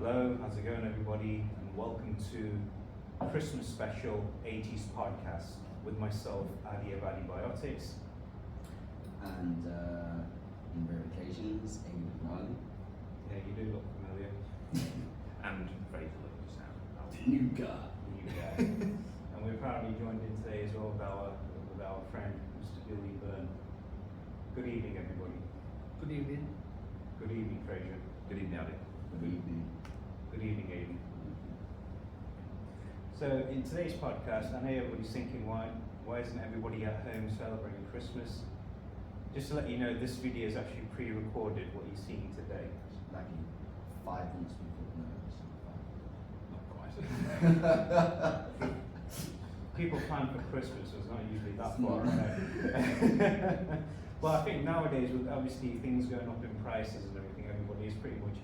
Hello, how's it going everybody, and welcome to Christmas special 80s podcast with myself, AAT Biotics. And in rare occasions, Amy Riley. Yeah, you do look familiar. And Fraser looking to sound. The new guy. New guy. And we're proudly joined in today as well with our friend, Mr. Billy Byrne. Good evening everybody. Good evening. Good evening, Fraser. Good evening, Andy. Good evening. Good evening, Aiden. So in today's podcast, I know everybody's thinking, why isn't everybody at home celebrating Christmas? Just to let you know, this video is actually pre-recorded, what you're seeing today. Like 5 months before, Not quite. People plan for Christmas, so it's not usually that far ahead. Well, I think nowadays, with obviously things going up in prices and everything, everybody is pretty much,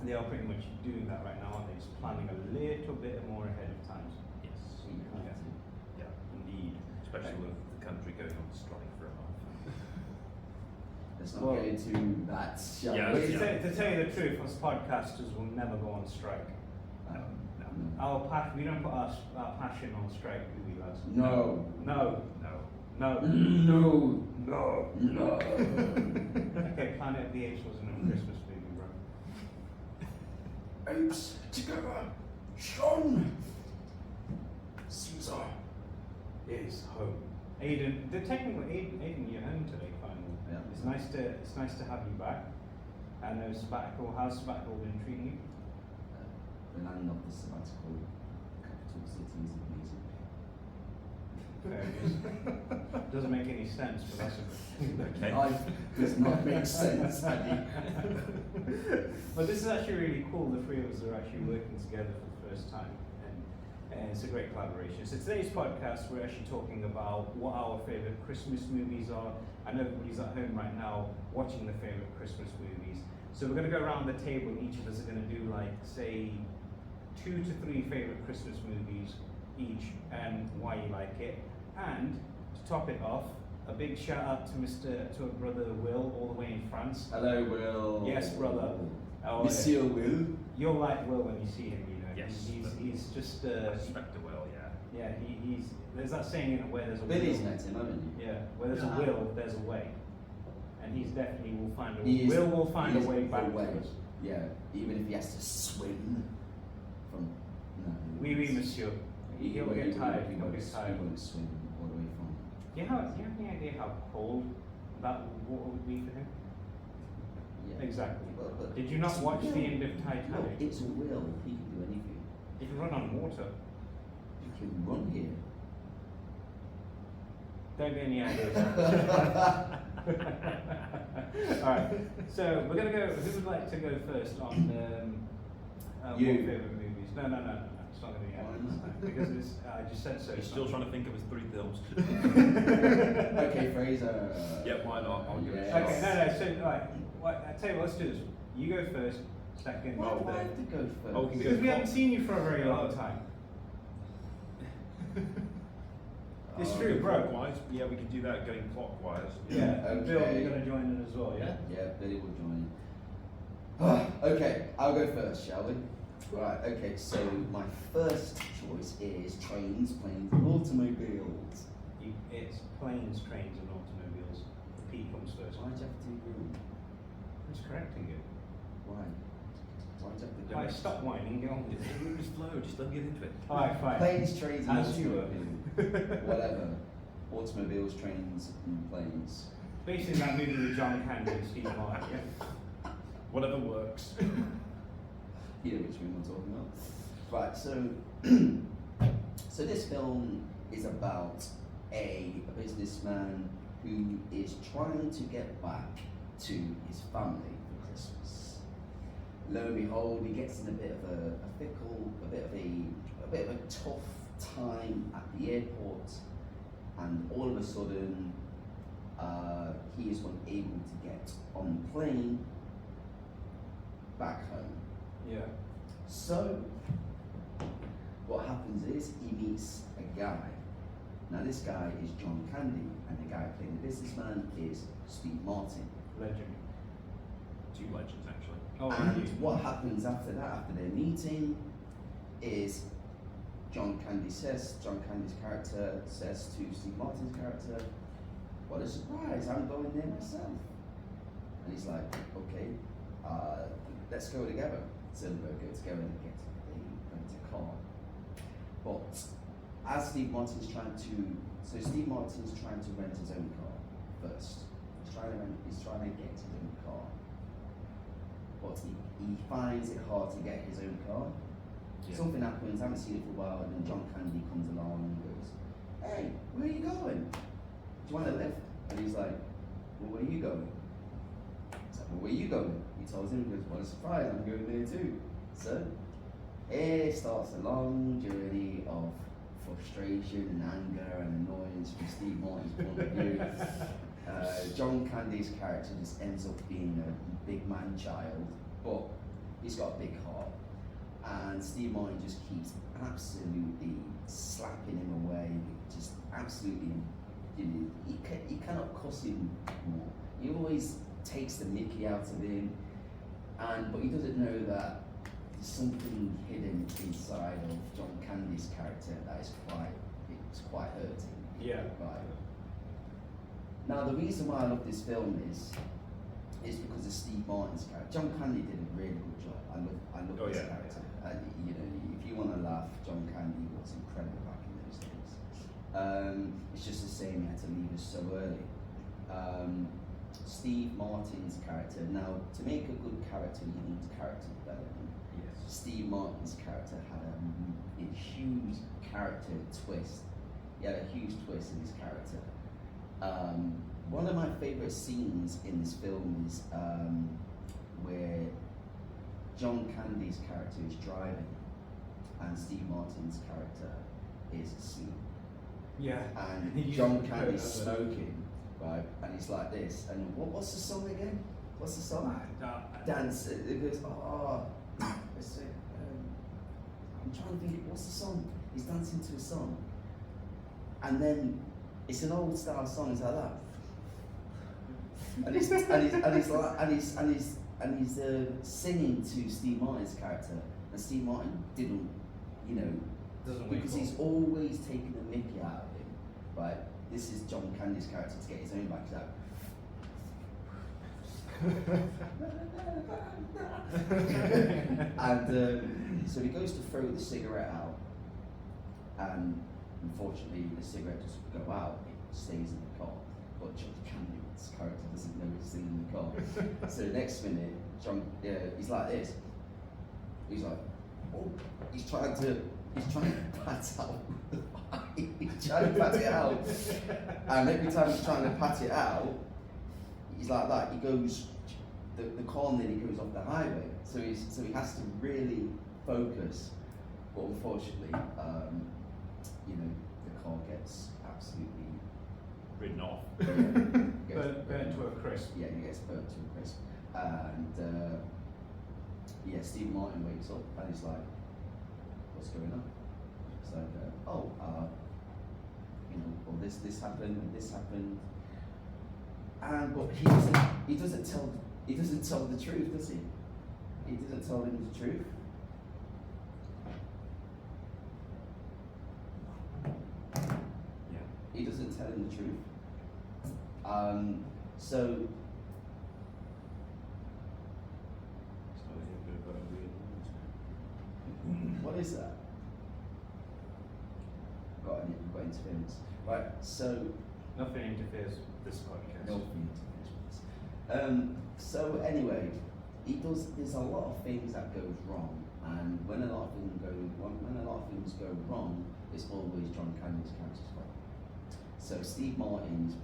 they are pretty much doing that right now, aren't they? Just planning a little bit more ahead of time. Yes. Yeah. Yeah. Indeed. Especially with the country going on strike for a month. Let's not get into that, shall Yeah, we? To tell you the truth, us podcasters will never go on strike. No. We don't put our passion on strike, do we, lads? No. No. No. No. No. No. No. Okay, Planet of the Apes wasn't a Christmas movie, bro. Apes together. Sean. Caesar Is home. Aiden, Aiden, you're home today, finally. Yeah. It's nice to have you back. I know sabbatical. How's sabbatical been treating you? the land of the sabbatical capital city is amazing. Doesn't make any sense, but that's Okay. Life does not make sense, Andy. But this is actually really cool. The three of us are actually working together for the first time, and it's a great collaboration. So today's podcast, we're actually talking about what our favorite Christmas movies are. I know everybody's at home right now watching the favorite Christmas movies. So we're going to go around the table, and each of us are going to do, like, say, 2 to 3 favorite Christmas movies each, and why you like it. And to top it off, a big shout out to our brother Will, all the way in France. Hello, Will. Yes, brother. Oh, Monsieur Will. You'll like Will when you see him, you know. Yes. He's just Inspector Will, yeah. yeah. He's there's that saying, you know, where there's a Billy's will. met him, haven't you? Yeah, where there's a will, there's a way. And he's definitely will find a He is- Will will find a he is way the back way. to us. Yeah, even if he has to swim from. No. Oui, monsieur. He'll get tired. He'll get tired. He won't swim all the way from. Do you have any idea how cold that water would be for him? Yeah. Exactly. But Did you not it's a watch the will. end of No, Titanic? it's a will. He can do anything. He can run on water. He can run here. Don't get any ideas. Alright, so we're gonna go. Who would like to go first on You. what favourite movies? No, it's not gonna be happening because it's, I just said so. He's still trying to think of his 3 films. Okay, Fraser. Yeah, why not? I'll give it a Yes. shot. Okay, no. So, I tell you what, let's do this. You go first, second, Why do I third. have to go first? Oh, we can go Because we haven't seen you for a very long time. It's true, bro. Clockwise? Yeah, we can do that going clockwise. Yeah, and Bill, Okay. you're gonna join in as well, yeah? Yeah, Billy will join. Okay, I'll go first, shall we? Right, okay, so my first choice is trains, planes, and automobiles. It's planes, trains, and automobiles. The P comes first. Why'd you have to do I'm just correcting it. Why? Why'd you have to do Alright, stop whining, get on with it. Just flow, just don't get into it. Alright, fine. Planes, trains, and As you were. automobiles. Whatever. Automobiles, trains, and planes. Basically, that movie with John Candy and Steve Martin, yeah? Whatever works. You know which one I'm talking about. Right, so so this film is about a businessman who is trying to get back to his family for Christmas. Lo and behold, he gets in a bit of a bit of a tough time at the airport, and all of a sudden he is unable to get on the plane back home. Yeah. So, what happens is he meets a guy. Now, this guy is John Candy, and the guy playing the businessman is Steve Martin. Legend. two legends actually. Oh, And really? what happens after that, after their meeting, is John Candy's character says to Steve Martin's character, "What a surprise! I'm going there myself." And he's like, "Okay, let's go together." So they both go together and get a rented car. But as Steve Martin's trying to rent his own car first. He's trying to get his own car. But he finds it hard to get his own car. Yeah. Something happens, I haven't seen it for a while, and then John Candy comes along and goes, "Hey, where are you going? Do you want a lift?" And he's like, "Well, where are you going?" He's like, "Well, where are you going?" He tells him, he goes, "What a surprise, I'm going there too." So, here starts a long journey of frustration and anger and annoyance from Steve Martin's point of view. John Candy's character just ends up being a big man child, but he's got a big heart. And Steve Martin just keeps absolutely slapping him away, just absolutely, he cannot cuss him more. He always takes the mickey out of him, but he doesn't know that there's something hidden inside of John Candy's character that is quite hurting. Yeah. Right. Now the reason why I love this film is because of Steve Martin's character. John Candy did a really good job. I love Oh, his yeah. character. If you want to laugh, John Candy was incredible back in those days. It's just a shame he had to leave us so early. Steve Martin's character. Now, to make a good character, you need character development. Yes. Steve Martin's character had a huge character twist. He had a huge twist in his character. One of my favourite scenes in this film is where John Candy's character is driving and Steve Martin's character is asleep. Yeah. And You John should Candy's go over that. smoking, right? And he's like this. And what's the song again? What's the song? Dance. It goes, I'm trying to think, what's the song? He's dancing to a song. And then it's an old style song, it's like that. And he's singing to Steve Martin's character, and Steve Martin didn't, Doesn't because wake he's up. always taking the mickey out of him, right? This is John Candy's character to get his own back. He's like, and so he goes to throw the cigarette out, and unfortunately the cigarette doesn't go out, it stays in the car. But John Candy's character doesn't know it's still in the car. So the next minute, he's like this. He's like, oh, he's trying to pat out. He's trying to pat it out, and every time he's trying to pat it out, he's like that. He goes, the car nearly goes off the highway. So he has to really focus. But unfortunately, the car gets absolutely Ridden off. Burnt to a crisp. Yeah, he gets burnt to a crisp. And Steve Martin wakes up and he's like, "What's going on?" It's like, this happened, and this happened. But he doesn't tell the truth, does he? He doesn't tell him the truth. Yeah. He doesn't tell him the truth. So what is that? Got interference. Right, so Nothing interferes with this podcast. no interference. So anyway, there's a lot of things that goes wrong, and when a lot of things go wrong, it's always John Candy's character's fault. So Steve Martin is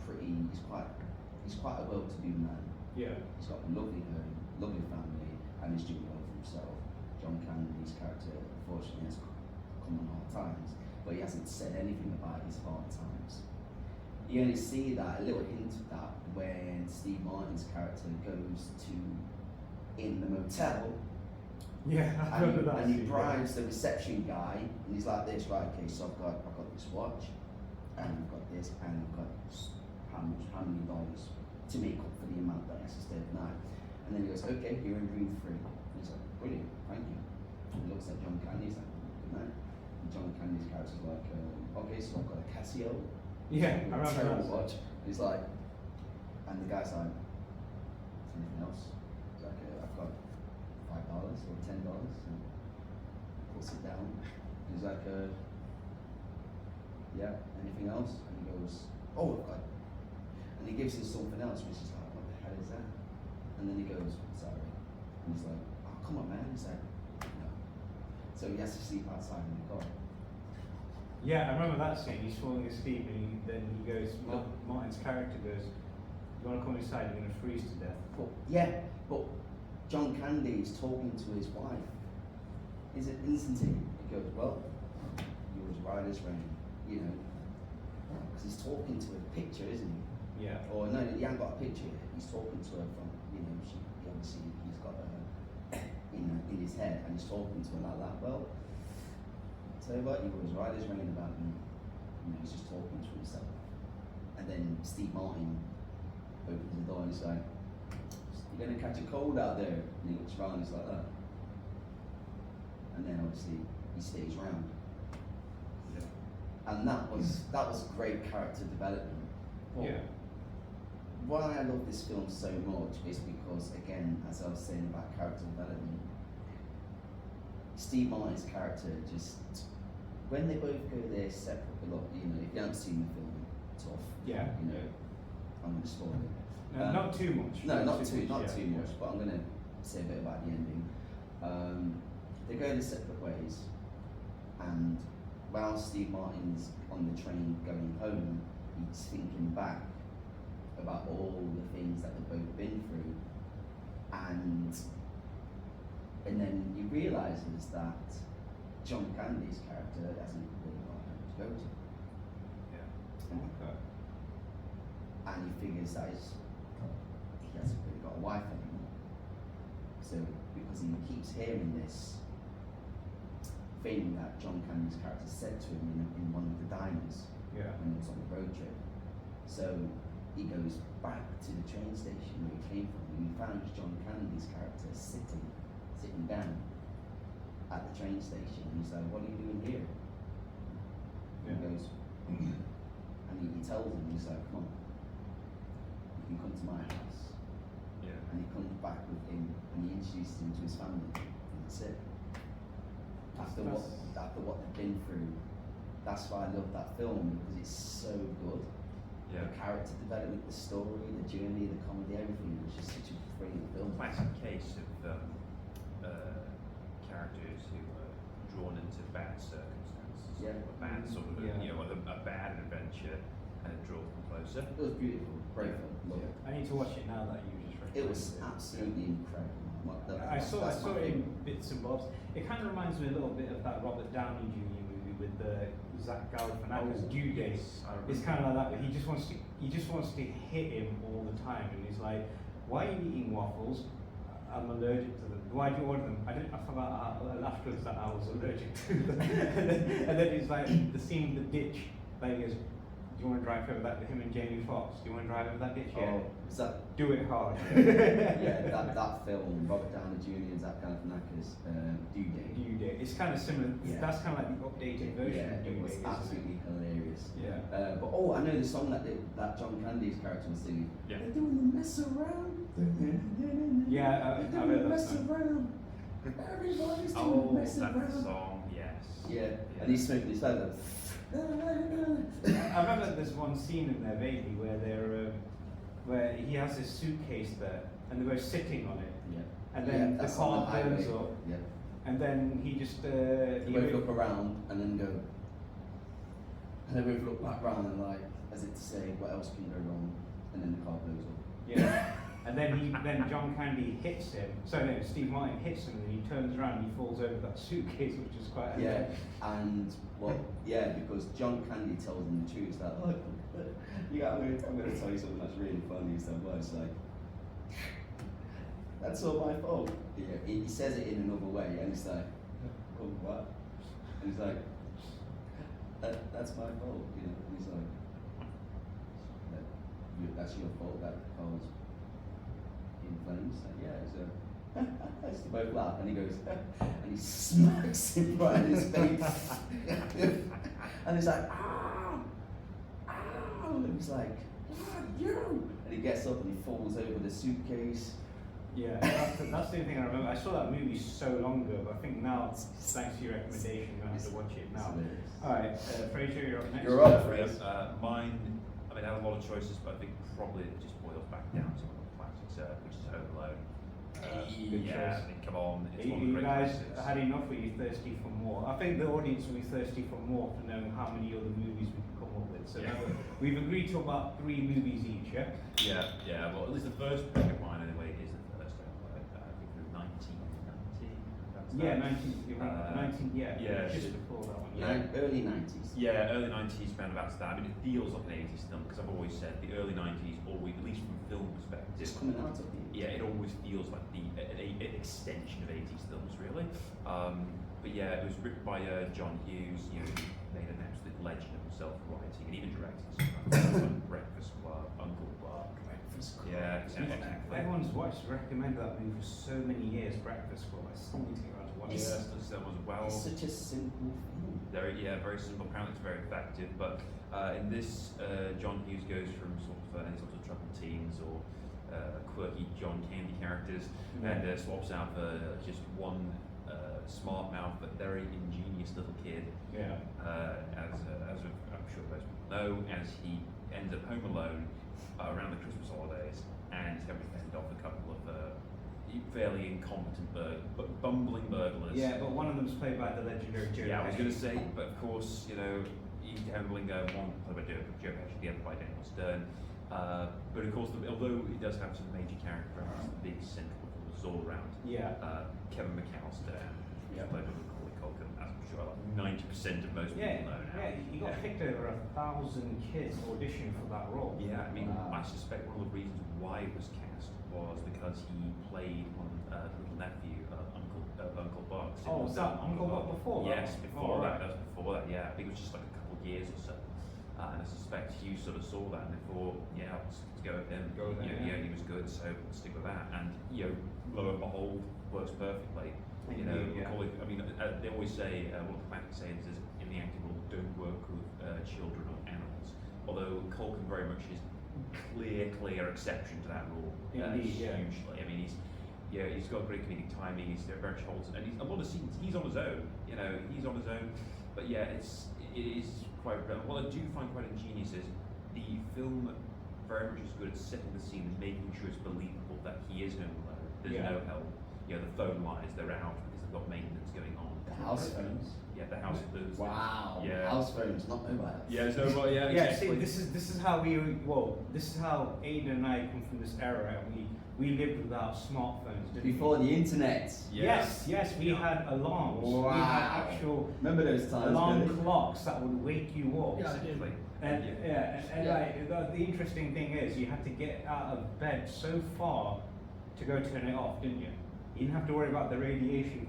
he's quite a well-to-do man. Yeah. He's got a lovely home, lovely family, and he's doing well for himself. John Candy's character, unfortunately, has come on hard times, but he hasn't said anything about his hard times. You only see that, a little hint of that, when Steve Martin's character goes in the motel, Yeah. I remember that and he scene. bribes the reception guy, and he's like this, right, okay, so I've got this watch, and I've got this, and I've got how many dollars to make up for the amount that I have to stay at night. And then he goes, okay, you're in room 3. And he's like, brilliant, thank you. And he looks at John Candy, he's like, good night. And John Candy's character's like, okay, so I've got a Casio. Yeah, I remember terrible that. watch. He's like, and the guy's like, anything else? He's like, I've got $5 or $10. And puts it down. He's like, yeah, anything else? And he goes, oh, I've got. And he gives him something else, which is like, what the hell is that? And then he goes, sorry. And he's like, oh, come on, man. He's like, no. So he has to sleep outside in the car. Yeah, I remember that scene. He's falling asleep, and then he goes. Martin's character goes, "You want to come inside? You're going to freeze to death." But John Candy is talking to his wife. Isn't he? He goes, well, you're as right as rain, you know, because he's talking to a picture, isn't he? Yeah. Or no, he hasn't got a picture. He's talking to her from, you know, obviously he's got her, in his head, and he's talking to her like that. Well, tell you what, you were as right as rain about me. You know, he's just talking to himself. And then Steve Martin opens the door and he's like, "You're gonna catch a cold out there." And he looks around, he's like that. And then obviously he stays around. Yeah. And that was great character development. But Yeah. why I love this film so much is because, again, as I was saying about character development, Steve Martin's character just, when they both go their separate, look, you know, if you haven't seen the film, it's off. Yeah. You know, I'm going to spoil it. No, not too much. No, not too yeah, much, but I'm going to say a bit about the ending. They go their separate ways, and while Steve Martin's on the train going home, he's thinking back about all the things that they've both been through, and then he realizes that John Candy's character hasn't really got home to go to, Yeah. Okay. and he figures that he hasn't really got a wife anymore. So because he keeps hearing this thing that John Candy's character said to him in one of the diners Yeah. when he was on the road trip. So he goes back to the train station where he came from, and he finds John Candy's character sitting down at the train station, and he's like, "What are you doing here?" And he goes, and he tells him, he's like, "Come on, you can come to my house." Yeah. And he comes back with him, and he introduces him to his family, and that's it. After what they've been through, that's why I love that film, because it's so good. Yeah. The character development, the story, the journey, the comedy, everything was just such a brilliant film. Classic case of characters who are drawn into bad circumstances. Yeah. Or a bad sort of, Yeah. you know, a bad adventure, and it draws them closer. It was beautiful, great film. Love it. I need to watch it now that you just recommended It was absolutely incredible. I saw That's my it in favourite. bits and bobs. It kind of reminds me a little bit of that Robert Downey Jr. movie with Zach Galifianakis, Due Date. It's kind of like that, but he just wants to hit him all the time, and he's like, "Why are you eating waffles? I'm allergic to them. Why do you order them? I forgot afterwards that I was allergic to them." and then he's like, the scene with the ditch, like he goes, "Do you want to drive over that?" Him and Jamie Foxx. "Do you want to drive over that ditch?" Yeah. Oh, is that? Do it hard. Yeah, that film, Robert Downey Jr. and Zach Galifianakis, Due Date. Due Date. It's kind of similar. Yeah. That's kind of like the updated version Yeah, of Due it was Date, isn't absolutely hilarious. Yeah. But I know the song that John Candy's character was singing. Yeah. They're doing the mess around. Yeah, They're I've doing heard the that mess song. around. Everybody's doing the Oh, mess that around. song, yes. Yeah. And he's smoking his fellow. I remember there's one scene in there vaguely where he has this suitcase there, and they're both sitting on it, Yeah. and then the that's on car burns highway. up, Yeah. and then he just They both look around and then go. And they both look back round and like, as if to say, what else can go wrong? And then the car blows up. yeah, and then John Candy hits him. So no, Steve Martin hits him, and he turns around, and he falls over that suitcase, which is quite Yeah, and because John Candy tells him the truth. That look, I'm going to tell you something that's really funny. He said, "Well, it's like that's all my fault." Yeah, he says it in another way, and it's like, "Oh, what?" And he's like, "That's my fault," you know. And he's like, "That's your fault that the car's, in flames. And yeah, so it's to both laugh, and he goes, and he smacks him right in his face, and he's like, ah, ah, and he's like, ah, you, and he gets up and he falls over the suitcase. Yeah, that's the thing I remember. I saw that movie so long ago, but I think now, thanks to your recommendation, I'm going to have to watch it now. Alright, Fraser, you're up next. You're up, Yes, mine, I mean, I had a lot of choices, but I think probably it just boils back down to one of the classics, which is Home Alone. Good Yeah, choice. I mean, come on, it's one of the You great guys classics. had enough, or you thirsty for more? I think the audience will be thirsty for more for knowing how many other movies we can come up with. So Yeah. now we've agreed to about 3 movies each, yeah? Yeah, well, at least the first pick of mine anyway is the first Home Alone. I think it was 1990. That's Yeah, that. 19, you're right, 19, yeah, just shit. before that one. Early 90s. Yeah, early 90s, roundabouts that. I mean, it feels like an 80s film because I've always said the early 90s, always, at least from a film perspective, Just coming out of it. yeah, it always feels like an extension of 80s films, really. But yeah, it was written by John Hughes. You know, he made an absolute legend of himself writing and even directing stuff like Breakfast Club, Uncle Buck. Breakfast Club. Yeah, exactly. Everyone's watched, recommended that movie for so many years, Breakfast Club. I still need to get around to watch it. Yeah, that was well. It's such a simple film. Very simple. Apparently, it's very effective. But in this, John Hughes goes from sort of any sort of troubled teens or quirky John Candy characters, and swaps out for just one smart mouth but very ingenious little kid. Yeah. As I'm sure most people know, as he ends up home alone around the Christmas holidays, and he's having to fend off a couple of fairly incompetent bumbling burglars. Yeah, but one of them's played by the legendary Joe Yeah, I was Pesci. going to say, but of course, you know, he's handling one played by Joe Pesci, the other by Daniel Stern. But of course, although he does have some major characters, the big central performers all around. Yeah. Kevin McAllister, who's Yeah. played by Macaulay Culkin, as I'm sure like 90% of most Yeah, people know now. yeah, he got picked over 1,000 kids auditioning for that role. Yeah, I mean, Wow. I suspect one of the reasons why it was cast was because he played one little nephew of Uncle Buck. Oh, was that Uncle Buck before that? Yes, before Oh, that. right. That was before that. Yeah, I think it was just like a couple of years or so. And I suspect Hughes sort of saw that and they thought, yeah, let's go with him. Go with him, yeah. He was good, so let's stick with that. And you know, lo and behold, works perfectly. You know, Indeed, yeah. Macaulay, I mean, they always say one of the classic sayings is in the acting world, don't work with children or animals. Although Culkin very much is clear exception to that rule. Indeed, yeah. Hugely. I mean, he's got great comedic timing. He's very much holds, and he's a lot of scenes. He's on his own. You know, he's on his own. But yeah, it is quite. What I do find quite ingenious is the film very much is good at setting the scene and making sure it's believable that he is home alone. There's Yeah. no help. You know, the phone lines, they're out because they've got maintenance going on. The house phones. Yeah, the house phones. Wow. Yeah. House phones, not mobile. Yeah, there's no. Yeah, Yeah, exactly. see, this is how this is how Aiden and I come from this era. We lived without smartphones, didn't Before we? the internet. Yeah. Yes, we Yeah. had alarms. We Wow. had actual Remember those times? alarm Billy? clocks that would wake you up. Yeah, I did. Exactly. And Yeah. like, the interesting thing is, you had to get out of bed so far to go turn it off, didn't you? You didn't have to worry about the radiation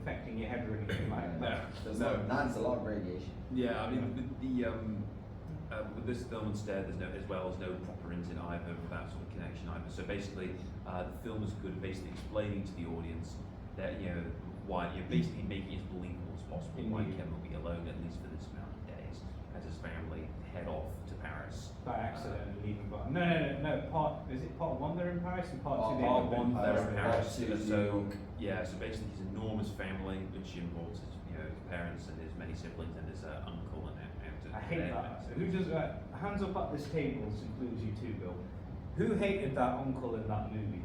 affecting your head or anything like that. There's No. Now there's a lot of radiation. Yeah, I mean, with this film instead, there's no, as well as no proper internet either, without sort of connection either. So basically, the film is good at basically explaining to the audience that, you know, why, you're basically making it as believable as possible why Indeed. Kevin will be alone, at least for this amount of days, as his family head off to Paris. By accident and leaving. But no. Is it part 1 they're in Paris and part 2 Part they're in one, They're in Paris, Paris. part two, New So, York. yeah, so basically his enormous family, which involves his, you know, his parents and his many siblings and his uncle and I hate that. So who does that? Hands up at this table, this includes you too, Bill. Who hated that uncle in that movie?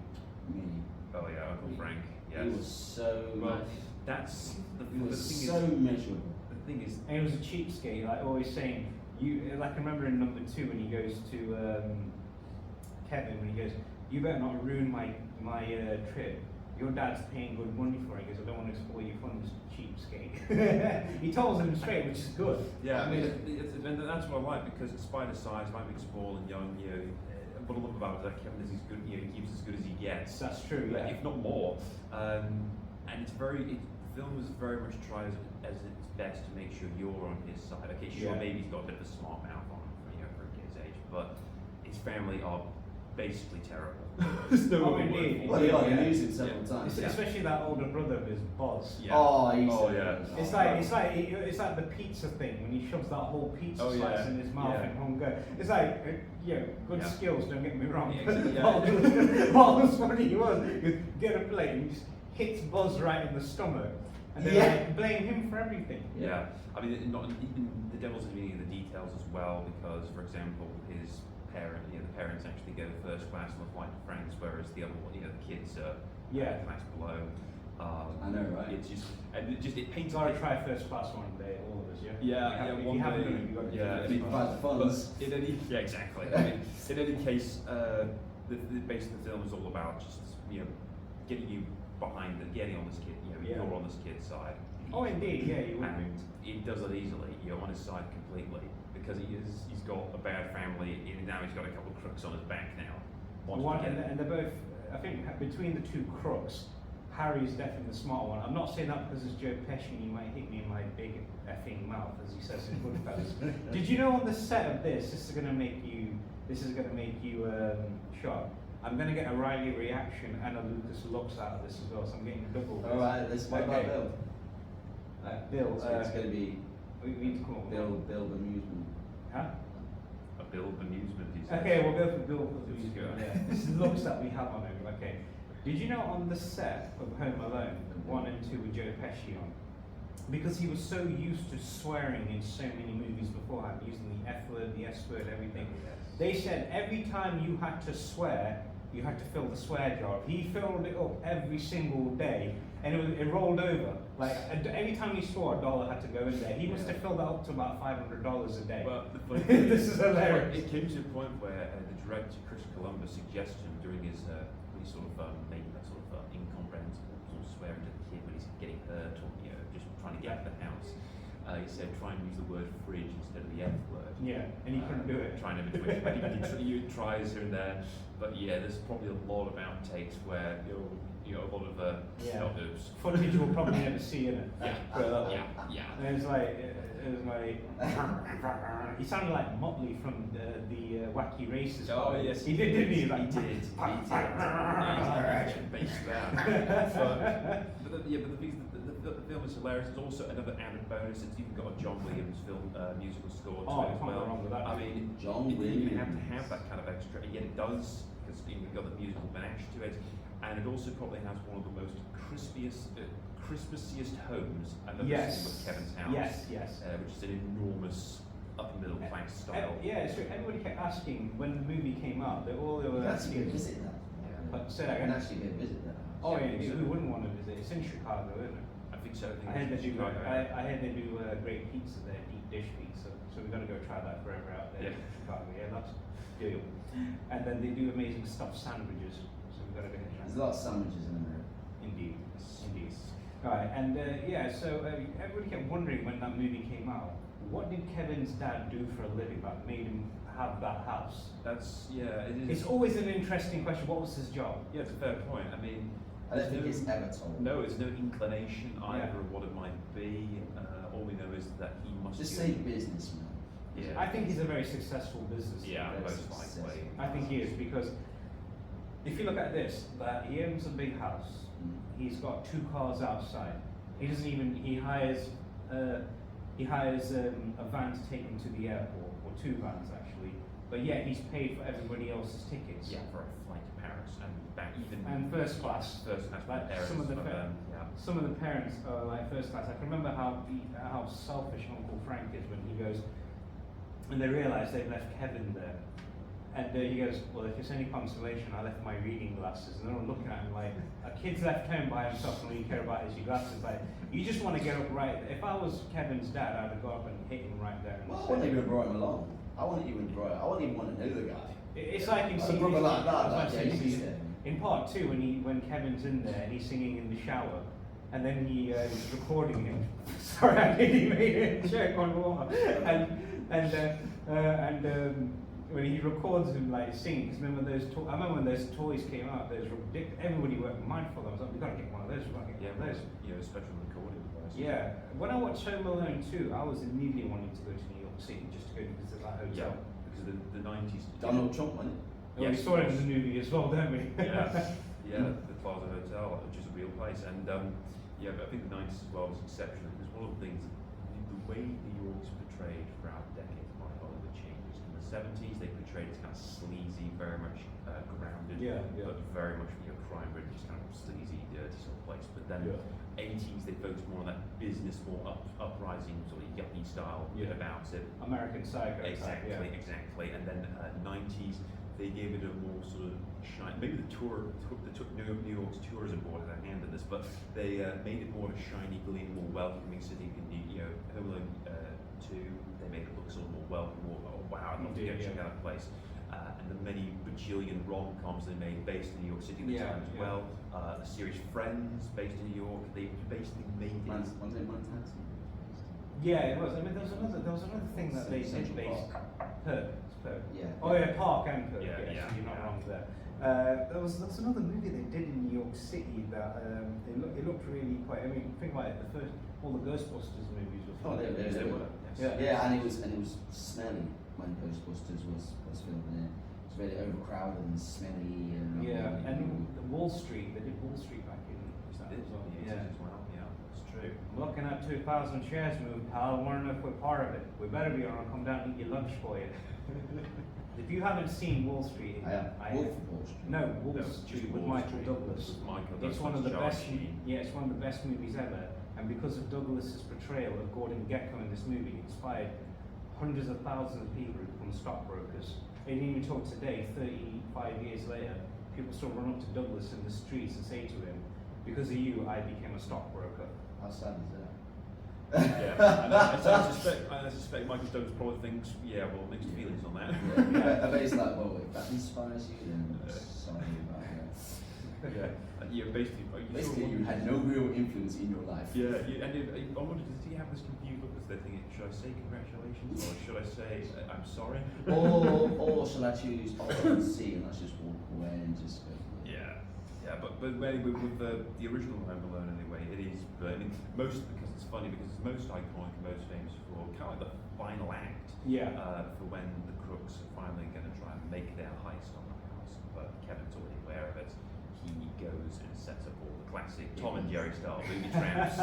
Me. Oh yeah, Uncle Frank. Yes. He was so. Well, that's the, he was thing so is, miserable. the thing is, And he was a cheapskate, like always saying, you. Like I remember in number 2 when he goes to Kevin, when he goes, you better not ruin my trip. Your dad's paying good money for it. He goes, I don't want to spoil your fun, cheapskate. He tells him straight, which is good. yeah, I mean, and that's what I like because despite his size, might be small and young, you know, what I love about it is that Kevin is as good, you know, he keeps as good as he gets. That's true, Like, yeah. if not more. And it's the film is very much tries as its best to make sure you're on his side. Okay, sure, Yeah. maybe he's got a bit of a smart mouth on him, you know, for a kid's age, but his family are basically terrible. There's no Oh, other word indeed. for it. Well, they are Yeah. used it several Yeah. times. Especially that older brother of his, Boz. Yeah. Oh, he's It's like the pizza thing when he shoves that whole pizza Oh, slice yeah. in his mouth Yeah. in one go. It's like, good Yeah. skills. Don't get me wrong. Yeah, exactly, yeah. What was funny was you get a plate and he just hits Buzz right in the stomach, and they like, blame him for everything. Yeah, I mean, not even the devil's in the details as well, because, for example, his the parents actually go first class on the flight to France, whereas the other one, the kids are Yeah. class below. I know, right? It's just, it paints. Gotta try first class one day, all of us, yeah. Yeah, If one you haven't day, done it, you got to yeah, do I mean, first Provide class. the funds. But in any, yeah, exactly. I mean, in any case, the base of the film is all about just getting you getting on this kid. Yeah. You're on this kid's side. Oh, indeed, yeah, you would be. And it does it easily. You're on his side completely because he's got a bad family, and now he's got a couple of crooks on his back now. And they're both, I think, between the two crooks, Harry's definitely the smart one. I'm not saying that because it's Joe Pesci and he might hit me in my big effing mouth, as he says in Goodfellas. Did you know on the set of this is going to make you shocked. I'm going to get a Riley reaction and a Lucas looks out of this as well, so I'm getting double. All right, let's what about Bill? Bill, It's going to be we need to come up with Bill amusement. Huh? A bill of amusement, he says. Okay, we'll go for Bill for the Let's go. yeah. This is looks that we have on him. Okay. Did you know on the set of Home Alone, 1 and 2 with Joe Pesci on, because he was so used to swearing in so many movies beforehand, using the F word, the S word, everything. They said every time you had to swear, you had to fill the swear jar. He filled it up every single day, and it rolled over. Like every time he swore, $1 had to go in there. He must have filled that up to about $500 a day. But the funny thing This is hilarious. It came to a point where the director, Chris Columbus, suggested him during his when he sort of making that sort of incomprehensible sort of swearing to the kid when he's getting hurt or just trying to get out of the house. He said try and use the word fridge instead of the F word. Yeah, and he couldn't do it. Trying to between, but he tries here and there. But yeah, there's probably a lot of outtakes where a lot of elders. Footage we'll probably never see in it. Yeah. And it was like he sounded like Motley from the Wacky Races. Oh yes, he did, didn't he? Like, He did. Based that. But the thing is, the film is hilarious. It's also another added bonus. It's even got a John Williams film musical score to it as can't go well. wrong with that. I mean, John it didn't even have to Williams. have that kind of extra, and yet it does, because you've got the musical panache to it, and it also probably has one of the most Christmassiest homes I've ever seen with Kevin's house. Yes. Which is an enormous upper middle class style. Yeah, so everybody kept asking when the movie came out. They You were can actually go visit that. But say You that can again. actually go visit that. Oh Yeah, yeah, so- we wouldn't want to visit. It's in Chicago, isn't it? I think so. I heard they do. Chicago. I heard they do great pizza there, deep dish pizza. So we're gonna go try that forever out there in Chicago. Yeah, that's a deal. And then they do amazing stuffed sandwiches. So we've got to go and try. There's a lot of sandwiches in America. Indeed. Right, and so everybody kept wondering when that movie came out, what did Kevin's dad do for a living that made him have that house? That's it is. It's always an interesting question. What was his job? Yeah, it's a fair point. I mean, I don't think there's it's ever told. no, there's no inclination either Yeah. of what it might be. All we know is that he must Just be- say businessman. Yeah. I think he's a very successful businessman. Yeah, Very most successful. likely. I think he is, because if you look at this, that he owns a big house, he's got 2 cars outside. He doesn't even, he hires a van to take him to the airport, or 2 vans actually, but yet he's paid for everybody else's tickets. Yeah, for a flight to Paris and back even. And first class. First class Like Paris. some of the but, fa- yeah. Some of the parents are like first class. I can remember how selfish Uncle Frank is when he goes, and they realise they've left Kevin there. And he goes, well, if it's any consolation, I left my reading glasses. And they're all looking at him like, a kid's left home by himself and all you care about is your glasses. Like, you just want to get up right. If I was Kevin's dad, I'd have got up and hit him right there. And Well, I said- wouldn't even have brought him along. I wouldn't even want to know the guy. It's like in I'd season, brother like that, I was like, about to yeah, say, he's there. in part 2, when Kevin's in there and he's singing in the shower, and then he's recording him. Sorry, I nearly made a joke on water. And when he records him like singing, because remember I remember when those toys came out, everybody were mindful. I was like, we gotta get one of those. We gotta get one of those. Special recording device. Yeah. When I watched Home Alone 2, I was immediately wanting to go to New York City just to go to visit that hotel. Yeah, because the 90s. Donald Trump, wasn't it? Well, we Yes, saw it of in the movie as well, didn't we? Yeah, the Plaza Hotel, which is a real place, and yeah, but I think the 90s as well was exceptional because one of the things, the way New York's portrayed throughout decades by Hollywood changes. In the 70s, they portrayed it as kind of sleazy, very much grounded, but very much crime-ridden, just kind of sleazy, dirty sort of place. But then 80s, they focused more on that business, more uprising, sort of yuppie style bit about it. American Psycho. Exactly, type, exactly. And then 90s, they gave it a more sort of shine. Maybe the New York's tourism board had a hand in this, but they made it more of a shiny, gleaming, more welcoming city. Home Alone 2, they made it look sort of more welcome, more wow, I'd love to go check out that place. And the many bajillion rom-coms they made based in New York City at the time as well. The series Friends, based in New York, they basically made it. Was it Manhattan? Yeah, it was. I mean, there was another thing that they did Central based. Park. Perk. Yeah. Oh yeah, Park and Perk. Yeah, yes, yeah, you're not yeah. wrong there. There was another movie they did in New York City that it looked really quite. I mean, think about it. All the Ghostbusters movies were. Oh, they were. Yes. Yeah, and it was smelly when Ghostbusters was filmed in it. It was really overcrowded and smelly and. And Wall Street. They did Wall Street back in. They did, as well. Yeah, that's true. I'm looking at 2,000 shares move, pal. I want to know if we're part of it. We better be, or I'll come down and eat your lunch for you. If you haven't seen Wall Street, Wolf of Wall Street. No, Wall No, Street just with Wall Michael Street. Douglas. With Michael It's Douglas, one of the Charlie best. Sheen. Yeah, it's one of the best movies ever. And because of Douglas's portrayal of Gordon Gekko in this movie, it inspired hundreds of thousands of people to become stockbrokers. And even talk today, 35 years later, people still run up to Douglas in the streets and say to him, "Because of you, I became a stockbroker." How sad is that? Yeah, and I suspect Michael Douglas probably thinks, yeah, well, mixed feelings on that. I bet it's like, well, if that inspires you, then sorry about that. Yeah, basically, You had no real influence in your life. Yeah, I wondered, does he have this confused look as they're thinking, should I say congratulations or should I say I'm sorry? Or shall I choose C and let's just walk away and just go? Yeah, but anyway, with the original Home Alone anyway, it is. I mean, because it's funny because it's most iconic and most famous for kind of like the final act. Yeah. For when the crooks are finally going to try and make their heist on the house, but Kevin's already aware of it. He goes and sets up all the classic Tom and Jerry style booby traps.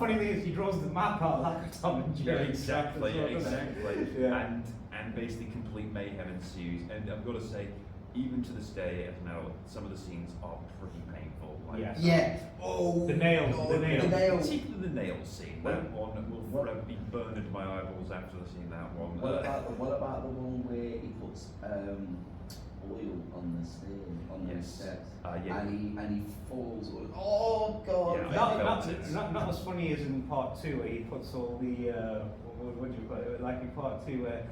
Funny thing is, he draws the map out like a Tom and Jerry. Exactly. Yeah. And basically complete mayhem ensues. And I've got to say, even to this day, as now, some of the scenes are pretty painful. Like, Yeah. Oh. The nails. God, The nails. Particularly the nails scene. That one will forever be burned into my eyeballs after seeing that one. What about the one where he puts oil on the stairs, on the steps, and he falls? Oh God! Yeah, not as funny as in part 2 where he puts all the what do you call it? Like in part 2 where.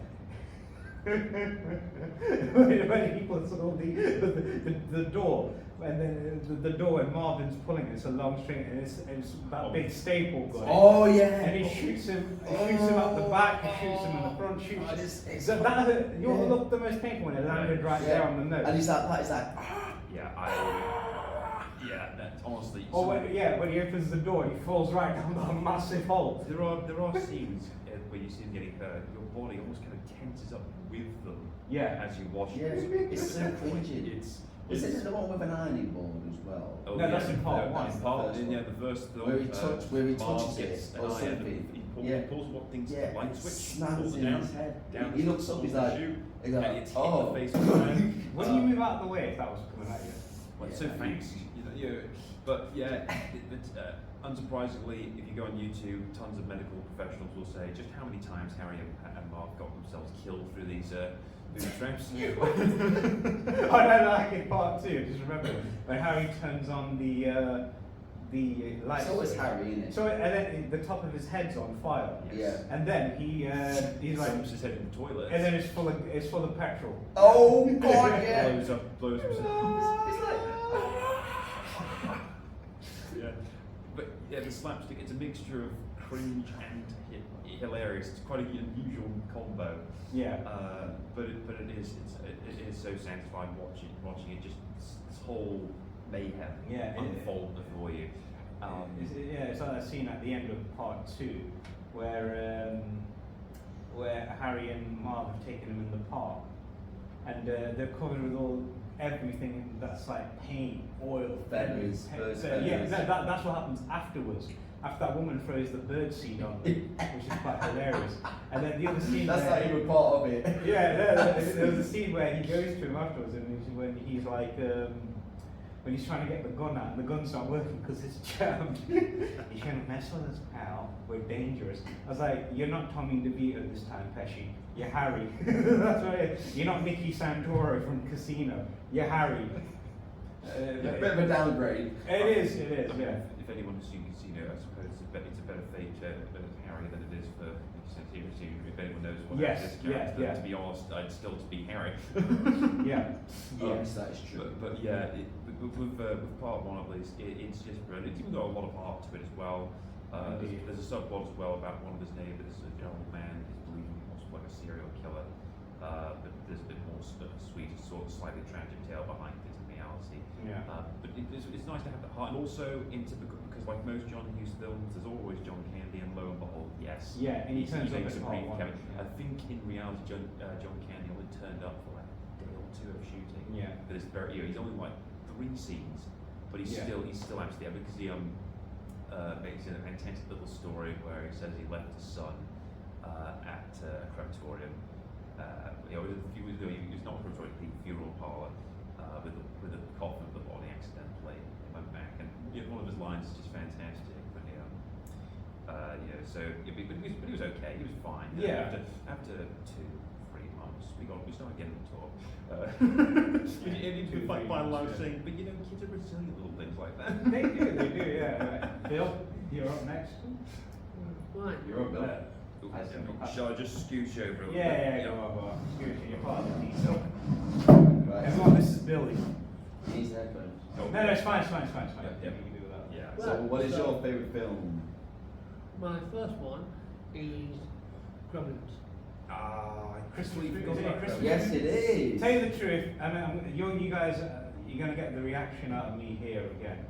when he puts all the door, and then the door and Marvin's pulling it's a long string and it's that big staple gun. Oh yeah. And he shoots him out the back, he shoots him in the front, you know what looked the most painful when it landed right there on the nose. And he's like That's honestly. Oh when he opens the door, he falls right down that massive hole. There are scenes where you see them getting hurt. Your body almost kind of tenses up with them. Yeah. As you watch Yeah, it. it's so cringy. Is it the one with an ironing board as well? Oh, No, that's in part 1. The first Where he touches it gets or an iron, something. He pulls what things Yeah, light it switch, snaps pulls it in down, his head. down He looks up, he's like, and it's hit oh. the face of the man. When you move out of the way if that was coming at you? Well, it's so fast, but unsurprisingly, if you go on YouTube, tons of medical professionals will say just how many times Harry and Mark got themselves killed through these booby traps. I don't like in part 2. Just remember when Harry turns on the light. It's always Harry, isn't it? So and then the top of his head's on fire. Yes. And then he's like, Dumps his head in the toilet. and then it's full of petrol. Oh God, yeah. blows himself. It's like. Yeah, but the slapstick, it's a mixture of cringe and hilarious. It's quite an unusual combo. Yeah. But it is so satisfying watching it just this whole mayhem unfold before you. It's like that scene at the end of part 2 where Harry and Marv have taken him in the park. and they're covered with all everything that's like paint, oil, Feathers, birds' So, yeah, feathers. that's what happens afterwards. After that woman throws the bird seed on them, which is quite hilarious. And then the other scene. That's where- not even part of it. Yeah, there was a scene where he goes to him afterwards, and when he's like, when he's trying to get the gun out, and the gun's not working because it's jammed. He's gonna mess with us, pal. We're dangerous. I was like, you're not Tommy DeVito this time, Pesci. You're Harry. That's right. You're not Nicky Santoro from Casino. You're Harry. A bit of a downgrade. It is, yeah. If anyone has seen Casino, I suppose it's a better fate for Harry than it is for Seriously, if anyone knows what Yes, this character, yeah. to be honest, I'd still to be Harry. Yeah. Yes, that is true. But yeah, with part one at least, it's just brilliant. It's even got a lot of heart to it as well. There's a subplot as well about one of his neighbours, a old man, is believed like a serial killer. But there's a bit more sweet, sort of slightly tragic tale behind it in reality. Yeah. But it's nice to have the heart, and also because like most John Hughes films, there's always John Candy, and lo and behold, yes. Yeah, and he turns up makes in a brief part one. cameo. I think in reality, John Candy only turned up for like a day or two of shooting. Yeah. But it's very, he's only like 3 scenes, but he's Yeah. still actually there because he makes a fantastic little story where he says he left his son at a crematorium. He was not a crematorium, the funeral parlour with a coffin of the body accidentally. He went back, and one of his lines is just fantastic. When he, so but he was okay. He was fine. Yeah. After 2-3 months, we started getting to talk. And you find line saying, but kids are resilient little things like that. They do, yeah. Right. Bill, you're up next. Right. You're up, Bill. Shall I just scooch over a little bit? Yeah, go on. Excuse me, you're part of the team. So, Right. everyone, this is Billy. He needs headphones. No, it's fine. Yeah. You can do that. Yeah. So, what is your favourite film? My first one is Gremlins. Christmas Is it Christmas? Yes, it is. Tell you the truth, you guys, you're going to get the reaction out of me here again.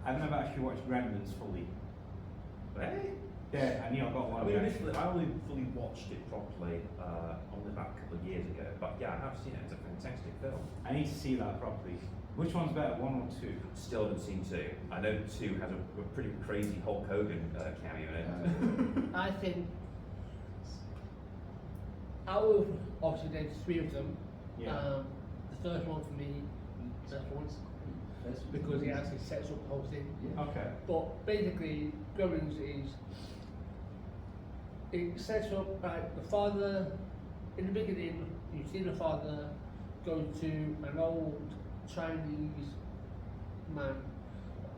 I've never actually watched Gremlins fully. Hey? Yeah, I knew I got I one. mean, reaction. initially, I only fully watched it properly only about a couple of years ago. But yeah, I have seen it. It's a fantastic film. I need to see that properly. Which one's better, 1 or 2? Still haven't seen 2. I know 2 has a pretty crazy Hulk Hogan cameo in it. I think out of obviously there's 3 of them. Yeah. The first one for me, the best one, because it actually sets up the whole thing. Yeah. Okay. But basically, Gremlins is it sets up like the father in the beginning. You see the father go to an old Chinese man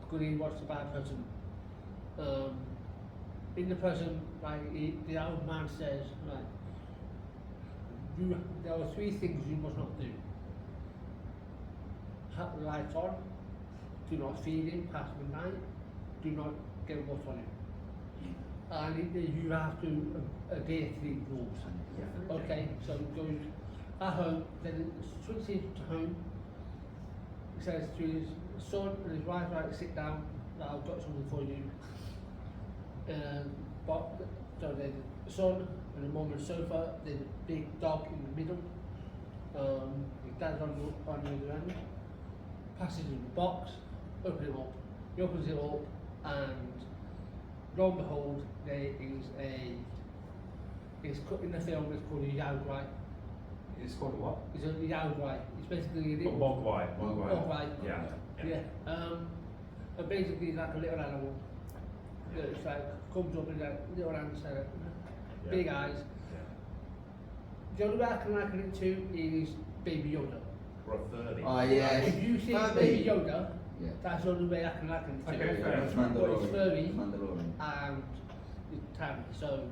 because he wants to buy a present. In the present, the old man says, there are 3 things you must not do. Have the lights on, do not feed him past midnight, do not get water on him. And you have to adhere to these rules. Yeah. Okay, so it goes at home, then it switches to home. He says to his son and his wife, right, sit down, I've got something for you. So there's the son and the mum on the sofa, there's a big dog in the middle. His dad's on the other end. Passes him the box, open it up. He opens it up, and lo and behold, there is it's in the film, it's called a Yao Guai. It's called what? It's a Yao Guai. It's basically a little Mogwai. Mogwai. Yeah. Yeah. And basically it's like a little animal. Yeah, it's like comes up in like little answer, big eyes. The only way I can liken it to is Baby Yoda. Or a Furby. Oh, yeah. If you see Furby. Baby Yoda, Yeah. that's the only way I can liken it to. Okay, fair enough. It's But it's furry Mandalorian. and it's tiny. So,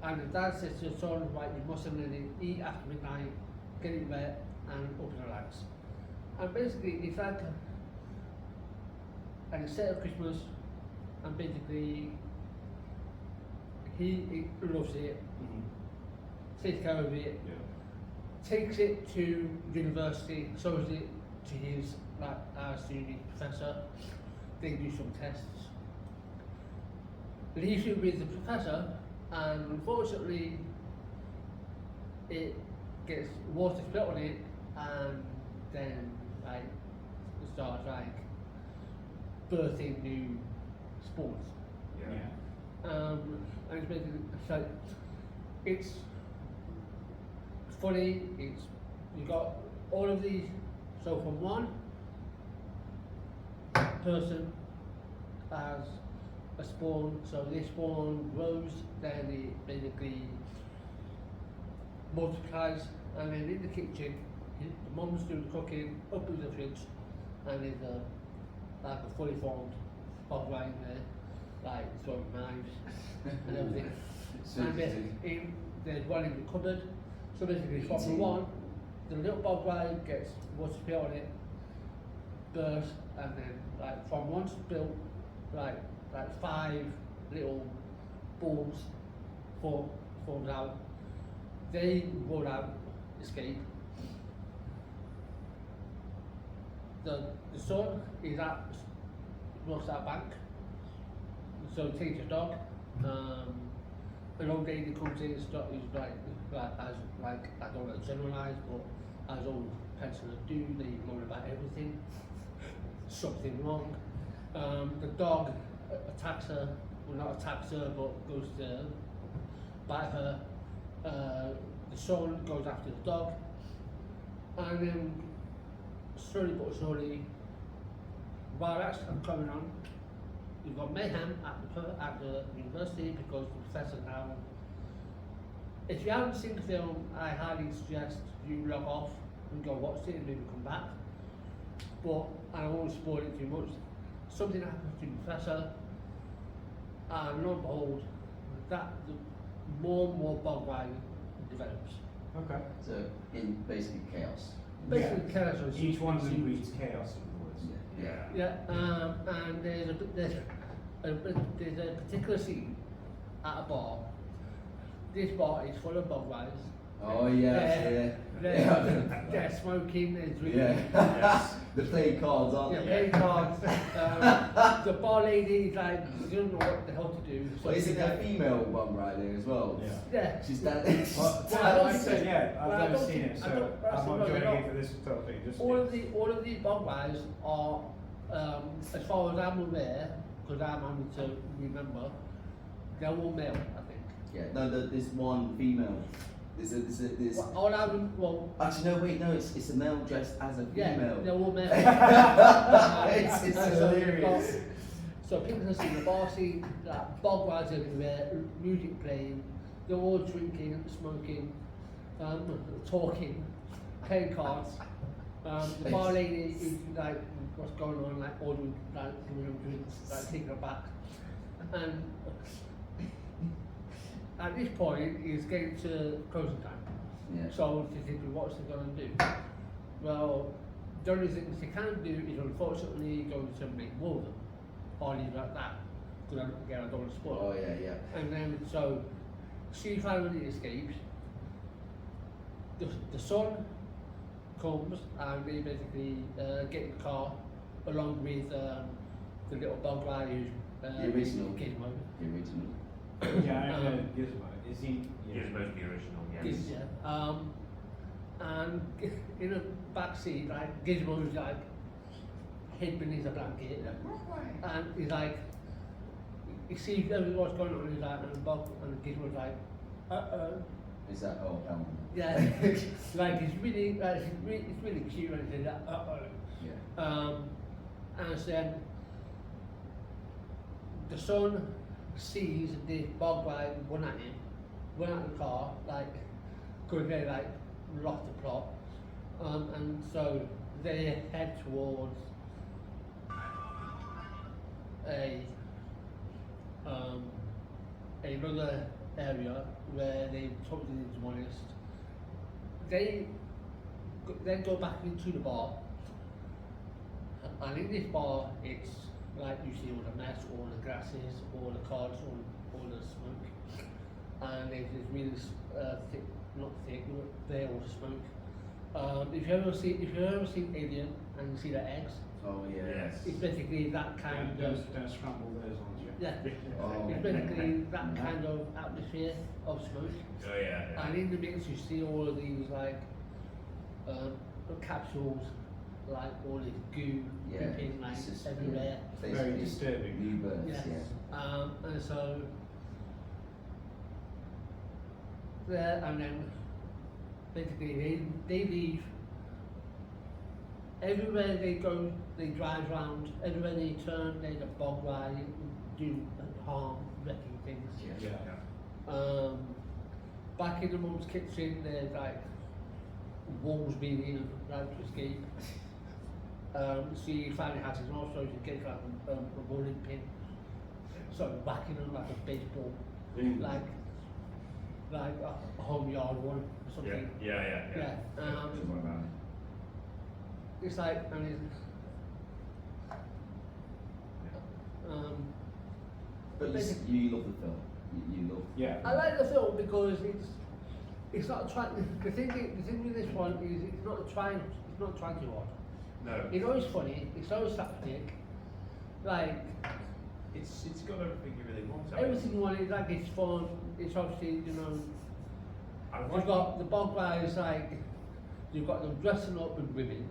and the dad says to the son, right, you mustn't really eat after midnight, get it wet, and open the lights. And basically, it's like, and it's set at Christmas, and basically, he loves it, takes care of it, takes it to university, shows it to his uni professor, they do some tests. Leaves it with the professor, and unfortunately, it gets water spit on it, and then like it starts like birthing new spawns. Yeah. And it's basically so it's funny. It's you got all of these. So from one person has a spawn, so this spawn grows, then it basically multiplies, and then in the kitchen, the mum's doing the cooking, up in the fridge, and there's like a fully formed bog right in there, like throwing knives and everything. And then there's one in the cupboard, so basically from the one, the little bog right gets water spit on it, bursts, and then like from one spill, like 5 little balls forms out. They roll out, escape. The son is runs that bank, so he takes his dog. An old lady comes in, is like as like I don't want to generalise, but as old pensioners do, they moan about everything. Something wrong. The dog attacks her, well not attacks her, but goes to bite her. The son goes after the dog, and then slowly but surely, while that's going on, you've got mayhem at the university because the professor now. If you haven't seen the film, I highly suggest you log off and go watch it and maybe come back. But I won't spoil it too much. Something happens to the professor, and lo and behold, that the more and more bog wagon develops. Okay. So in basically chaos. Basically, Yeah. chaos. on Each one of them seems- breeds chaos, in other words. Yeah. Yeah, and there's a particular scene at a bar. This bar is full of bog wagons. Oh yeah, They're smoking, they're drinking. yeah. The play cards, aren't Yeah, they? playing cards. The bar lady is like, she doesn't know what the hell to do. Well, isn't she's there a like, female one riding as well? Yeah. Yeah. She's that. Well, I don't like I said, think- yeah, well, I I've never don't seen think- it, I so don't- that's I'm not not joining really in for this topic. Just all of these bog wagons are, as far as I'm aware, because I'm having to remember, they're all male, I think. Yeah. No, there's one female. There's. Well, all I rem- well, Actually, no. Wait, no. It's a male dressed as a yeah, female. they're all male. It's So hilarious. So people can see the bar scene, like bog wagons everywhere, music playing, they're all drinking, smoking, talking, playing cards. The bar lady is like, what's going on, like ordering, like giving them drinks, like taking her back. And at this point, it's getting to closing time. Yeah. So she's thinking, what's she going to do? Well, the only thing she can do is unfortunately going to make war with them, or leave it at that. Because again, I don't want to spoil. Oh yeah. And then so she finally escapes. The son comes and they basically get in the car along with the little bug guy who's The original. Gizmo. The original. Yeah, I know Gizmo. Is he? You're supposed to be original, yes. Yeah. And in the back seat, like Gizmo's like hid beneath a blanket, and he's like, he sees everything what's going on. He's like, and Bob and Gizmo's like, Is that Elm? yeah, like it's really cute, and he's like, Yeah. And then the son sees the bog guy run at him, run out the car, like, because they like lost the plot, and so they head towards another area where they totally demonized. They then go back into the bar, and in this bar it's like you see all the mess, all the glasses, all the cards, all the smoke, and there's this really thick, not thick, veil of smoke. If you ever seen Alien and you see the eggs Oh yeah. Yes. It's basically that kind don't, of don't scramble those on you. yeah. Oh. It's basically that kind of atmosphere of smoke. Oh yeah. And in the mix, you see all of these like capsules, like all this goo Yeah, dripping like it's just- everywhere. Basically, Very disturbing. New births, Yes. yeah. And so there, and then basically they leave. Everywhere they go, they drive round. Everywhere they turn, they get bog ride, do harm, wrecking things. Yeah. Yeah. Back in the mum's kitchen, there's like walls being in right to escape. She finally has his nose, so she gets like a bowling pin, sort of whacking him like a baseball, like a home yard one or Yeah. something. Yeah. Yeah. Something like that. It's like, I mean, But you, basically- you love the film. You love. Yeah. I like the film because it's not trying. The thing with this one is it's not trying too hard. No. It's always funny. It's always slapstick. Like It's got everything you really want. everything you want. It's like it's fun. It's obviously I you've got the bog guys like you've got them dressing up with women.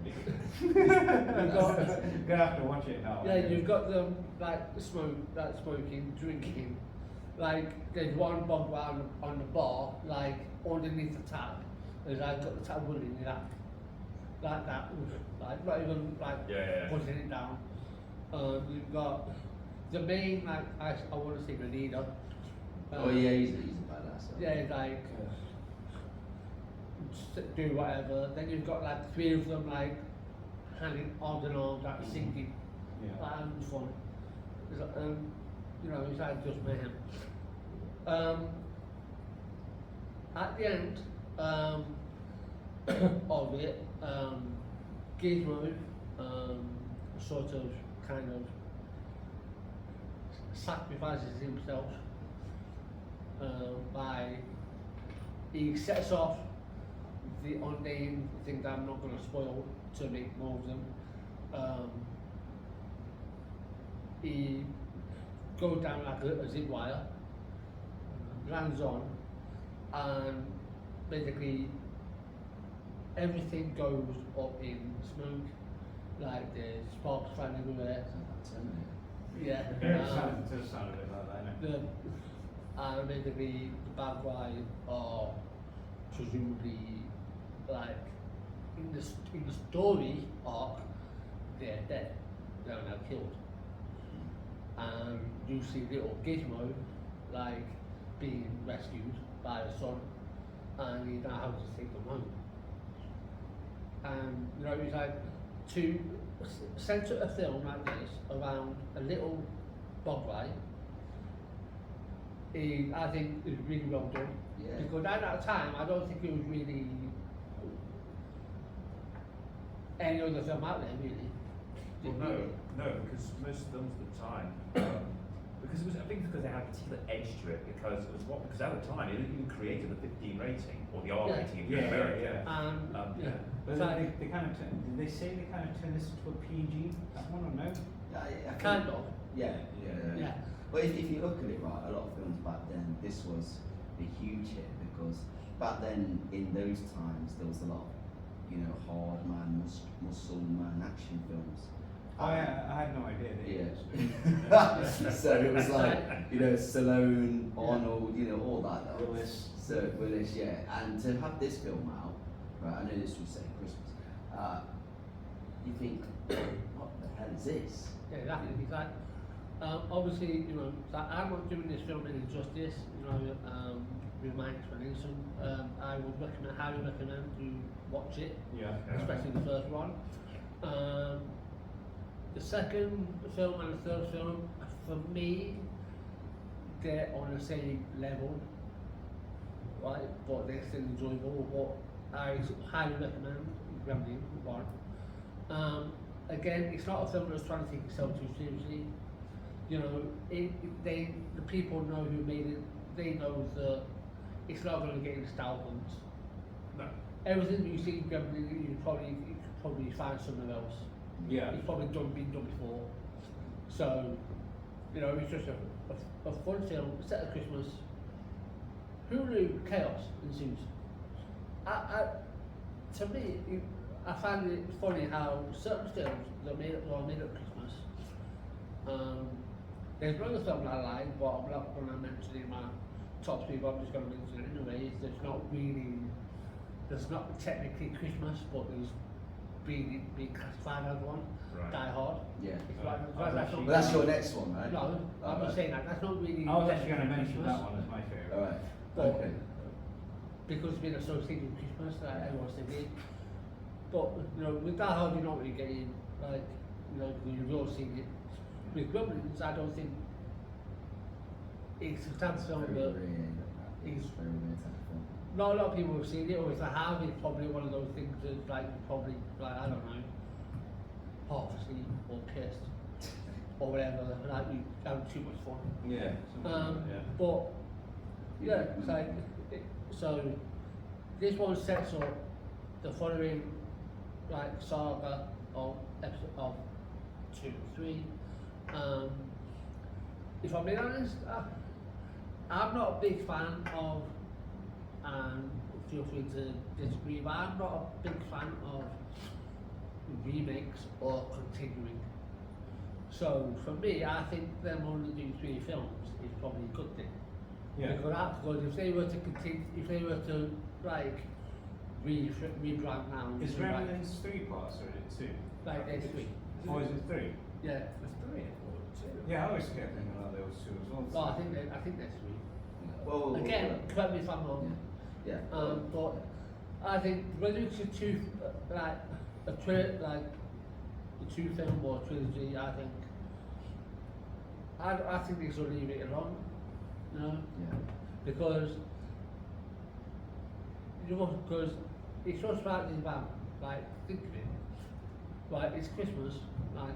You've got Gonna have to watch it now. yeah, you've got them like smoking, drinking. Like there's one bog guy on the bar, like underneath the tap. There's like got the tap running in that, like that, like not even like Yeah. putting it down. You've got the main like I want to say the leader. Oh yeah, he's a badass. Yeah, like do whatever. Then you've got like three of them like hanging arms and arms, like singing, Yeah. like having fun. It's like, it's like just mayhem. At the end of it, Gizmo sort of kind of sacrifices himself by he sets off the unnamed thing that I'm not going to spoil to make more of them. He goes down like a zip wire, lands on, and basically everything goes up in smoke, like there's sparks flying everywhere. Yeah. Yeah, it does sound a bit like that, innit? And basically the bad guys are presumably like in the story arc they're dead, they're now killed. And you see little Gizmo like being rescued by the son, and he now has to take them home. And it's like to centre a film like this around a little bog ride, I think is really well done. Yeah. Because at that time, I don't think it was really any other film out there, really. Well, no, because most films at the time, because it was, I think because they had a particular edge to it, because it was because at the time it even created the 15 rating or the R Yeah. rating in Yeah, America. yeah. Yeah. But So, they kind of did they say they kind of turn this into a PG? That one or no? I think- kind of. Yeah. Yeah. But if you look at it right, a lot of films back then, this was a huge hit because back then in those times there was a lot of, hard man, muscle man action films. Oh yeah, I had no idea. That Yeah. So it was like, Stallone, Arnold, all that. Though. Willis. So Willis, yeah. And to have this film out, right, I know this was set at Christmas, you think, what the hell is this? Yeah, exactly. It's like, obviously, like I'm not doing this film any justice, with my explanation. I would highly recommend you watch it, Yeah. especially the first one. The second film and the third film, for me, they're on the same level, right? But they're still enjoyable. But I highly recommend Gremlin one. Again, it's not a film that's trying to take itself too seriously. The people know who made it. They know that it's not going to get into style bumps. No. Everything that you see in Gremlin, you could probably find somewhere else. Yeah. It's probably been done before. So, you know, it's just a fun film set at Christmas. Hulu chaos ensues. To me, I find it funny how certain films that are made at Christmas. There's another film I like, but I'm not going to mention it in my top three, but I'm just going to mention it anyway. There's not technically Christmas, but there's being classified as one. Right. Die Hard. Yeah. It's But that's your next one, right? No, I'm not saying that. That's not really. I was actually going to mention Christmas. that one as my favourite. Alright. But Okay. because it's been associated with Christmas, like everyone's thinking. But you know, with Die Hard, you're not really getting like, you know, you've all seen it. With Gremlins, I don't think it's a type of film that Very is. very weird type of film. Not a lot of people have seen it, or if they have, it's probably one of those things that like probably like I don't know, half asleep or pissed or whatever. Like we having too much fun. Yeah. But yeah, it's like so. This one sets up the following like saga of episode of 2 and 3. If I'm being honest, I'm not a big fan of. Feel free to disagree, but I'm not a big fan of remakes or continuing. So for me, I think them only doing 3 films is probably a good thing. Yeah. Because if they were to continue, if they were to like rebrand now, Is do, like, Gremlins 3 parts or is it 2? like there's 3. Or is it 3? Yeah. There's 3 or 2. Yeah, I always kept thinking that there was 2 as well. No, I think there's 3. Well, Again, correct me if I'm wrong. yeah. But I think whether it's a 2 like a like a 2 film or a trilogy, I think they should leave it alone. You know, Yeah. because it's so slightly about like think of it. Like it's Christmas, like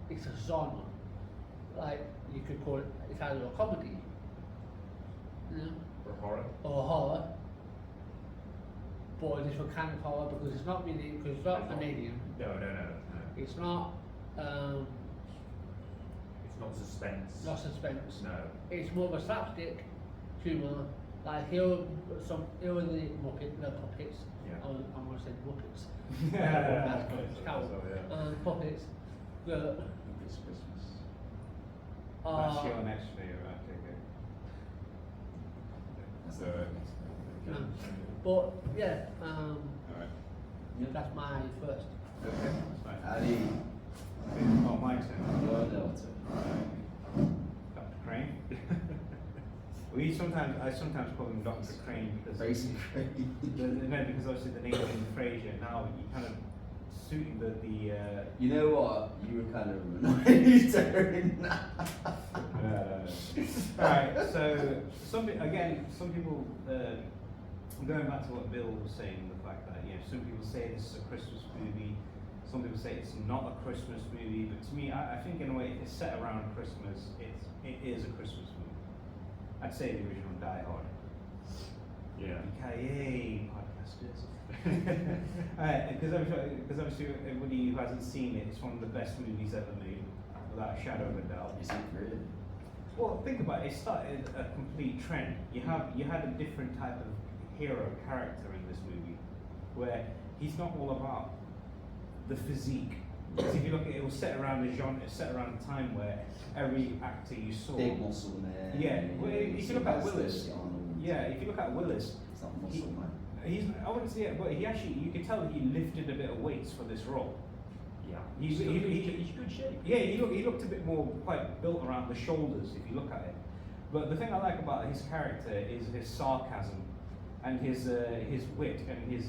it's a genre. Like you could call it, it's either a comedy, you know, For horror. or horror, but a different kind of horror because it's not really, because it's not Canadian. No. It's not It's not suspense. not suspense. No. It's more of a slapstick humour. Like here are the puppets. Yeah. I'm going to say Muppets. Yeah. Cow. So, yeah. Puppets that It's Christmas. That's are. your next favourite, I take it. That's So, the next one. But yeah, Alright. that's my first. Okay, that's fine. Ali, Oh, my turn. your daughter. Dr. Crane. I sometimes call him Dr. Crane because Basically. no, because obviously the name in Frasier now you kind of suiting the You know what? You were kind of annoying during that. Alright, so some people going back to what Bill was saying, the fact that some people say this is a Christmas movie, some people say it's not a Christmas movie, but to me, I think in a way it's set around Christmas. It is a Christmas movie. I'd say the original Die Hard. yeah. Yay, podcasters. Because obviously everybody who hasn't seen it, it's one of the best movies ever made, without a shadow of a doubt. Is it really? Well, think about it. It started a complete trend. You had a different type of hero character in this movie, where he's not all about the physique. Because if you look at it, it was set around the genre, set around the time where every actor you saw. Big muscle man. Yeah, well, if you look at Willis. Arnold. Yeah, if you look at Willis, It's not muscle man. I wouldn't say it, but you could tell that he lifted a bit of weights for this role. Yeah. He's He's good shape. Yeah, he looked a bit more quite built around the shoulders if you look at it. But the thing I like about his character is his sarcasm and his wit and his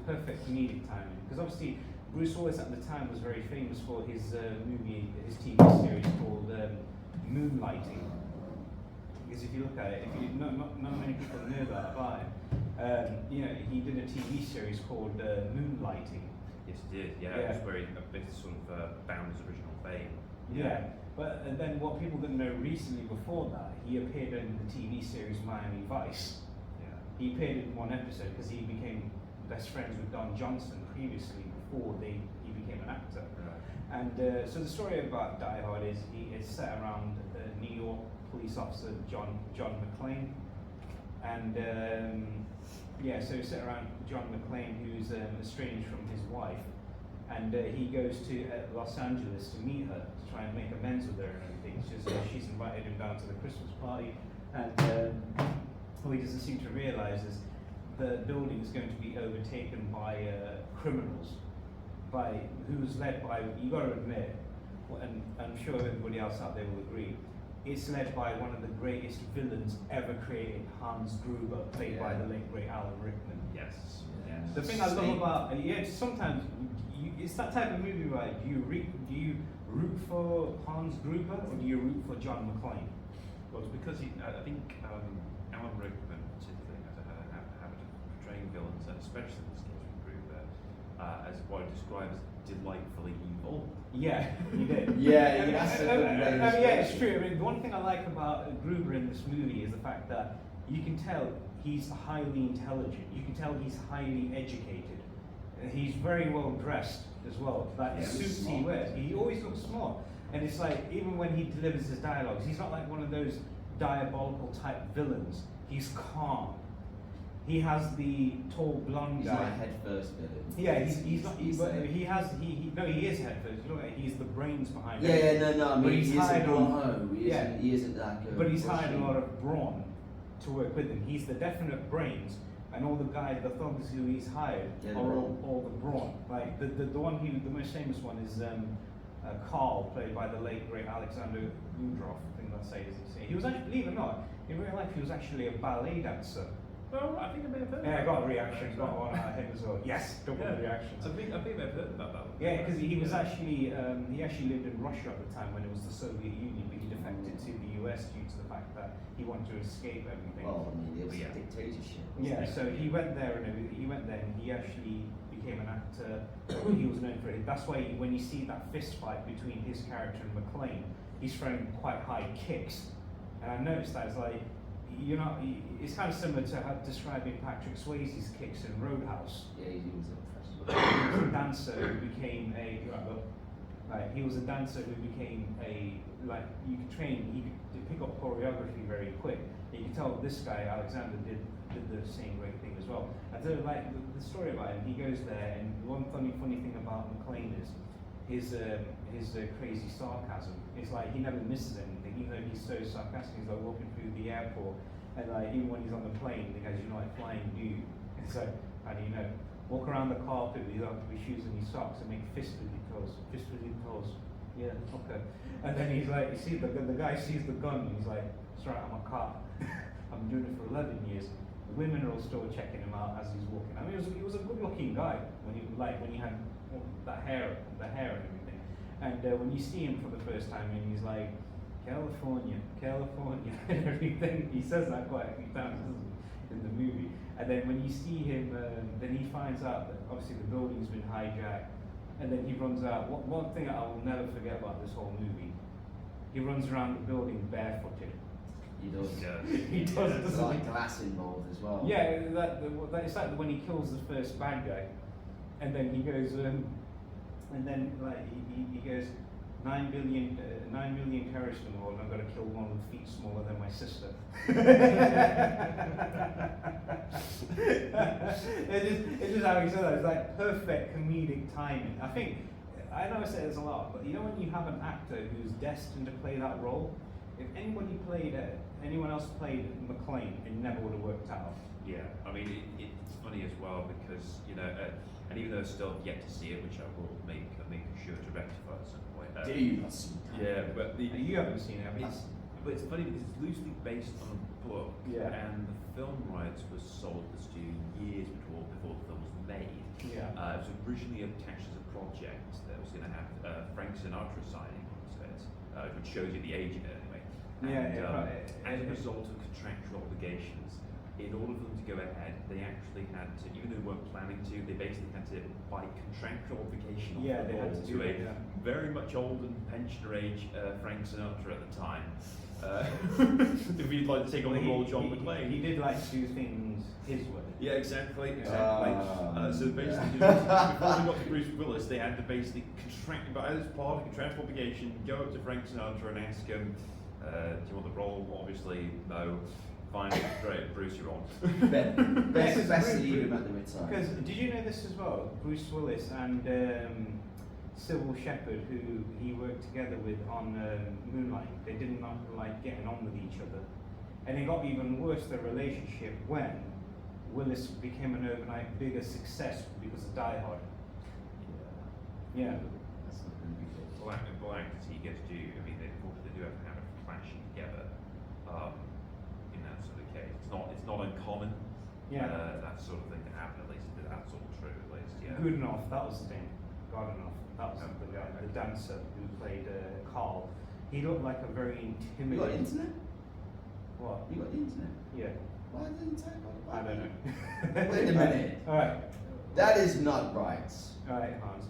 perfect comedic timing. Because obviously Bruce Willis at the time was very famous for his his TV series called Moonlighting. Because if you look at it, not many people know that about him. He did a TV series called Moonlighting. Yes, it did. Yeah, Yeah. it was very a bit sort of bound his original fame. Yeah, but and then what people didn't know recently before that, he appeared in the TV series Miami Vice. Yeah. He appeared in one episode because he became best friends with Don Johnson previously before he became an actor. Right. And so the story about Die Hard is it's set around New York police officer John McClane, and so it's set around John McClane, who's estranged from his wife, and he goes to Los Angeles to meet her to try and make amends with her and everything. She's invited him down to the Christmas party, and what he doesn't seem to realise is the building is going to be overtaken by criminals, who's led by, you got to admit, and I'm sure everybody else out there will agree, it's led by one of the greatest villains ever created, Hans Gruber, played by the late great Alan Rickman. Yes. The thing I love about sometimes it's that type of movie, right? Do you root for Hans Gruber or do you root for John McClane? Well, it's because I think Alan Rickman particularly has a habit of portraying villains, and especially in this case with Gruber, as what I describe as delightfully evil. Yeah, he did. Yeah, yeah. It's true. I mean, the one thing I like about Gruber in this movie is the fact that you can tell he's highly intelligent. You can tell he's highly educated. He's very well dressed as well. Like the suits he wears, he always looks smart. And it's like, even when he delivers his dialogues, he's not like one of those diabolical type villains. He's calm. He has the tall blonde guy. He's not a head first villain. Yeah, he's not. He is head first. You know, he's the brains behind it. I mean, But he's he isn't hired gung-ho. He isn't that good. But he's hired a lot of brawn to work with him. He's the definite brains, and all the guys, the thugs who he's hired, are all the brawn. Like the one the most famous one is Carl, played by the late great Alexander Ludroff. I think that's how his name. He was actually, believe it or not, in real life he was actually a ballet dancer. Well, I think I may have heard. Yeah, I got a reaction. Got one out of him as well. Yes, double reactions. I think I've heard about that one. Yeah, because he was actually he lived in Russia at the time when it was the Soviet Union, but he defected to the US due to the fact that he wanted to escape everything. Well, I mean, it was a dictatorship. Yeah, so he went there and he actually became an actor. He was known for it. That's why when you see that fist fight between his character and McClane, he's throwing quite high kicks, and I noticed that it's like, it's kind of similar to describing Patrick Swayze's kicks in Roadhouse. Yeah, he was a professional. He was a dancer who became he was a dancer who became you could train, he could pick up choreography very quick. You can tell this guy, Alexander, did the same great thing as well. And so the story about him, he goes there, and one funny thing about McClane is his crazy sarcasm. It's like he never misses anything, even though he's so sarcastic. He's like walking through the airport, and even when he's on the plane, he goes, flying dude. It's like, how do you know? Walk around the carpet without your shoes and your socks and make fists with your toes. Fists with your toes. Yeah, okay. And then he's like, the guy sees the gun, and he's like, it's right, I'm a cop. I've been doing it for 11 years. The women are all still checking him out as he's walking. I mean, he was a good-looking guy when he had that hair and everything. And when you see him for the first time, and he's like, California, and everything. He says that quite a few times in the movie. And then when you see him, then he finds out that obviously the building's been hijacked. And then he runs out. One thing I will never forget about this whole movie, he runs around the building barefooted. He does. He does. There's like glass involved as well. Yeah, it's like when he kills the first bad guy, and then he goes, and then he goes, 9 million terrorists in the world, and I'm going to kill one with feet smaller than my sister. It's just how he said that. It's like perfect comedic timing. I know I say this a lot, but when you have an actor who's destined to play that role, if anyone else played McClane, it never would have worked out. Yeah, I mean, it's funny as well because, and even though I still have yet to see it, which I will make sure to rectify at some point. Do you not see that? Yeah, but You haven't seen it, have you? But it's funny because it's loosely based on a book, Yeah. and the film rights was sold to the studio years before the film was made. Yeah. It was originally attached as a project that was going to have Frank Sinatra signing onto it, which shows you the age of it anyway. And, Right. as a result of contractual obligations, in order for them to go ahead, they actually had to, even though they weren't planning to, they basically had to buy contractual obligation off Yeah, the they had ball to do a it, yeah. very much old and pensioner age Frank Sinatra at the time. If he'd like to take on the role of John McClane. He did like to do things his way. Yeah, exactly. So basically, Yeah. before they got to Bruce Willis, they had to basically contract, but as part of the contractual obligation, go up to Frank Sinatra and ask him, "Do you want the role?" Obviously, no. Fine, great, Bruce, you're on. Best to leave him at the retire. Because did you know this as well? Bruce Willis and Sybil Shepherd, who he worked together with on Moonlight, they did not like getting on with each other, and it got even worse, their relationship, when Willis became an overnight bigger success because of Die Hard. Yeah. That's not going to be good. Well, actors he gets due. I mean, they do have to have a clashing together. In that sort of case, it's not uncommon. Yeah. That sort of thing to happen. At least that's all true. At least, yeah. Goodenough, that was the name. Godenough, that was Oh, the guy, okay. the dancer who played Carl. He looked like a very You got intimidating. internet? What? You got the internet? Yeah. Why didn't you type on the I don't know. Wait a minute. All right. That is not right. All right, Hans.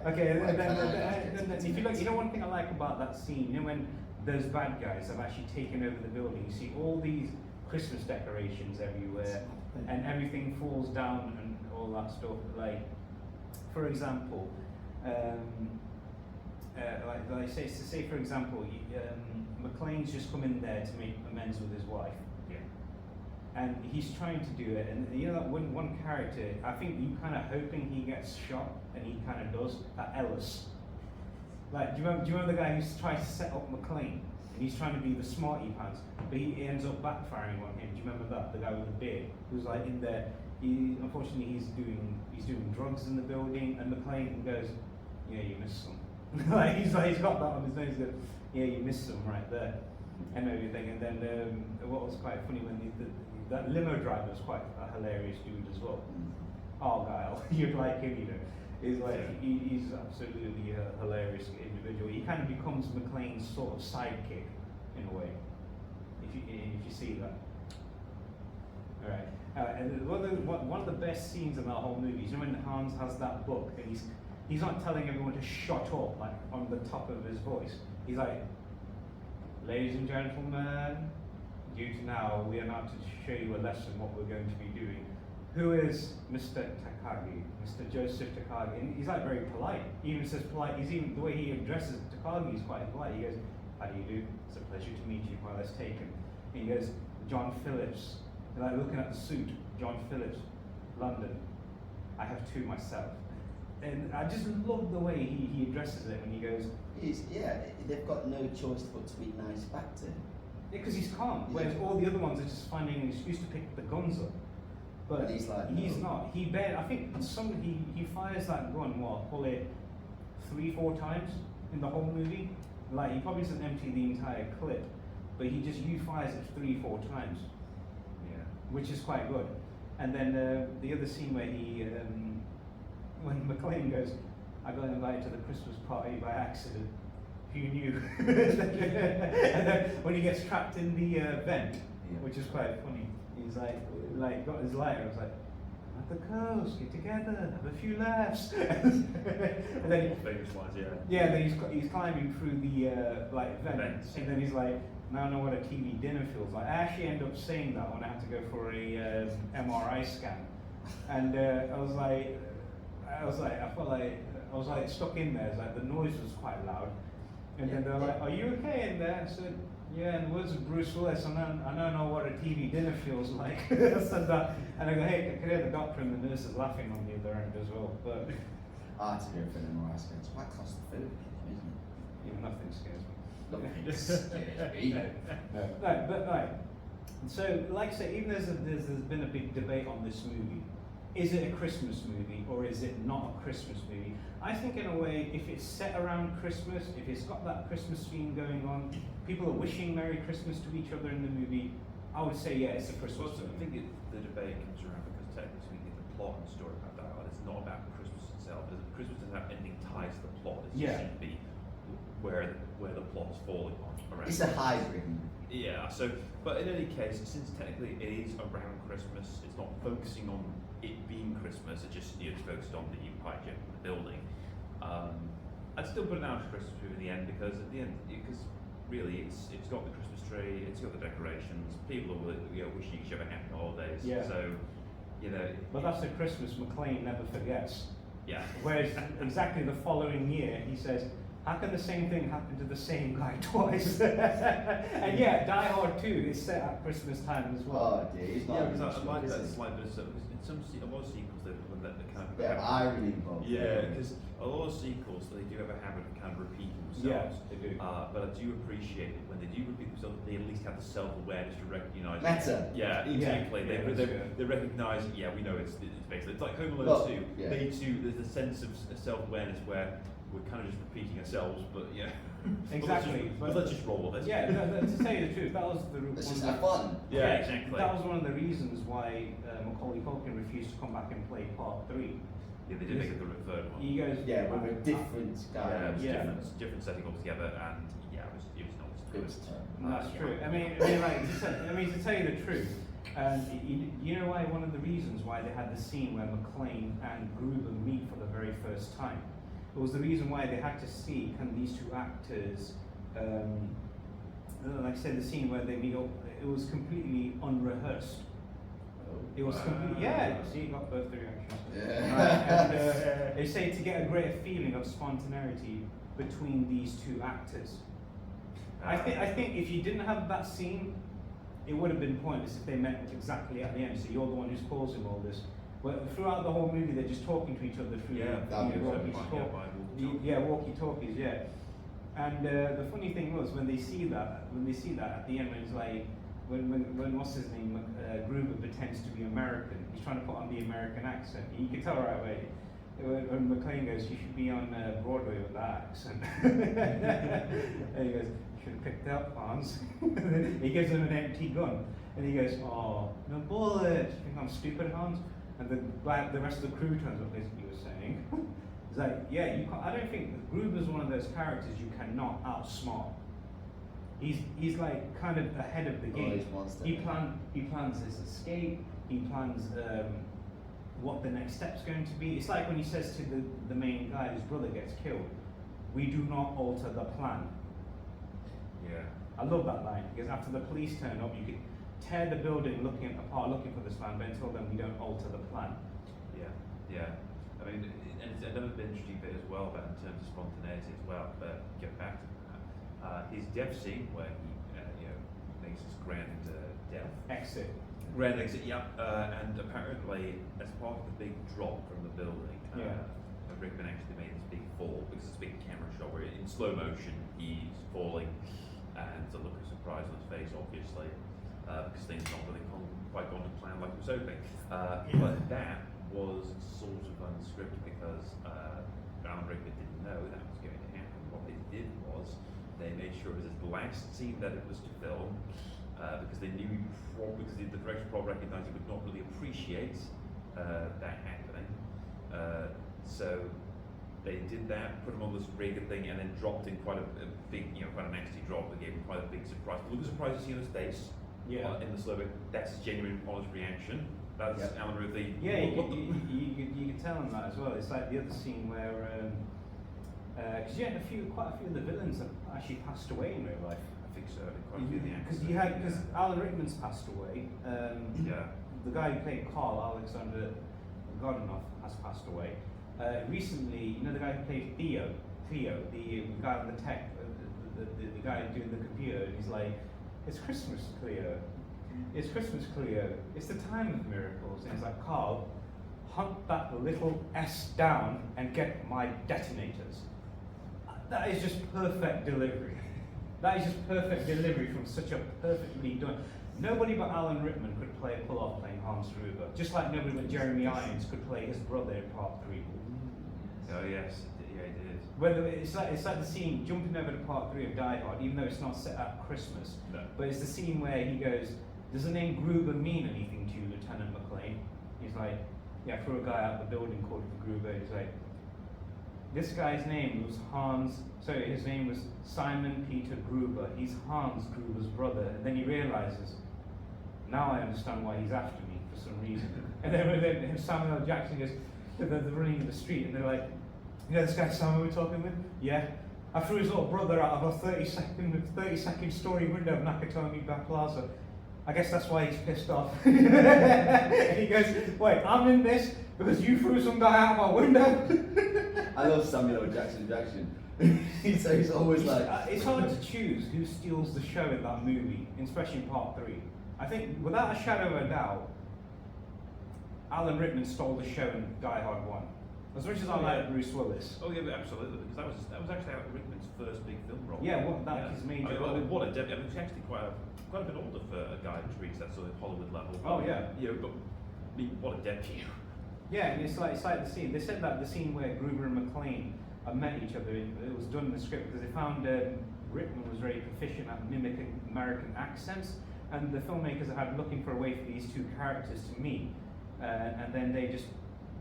Okay, then if you look, you know one thing I like about that scene, you know when those bad guys have actually taken over the building, you see all these Christmas decorations everywhere, and everything falls down and all that stuff. Like, for example, like say for example, McClane's just come in there to make amends with his wife. Yeah. And he's trying to do it, and you know that one character, I think you kind of hoping he gets shot, and he kind of does, that Ellis. Like, do you remember the guy who's trying to set up McClane, and he's trying to be the smarty pants, but he ends up backfiring on him. Do you remember that? The guy with the beard, who's like in there, unfortunately he's doing drugs in the building, and McClane goes, yeah, you missed some. Like he's got that on his nose, he goes, yeah, you missed some right there, and everything. And then what was quite funny when that limo driver was quite a hilarious dude as well. Argyle, you'd like him, you know. He's like he's absolutely a hilarious individual. He kind of becomes McClane's sort of sidekick in a way, if you see that. All right. And one of the best scenes in that whole movie is, you know, when Hans has that book and he's not telling everyone to shut up like on the top of his voice. He's like, ladies and gentlemen, due to now, we are now to show you a lesson what we're going to be doing. Who is Mr. Takagi? Mr. Joseph Takagi. And he's like very polite. He even says polite. The way he addresses Takagi is quite polite. He goes, how do you do? It's a pleasure to meet you. Well, let's take him. And he goes, John Phillips. And like looking at the suit, John Phillips, London. I have two myself. And I just love the way he addresses it when he goes, they've got no choice but to be nice back to him. yeah, because he's calm. Whereas all the other ones are just finding an excuse to pick the guns up. But And he's like, he's no. not. I think he fires that gun, call it 3-4 times in the whole movie. Like he probably doesn't empty the entire clip, but he fires it 3-4 times. Yeah. Which is quite good. And then the other scene where when McClane goes, I got invited to the Christmas party by accident. Who knew? And then when he gets trapped in the vent, which is quite funny, he's like got his lighter. I was like, at the coast, get together, have a few laughs. And then Famous lines, yeah. yeah, then he's climbing through the vents, and then he's like, now I know what a TV dinner feels like. I actually end up saying that when I had to go for a MRI scan, and I felt like stuck in there. It's like the noise was quite loud, and then they're like, "Are you okay in there?" I said, "Yeah." In the words of Bruce Willis, I don't know what a TV dinner feels like. I said that, and I go, "Hey, I could hear the doctor and the nurses laughing on the other end as well." But I had to go for an MRI scan. It's quite claustrophobic, isn't it? even nothing scares me. Nothing scares me. No, but right. So, like I say, even there's been a big debate on this movie. Is it a Christmas movie or is it not a Christmas movie? I think in a way, if it's set around Christmas, if it's got that Christmas theme going on, people are wishing Merry Christmas to each other in the movie, I would say, yeah, it's a Christmas I movie. think the debate comes around because technically the plot and story about that one is not about Christmas itself. Christmas doesn't have anything tied to the plot. It's Yeah. simply where the plot is falling on. Around It's a hybrid. Yeah, so, but in any case, since technically it is around Christmas, it's not focusing on it being Christmas, it's focused on the project, the building. I'd still put it down to Christmas tree in the end, because at the end, because really it's got the Christmas tree, it's got the decorations, people are wishing each other happy holidays. Yeah. So, But that's a Christmas McLean never forgets. yeah. Whereas exactly the following year, he says, how can the same thing happen to the same guy twice? And yeah, Die Hard 2 is set at Christmas time as well. Oh dear, it's Yeah, not because I like is that it? slight bit of in a lot of sequels they let the kind of Bit of irony involved. yeah, because a lot of sequels they do have a habit of kind of repeating themselves. Yeah, they do. But I do appreciate it when they do repeat themselves. They at least have the self-awareness to recognise. Meta. Yeah, exactly. Yeah, They recognise. Yeah, we know it's basically it's like Home Alone Well, 2. yeah. They too. There's a sense of self-awareness where we're kind of just repeating ourselves, but yeah. Exactly. But let's just roll with it. Yeah, to tell you the truth, that was Let's one just of have the- fun. Yeah, exactly. That was one of the reasons why Macaulay Culkin refused to come back and play part 3. Yeah, they did make it the third one. He goes, Yeah, with a different guy. Yeah, it was Yeah. different setting altogether, and yeah, it was not as It good. was terrible. That's Yeah. true. I mean, to tell you the truth, you know why? One of the reasons why they had the scene where McLean and Gruber meet for the very first time. It was the reason why they had to see can these two actors, like I said, the scene where they meet up. It was completely unrehearsed. It was completely, yeah. See, you got both the reactions. Yeah. And they say to get a greater feeling of spontaneity between these two actors. I think if you didn't have that scene, it would have been pointless if they met exactly at the end. So you're the one who's causing all this. But throughout the whole movie, they're just talking to each other through walkie-talkies, yeah. And the funny thing was when they see that at the end, when it's like when what's his name, Gruber pretends to be American, he's trying to put on the American accent. You can tell right away. When McLean goes, you should be on Broadway with that accent. And he goes, you should have picked up, Hans. He gives him an empty gun, and he goes, oh, no bullet. You think I'm stupid, Hans? And the rest of the crew turns up, as he was saying. It's like, yeah, you can't, I don't think Gruber's one of those characters you cannot outsmart. He's like kind of ahead of the game. He plans his escape. He plans what the next step's going to be. It's like when he says to the main guy whose brother gets killed, "We do not alter the plan." Yeah. I love that line because after the police turn up, you could tear the building looking for this plan, but until then we don't alter the plan. Yeah. I mean, and it's another interesting bit as well about in terms of spontaneity as well. But get back to that. His death scene where he, makes his grand death. Exit. Grand exit, yeah. And apparently, as part of the big drop from the building, Rickman actually made this big fall because it's a big camera shot where in slow motion he's falling, and the look of surprise on his face, obviously, because things not really quite gone to plan like he was hoping. But that was sort of unscripted because Alan Rickman didn't know that was going to happen. What they did was they made sure it was his last scene that it was to film. Because they knew because the director probably recognised he would not really appreciate that happening. So they did that, put him on this rated thing, and then dropped in quite a big, quite a nasty drop that gave him quite a big surprise. Look at the surprise you see on his face. Yeah. In the slow bit, that's his genuine, honest reaction. That's Alan Ruthie. Yeah, you could tell him that as well. It's like the other scene where, because quite a few of the villains have actually passed away in real life. I think so. Quite a few of the actors. Because Alan Rickman's passed away. The guy who played Carl, Alexander Godunov, has passed away. Recently, the guy who played Theo, the guy on the tech, the guy doing the computer, and he's like, "It's Christmas, Cleo. It's Christmas, Cleo. It's the time of miracles." And he's like, "Carl, hunt that little S down and get my detonators." That is just perfect delivery. That is just perfect delivery from such a perfectly done. Nobody but Alan Rickman could pull off playing Hans Gruber, just like nobody but Jeremy Irons could play his brother in Part 3. Oh yes, yeah, he did. Whether it's like the scene jumping over to Part 3 of Die Hard, even though it's not set at Christmas. No. But it's the scene where he goes, "Does the name Gruber mean anything to you, Lieutenant McLean?" He's like, "Yeah, I threw a guy out the building called Gruber." He's like, this guy's name was his name was Simon Peter Gruber. He's Hans Gruber's brother. And then he realizes, now I understand why he's after me for some reason. And then Samuel L. Jackson goes, they're running in the street and they're like, you know this guy Samuel we're talking with? Yeah. I threw his little brother out of a 30-second story window of Nakatomi Plaza. I guess that's why he's pissed off. And he goes, wait, I'm in this because you threw some guy out my window? I love Samuel L. Jackson. He's always like... It's hard to choose who steals the show in that movie, especially in part 3. I think, without a shadow of a doubt, Alan Rickman stole the show in Die Hard 1. As much as I like Bruce Willis. Oh yeah, absolutely, because that was actually Alan Rickman's first big film role. Yeah, his major role. What a debut! I mean, he's actually quite a bit older for a guy who's reached that sort of Hollywood level. Oh yeah. You know, but I mean, what a debut! Yeah, and it's like the scene. They said that the scene where Gruber and McClane met each other. It was done in the script because they found Rickman was very proficient at mimicking American accents, and the filmmakers had looking for a way for these two characters to meet, and then they just.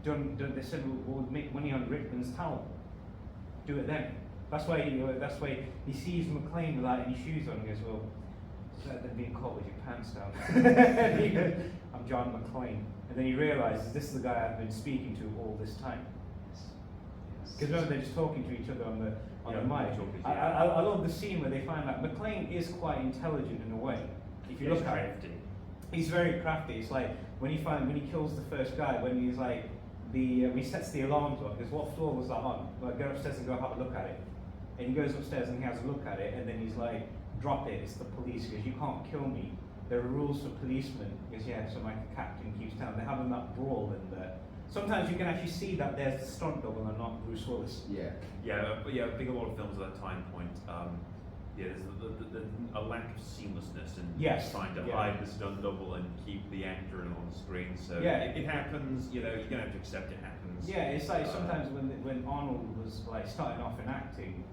They said we'll make money on Rickman's talent. Do it then. That's why he sees McClane without any shoes on and goes, well, it's better than being caught with your pants down. And he goes, I'm John McClane. And then he realizes this is the guy I've been speaking to all this time. Because remember they're just talking to each other on the mic. I love the scene where they find out McClane is quite intelligent in a way. If you look at it, he's very crafty. It's like when he kills the first guy, when he's like. When he sets the alarms off, because what floor was that on? Well, go upstairs and go have a look at it. And he goes upstairs and he has a look at it, and then he's like, drop it, it's the police. He goes, you can't kill me. There are rules for policemen. He goes, yeah, so my captain keeps telling they're having that brawl in there. Sometimes you can actually see that there's the stunt double and not Bruce Willis. Yeah, I think a lot of films at that time point, there's a lack of seamlessness and trying to hide the stunt double and keep the actor on the screen. So it happens. You know, you're gonna have to accept it happens. Yeah, it's like sometimes when Arnold was like starting off in acting,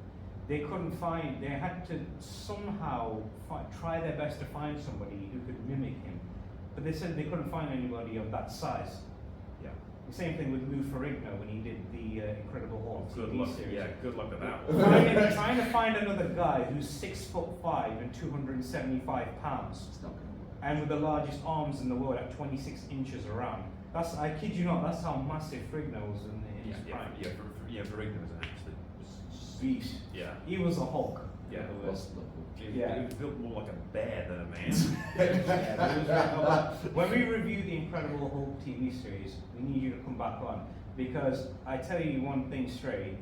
they had to somehow try their best to find somebody who could mimic him, but they said they couldn't find anybody of that size. The same thing with Lou Ferrigno when he did the Incredible Hulk TV series. Yeah, good luck with that one. Trying to find another guy who's 6'5" and 275 pounds, It's not going to work. and with the largest arms in the world at 26 inches around. I kid you not, that's how massive Ferrigno was in his prime. Ferrigno was an absolute Beast. Yeah. He was a Hulk. Yeah. Yeah. He was built more like a bear than a man. When we review the Incredible Hulk TV series, we need you to come back on, because I tell you one thing straight,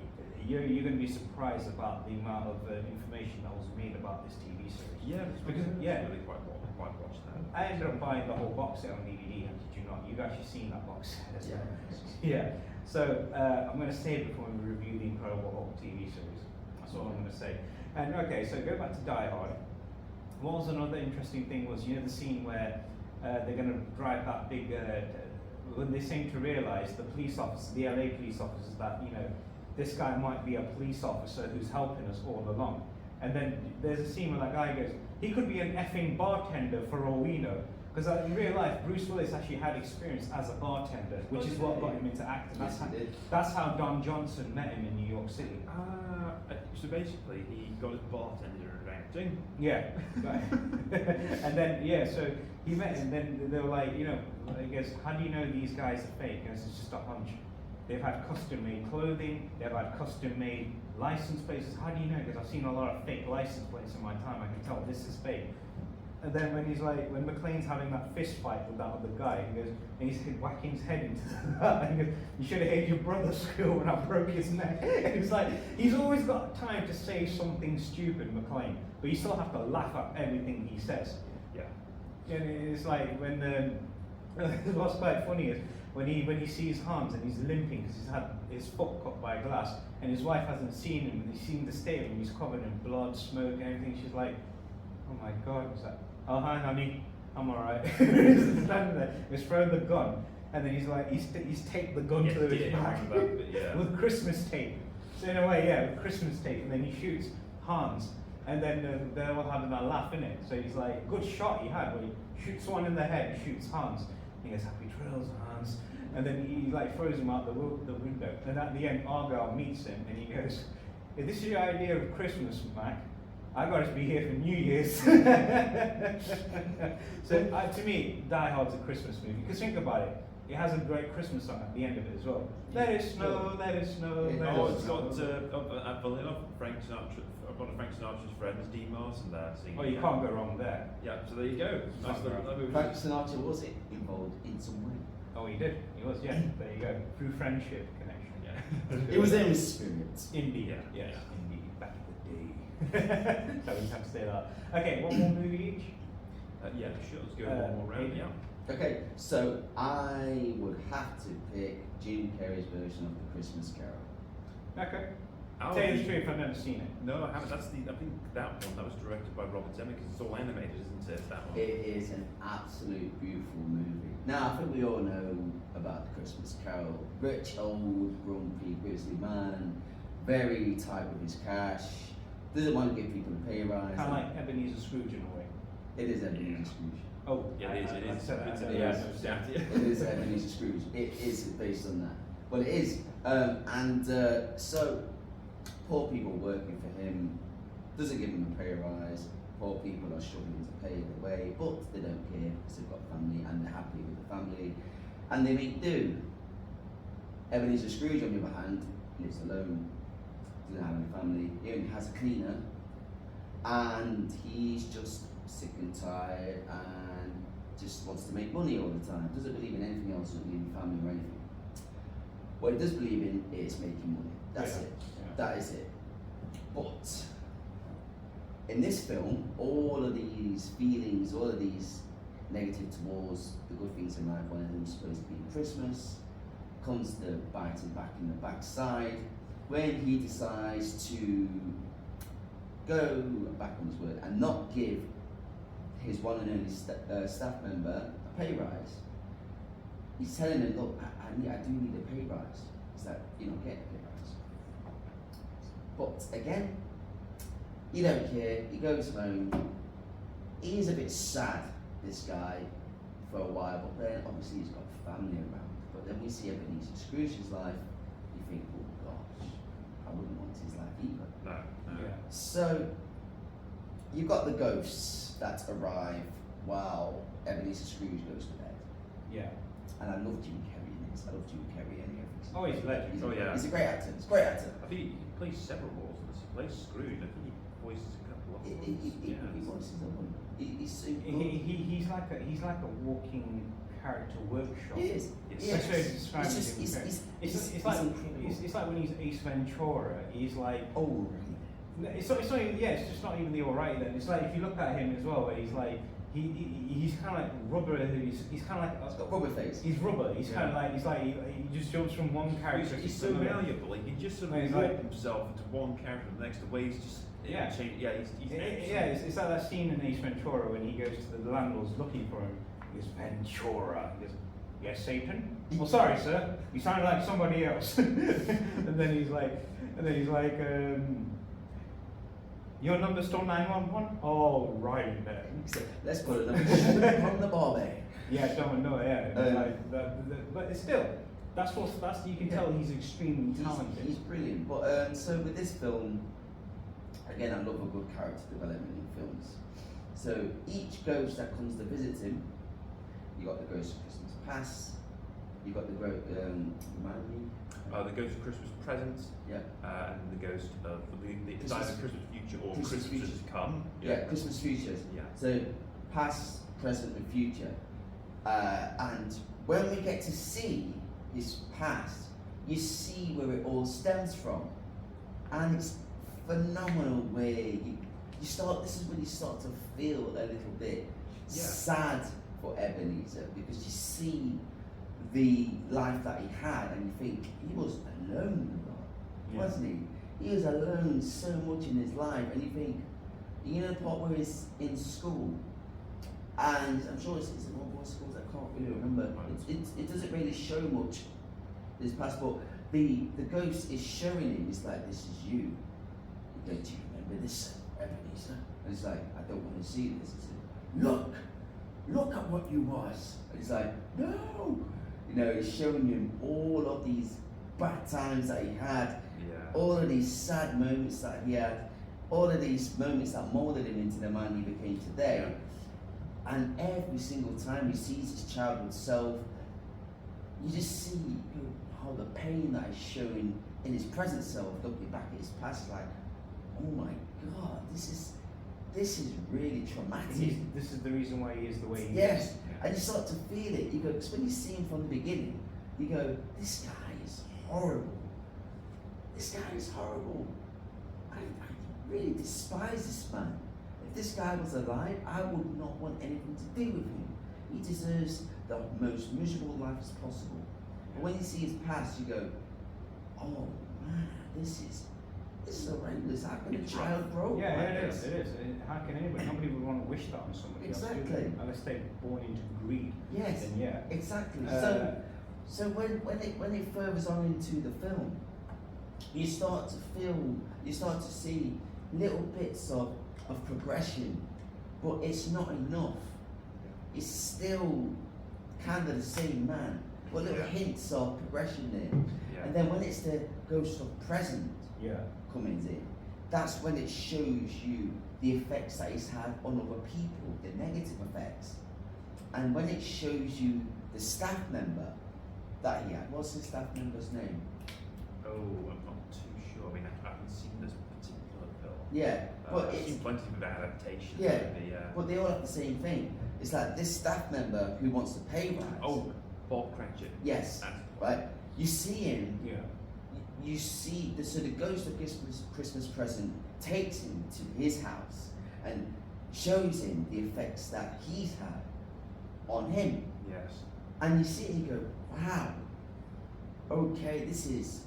you're going to be surprised about the amount of information that was made about this TV series. Yeah, because really quite watched that. I ended up buying the whole box set on DVD. Did you not? You've actually seen that box set as well. Yeah. So I'm going to say it before we review the Incredible Hulk TV series. That's all I'm going to say. And okay, so go back to Die Hard. What was another interesting thing was, the scene where they're going to drive that big, when they seem to realize, the police officer, the LA police officers, that, this guy might be a police officer who's helping us all along. And then there's a scene where that guy goes, he could be an effing bartender for all we know. Because in real life, Bruce Willis actually had experience as a bartender, which is what got him into acting. That's how Don Johnson met him in New York City. So basically, he got his bartender at acting. Yeah, right. And then, so he met him, then they were like, I guess, how do you know these guys are fake? And it's just a hunch. They've had custom-made clothing, they've had custom-made license plates. How do you know? Because I've seen a lot of fake license plates in my time. I can tell this is fake. And then when McClane's having that fist fight with that other guy, he goes, and he's whacking his head into that, and he goes, you should have heard your brother squeal when I broke his neck. And it's like, he's always got time to say something stupid, McClane, but you still have to laugh at everything he says. Yeah. And it's like what's quite funny is when he sees Hans and he's limping because he's had his foot cut by a glass, and his wife hasn't seen him, and he's seen the state of him, he's covered in blood, smoke, and everything. She's like, oh my God, what's that? Oh, hi, honey, I'm alright. He's standing there, he's thrown the gun, and then he's taped the gun to his back with Christmas tape. So in a way, with Christmas tape, and then he shoots Hans, and then they're all having that laugh, innit? So he's like, good shot he had, where he shoots one in the head, shoots Hans. He goes, happy trails, Hans. And then he like throws him out the window. And at the end, Argyle meets him and he goes, "If this is your idea of Christmas, Mac, I got to be here for New Year's." So to me, Die Hard's a Christmas movie. Because think about it, it has a great Christmas song at the end of it as well. Let it snow, let it snow, let Oh, it it's snow. got funnily enough, Frank Sinatra. One of Frank Sinatra's friends, Dean Martin, there singing. Oh, you can't go wrong there. Yeah, so there you go. Nice little- that movie Frank was- Sinatra was it involved in some way? Oh, he did. He was, yeah. There you go. Through friendship connection. Yeah. It was there in spirit. Indeed. Yeah. Yes, indeed. Back in the day. So we have to say that. Okay, one more movie each. Yeah, sure. Let's go one more round. Aidan. Yeah. Okay, so I would have to pick Jim Carrey's version of The Christmas Carol. Okay. I'll Tell you the be- truth, I've never seen it. No, I haven't. I think that one that was directed by Robert Zemeckis. It's all animated, isn't it? That one. It is an absolute beautiful movie. Now, I think we all know about The Christmas Carol. Rich, old, grumpy, grizzly man, very tight with his cash, doesn't want to give people a pay rise. Kind of like Ebenezer Scrooge in a way. It is Ebenezer Scrooge. Oh, Yeah, it is. It I is. said that, It's I a- know, yeah, yeah. it's a- It is Ebenezer Scrooge. It is based on that. Well, it is. So, poor people working for him, doesn't give them a pay rise. Poor people are struggling to pay their way, but they don't care because they've got family and they're happy with the family and they make do. Ebenezer Scrooge, on the other hand, lives alone, doesn't have any family, he only has a cleaner, and he's just sick and tired and just wants to make money all the time, doesn't believe in anything else, doesn't believe in family or anything. What he does believe in is making money. That's Yeah, it. yeah. That is it. But in this film, all of these feelings, all of these negative towards the good things in life, one of them is supposed to be Christmas, comes to bite him back in the backside when he decides to go back on his word and not give his one and only staff member a pay rise. He's telling him, look, I do need a pay rise. He's like, you're not getting a pay rise. But again, he don't care, he goes home. He is a bit sad, this guy, for a while, but then obviously he's got family around. But then we see Ebenezer Scrooge's life, you think, oh gosh, I wouldn't want his life either. No. Yeah. So, you've got the ghosts that arrive while Ebenezer Scrooge goes to bed. Yeah. And I love Jim Carrey in this. I love Jim Carrey in everything. Oh, he's a legend. He's Oh, yeah. He's a great actor. He's a great actor. I think he plays several roles in this. He plays Scrooge. I think he voices a couple of He ones. wants his own. He's so good. He's like a walking character workshop. He is. Yes. He That's is. how it's described It's in just, Jim Carrey. it's It's like when he's Ace Ventura. He's like, oh, it's not even, yeah, it's just not even the alright then. It's like if you look at him as well, where he's like, he's kind of like rubber. He's kind of like he's got rubber face. he's rubber. He's kind of like he just jumps from one character. He's to so another. malleable. He can just sort He's of like- warp himself into one character and the next. The way he's just Yeah. change. Yeah, he's Yeah, it's like that scene in Ace Ventura when he goes to the landlord's looking for him. He goes, Ventura. He goes, yes, Satan? Well, sorry, sir. You sound like somebody else. and then he's like, your number's still 911? Oh, right then. So, let's put it on the bar there. Yeah, someone know, yeah. But it's still, that's you can tell he's extremely talented. He's brilliant. But so with this film, again, I love a good character development in films. So each ghost that comes to visit him, you got the ghost of Christmas Past, you got the remind me? the Ghost of Christmas Present, Yeah. and the Ghost of it's Christmas- either Christmas Future or Christmas Christmas Future. Has Come. Yeah, Christmas Futures. Yeah. So past, present, and future. And when we get to see his past, you see where it all stems from, and it's phenomenal. Where you start. This is when you start to feel a little bit sad for Ebenezer, because you see the life that he had, and you think he was alone a lot, Yeah. wasn't he? He was alone so much in his life, and you think, you know, the part where he's in school, and I'm sure it's an all boys school. I can't really remember. It doesn't really show much his past, but the ghost is showing him. It's like, this is you. You go, do you remember this, Ebenezer? And it's like, I don't want to see this. It's like, look at what you was. And it's like, no, You know, it's showing him all of these bad times that he had, Yeah. all of these sad moments that he had, all of these moments that molded him into the man he became today. And every single time he sees his childhood self, you just see how the pain that he's showing in his present self, looking back at his past, like, oh my God, this is really traumatic. This is the reason why he is the way he Yes, is. and you start to feel it. You go, because when you see him from the beginning, you go, this guy is horrible. This guy is horrible. I really despise this man. If this guy was alive, I would not want anything to do with him. He deserves the most miserable life as possible. But when you see his past, you go, oh man, this is horrendous. How can a child grow Yeah, like it this? is. It is. How can anybody? Nobody would want to wish that on somebody else, do they? Exactly. Unless they're born into greed. Yes, Then yeah. exactly. Uh, So when it furthers on into the film, you start to see little bits of progression, but it's not enough. It's still kind of the same man, but little hints of progression there. Yeah. And then when it's the ghost of present Yeah. coming in, that's when it shows you the effects that he's had on other people, the negative effects. And when it shows you the staff member that he had, what's the staff member's name? Oh, I'm not too sure. I mean, I haven't seen this particular film. Yeah, but I've it's, seen plenty of adaptations. Yeah, of the, but they all have the same thing. It's like this staff member who wants to pay rise. oh, Bob Cratchit. Yes, That's right. You see him. Yeah. You see so the ghost of Christmas present takes him to his house and shows him the effects that he's had on him. Yes. And you see it and you go, wow, okay, this is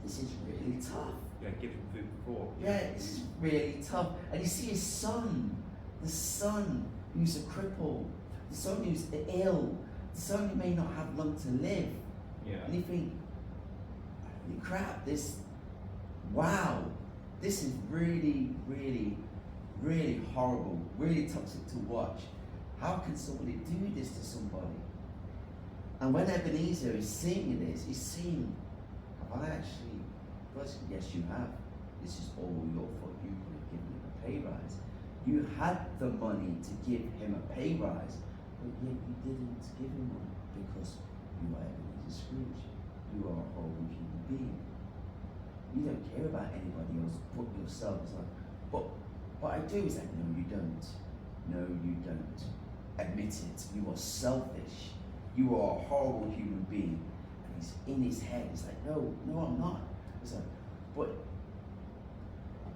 really tough. Yeah, give him food for thought. Yeah, this is really tough. And you see his son, the son who's a cripple, the son who's ill, the son who may not have long to live. Yeah. And you think, holy crap, this is really, really, really horrible, really toxic to watch. How can somebody do this to somebody? And when Ebenezer is seeing this, he's seeing, have I actually, first, yes you have. This is all your fault, you could have given him a pay rise. You had the money to give him a pay rise, but yet you didn't give him one because you are Ebenezer Scrooge. You are a horrible human being. You don't care about anybody else but yourself. It's like, but what I do is like, no you don't. No you don't. Admit it. You are selfish. You are a horrible human being. And he's in his head. He's like, no, I'm not. It's like, but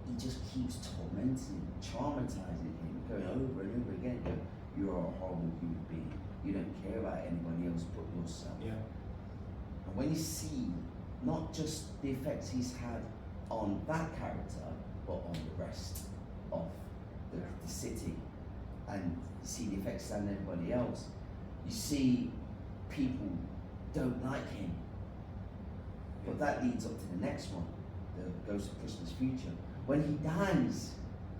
he just keeps tormenting, traumatizing him, going over and over again. Going, you are a horrible human being. You don't care about anybody else but yourself. Yeah. And when you see not just the effects he's had on that character, but on the rest of the city, and you see the effects on everybody else, you see people don't like him. But that leads up to the next one, the Ghost of Christmas Future. When he dies,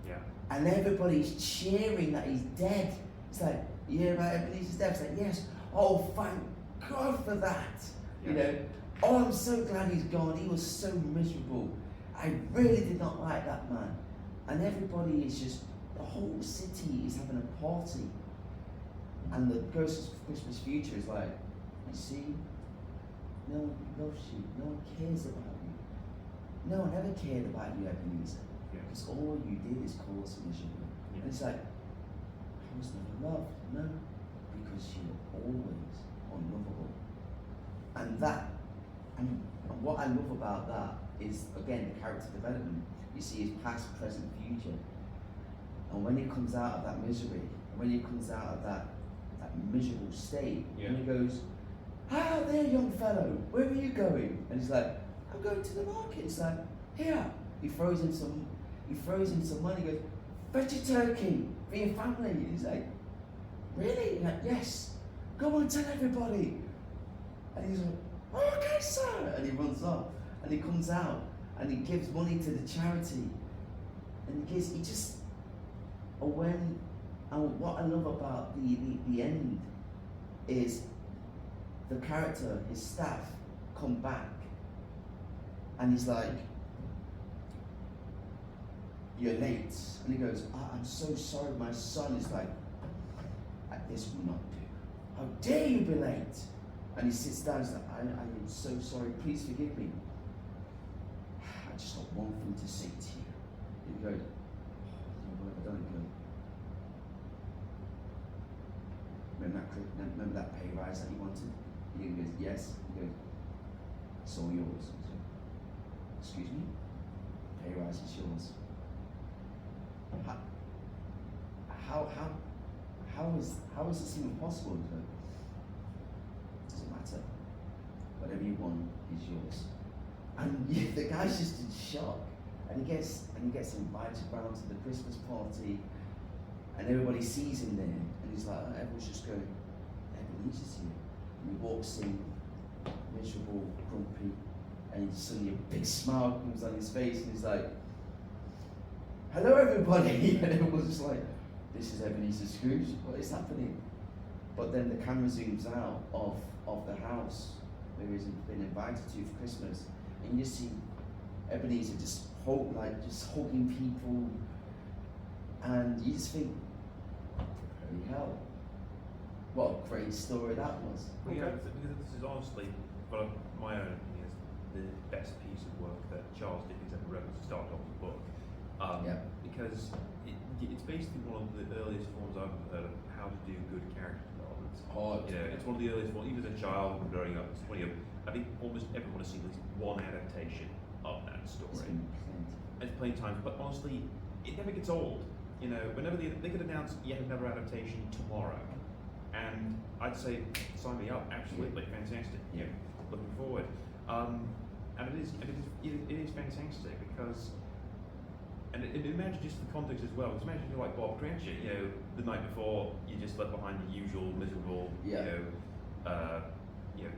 Yeah. and everybody's cheering that he's dead. It's like, you hear about Ebenezer's death? It's like, yes, oh, thank God for that. You Yeah. know, oh, I'm so glad he's gone. He was so miserable. I really did not like that man. And everybody is just, the whole city is having a party. And the Ghost of Christmas Future is like, you see, no one loves you. No one cares about you. No one ever cared about you, Ebenezer. Yeah. Because all you did is cause misery. Yeah. And it's like, I was never loved. No, because you were always unlovable. And what I love about that is, again, the character development. You see his past, present, future. And when he comes out of that misery, and when he comes out of that miserable state, and he goes, "Ah, there, young fellow, where are you going?" And he's like, "I'm going to the market." It's like, "Here." He throws him some money. He goes, "Fetch a turkey for your family." And he's like, "Really?" He's like, "Yes. Go on, tell everybody." And he's like, "Oh, okay, sir." And he runs off, and he comes out, and he gives money to the charity, and and what I love about the end is the character, his staff, come back, and he's like, "You're late," and he goes, "I'm so sorry, my son." Is like, "This will not do. How dare you be late?" And he sits down. He's like, I am so sorry. Please forgive me. I just got one thing to say to you." And he goes, "What have I done?" He goes, remember that pay rise that you wanted? He goes, "Yes." He goes, "It's all yours." I said, "Excuse me? Pay rise is yours." How is this even possible? He goes, "Doesn't matter. Whatever you want is yours." And the guy's just in shock. And he gets invited round to the Christmas party, and everybody sees him there, and he's like, everyone's just going, "Ebenezer's here." And he walks in, miserable, grumpy, and suddenly a big smile comes on his face, and he's like, "Hello everybody," and everyone's just like, "This is Ebenezer Scrooge, what is happening?" But then the camera zooms out of the house where he's been invited to for Christmas, and you just see Ebenezer just hugging people, and you just think, holy hell, what a great story that was. Well, yeah, because this is honestly, but my own opinion, is the best piece of work that Charles Dickens ever wrote to start off the book. Yeah. Because it's basically one of the earliest forms I've ever heard of how to do good character development. You know, it's one of the earliest forms, even as a child growing up. It's funny, I think almost everyone has seen at least one adaptation of that story. It's plenty times, but honestly, it never gets old. You know, whenever they could announce yet another adaptation tomorrow, and I'd say, sign me up. Absolutely, fantastic. Yeah. Looking forward. And it is fantastic because, and imagine just the context as well. Because imagine you're like Bob Cratchit. You know, the night before you just left behind the usual miserable,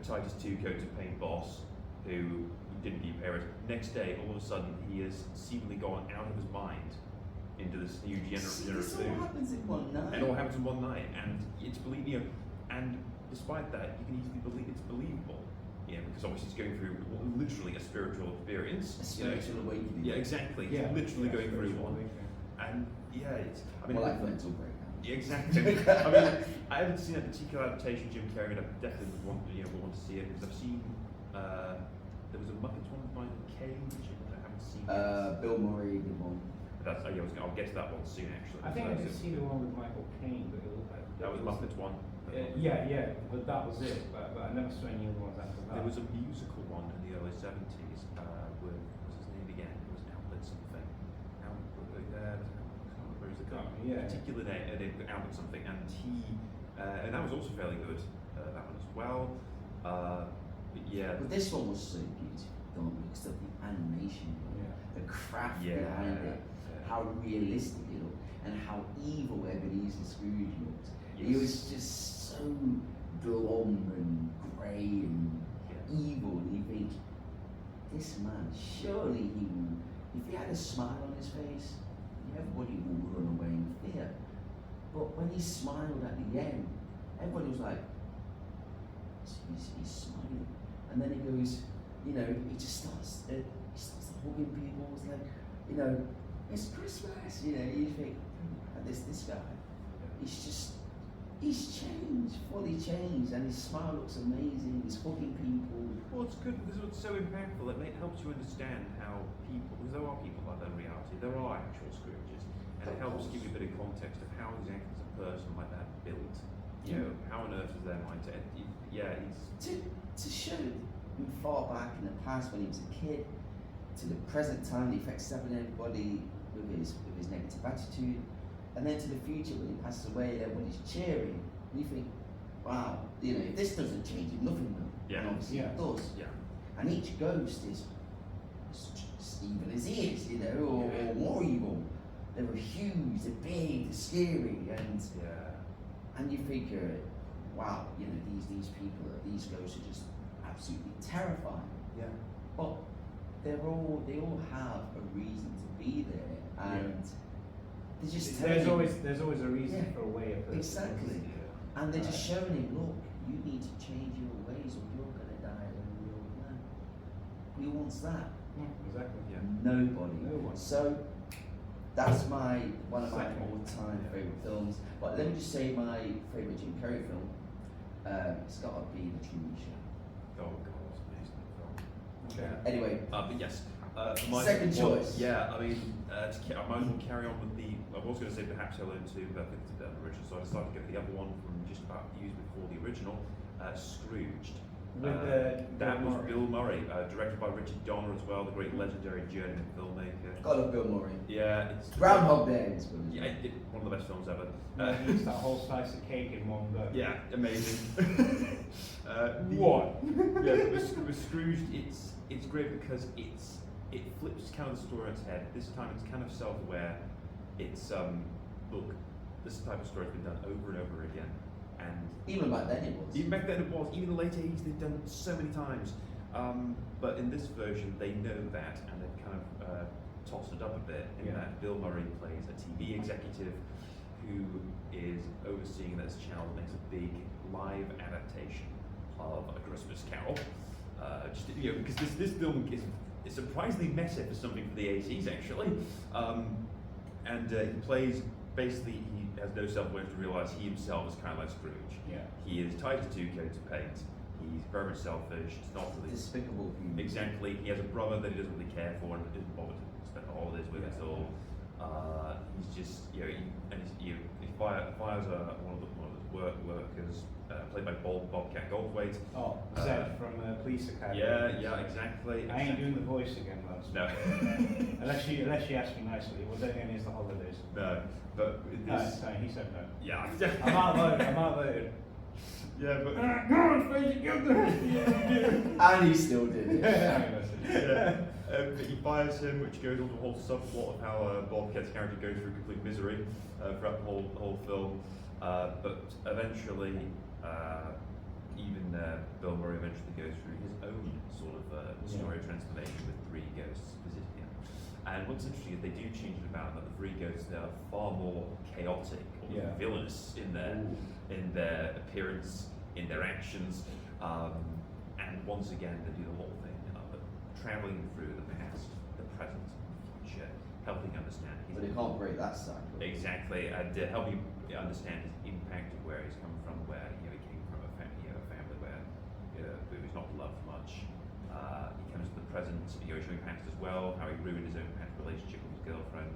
Titus Two coats of paint boss who didn't give Paris. Next day, all of a sudden, he has seemingly gone out of his mind into this new genre This all happens in one night. and it all happens in one night, and it's believable. And despite that, you can easily believe it's believable. Because obviously it's going through literally a spiritual experience. A spiritual awakening. Yeah, exactly. Yeah. He's literally going through spiritual one. awakening. And yeah, it's. I mean, More like mental breakdown. exactly. I mean, I haven't seen that particular adaptation of Jim Carrey, and I definitely would want to see it because I've seen. There was a Muppets one with Michael Caine, which I haven't seen. Bill Murray did one. But that's, I'll get to that one soon actually. I think I So did see the one with Michael Caine, but it looked like that was Muppets one. Yeah, but that was it. But I never saw any other ones after that. There was a musical one in the early 70s with, what's his name again? It was Albert something. Albert, I can't remember his particular name, Albert something, and and that was also fairly good, that one as well. But yeah. But this one was so beautiful, because of the animation, the craft behind it, how realistic it looked, and how evil Ebenezer Scrooge looked. Yes. He was just so glum and grey and evil, and you think, this man, surely he will, if he had a smile on his face, everybody will run away in fear. But when he smiled at the end, everybody was like, he's smiling. And then he goes, he just starts hugging people. It's like, it's Christmas. You think, and this guy, he's changed, fully changed, and his smile looks amazing. He's hugging people. Well, it's good because it's so impactful. It helps you understand how people, because there are people like that in reality, there are actual Scrooges, and it helps give you a bit of context of how exactly is a person like that built. How on earth is their mindset? To show him far back in the past when he was a kid, to the present time, the effects having on everybody with his negative attitude, and then to the future when he passes away, everybody's cheering. And you think, wow, if this doesn't change it, nothing will. Yeah. And obviously it does. Yeah. And each ghost is as evil as he is, or more evil. They were huge, they're big, they're scary, and you figure, wow, these people, these ghosts are just absolutely terrifying. Yeah. But they all have a reason to be there, and they just tell there's you, always a reason for a way of person. exactly. And they're just showing him, look, you need to change your ways or you're going to die a lonely old man. Who wants that? Exactly. Yeah. Nobody. No one. So that's one of my Second. all-time favourite films. But let me just say my favourite Jim Carrey film. It's got to be The Truman Show. Oh god, it's amazing film. Okay. Anyway, But yes, for my Second one, choice. Yeah, I mean, I might as well carry on with the. I was going to say perhaps Hello too, but I think it's a bit of an original, so I decided to go with the other one from just about years before the original, Scrooged. With that Bill was Murray. Bill Murray, directed by Richard Donner as well, the great legendary journeyman filmmaker. God love Bill Murray. Yeah, it's Groundhog Day is good. Yeah, one of the best films ever. He eats that whole slice of cake in one go. Yeah, amazing. What? Yeah, with Scrooged, it's great because it flips kind of the story on its head. This time it's kind of self-aware. It's look, this type of story has been done over and over again, and Even back then it was. even back then it was. Even in the late 80s, they've done it so many times. But in this version, they know that, and they've kind of tossed it up a bit. In Yeah. that Bill Murray plays a TV executive who is overseeing this channel that makes a big live adaptation of A Christmas Carol. Just because this film is surprisingly meta for something from the 80s, actually. And he plays basically he has no self-awareness to realise he himself is kind of like Scrooge. Yeah. He is tied to 2 coats of paint. He's very much selfish. It's not really Despicable human. exactly. He has a brother that he doesn't really care for and isn't bothered to spend the holidays with at all. He's just he fires one of his workers played by Bobcat Goldthwait. Oh, Zed from Police Academy. Yeah, exactly. I ain't doing the voice again, lads. No. unless you ask me nicely. Well, then again, it's the holidays. No, but with this, Sorry, he said no. yeah, I'm outvoted. yeah, but Come on, Fraser, get there. And he still did it. yeah. But he fires him, which goes on to a whole subplot of how Bobcat's character goes through complete misery throughout the whole film. But eventually, even Bill Murray eventually goes through his own sort of story transformation with 3 ghosts visiting him. And what's interesting is they do change it about that the 3 ghosts they are far more chaotic or Yeah. villainous in their appearance, in their actions, and once again they do the whole thing of traveling through the past, the present, the future, helping understand his But it can't break that cycle. exactly, and helping you understand his impact of where he's come from, where he came from a family where who he's not loved much. He comes to the present, showing past as well, how he ruined his own past relationship with his girlfriend,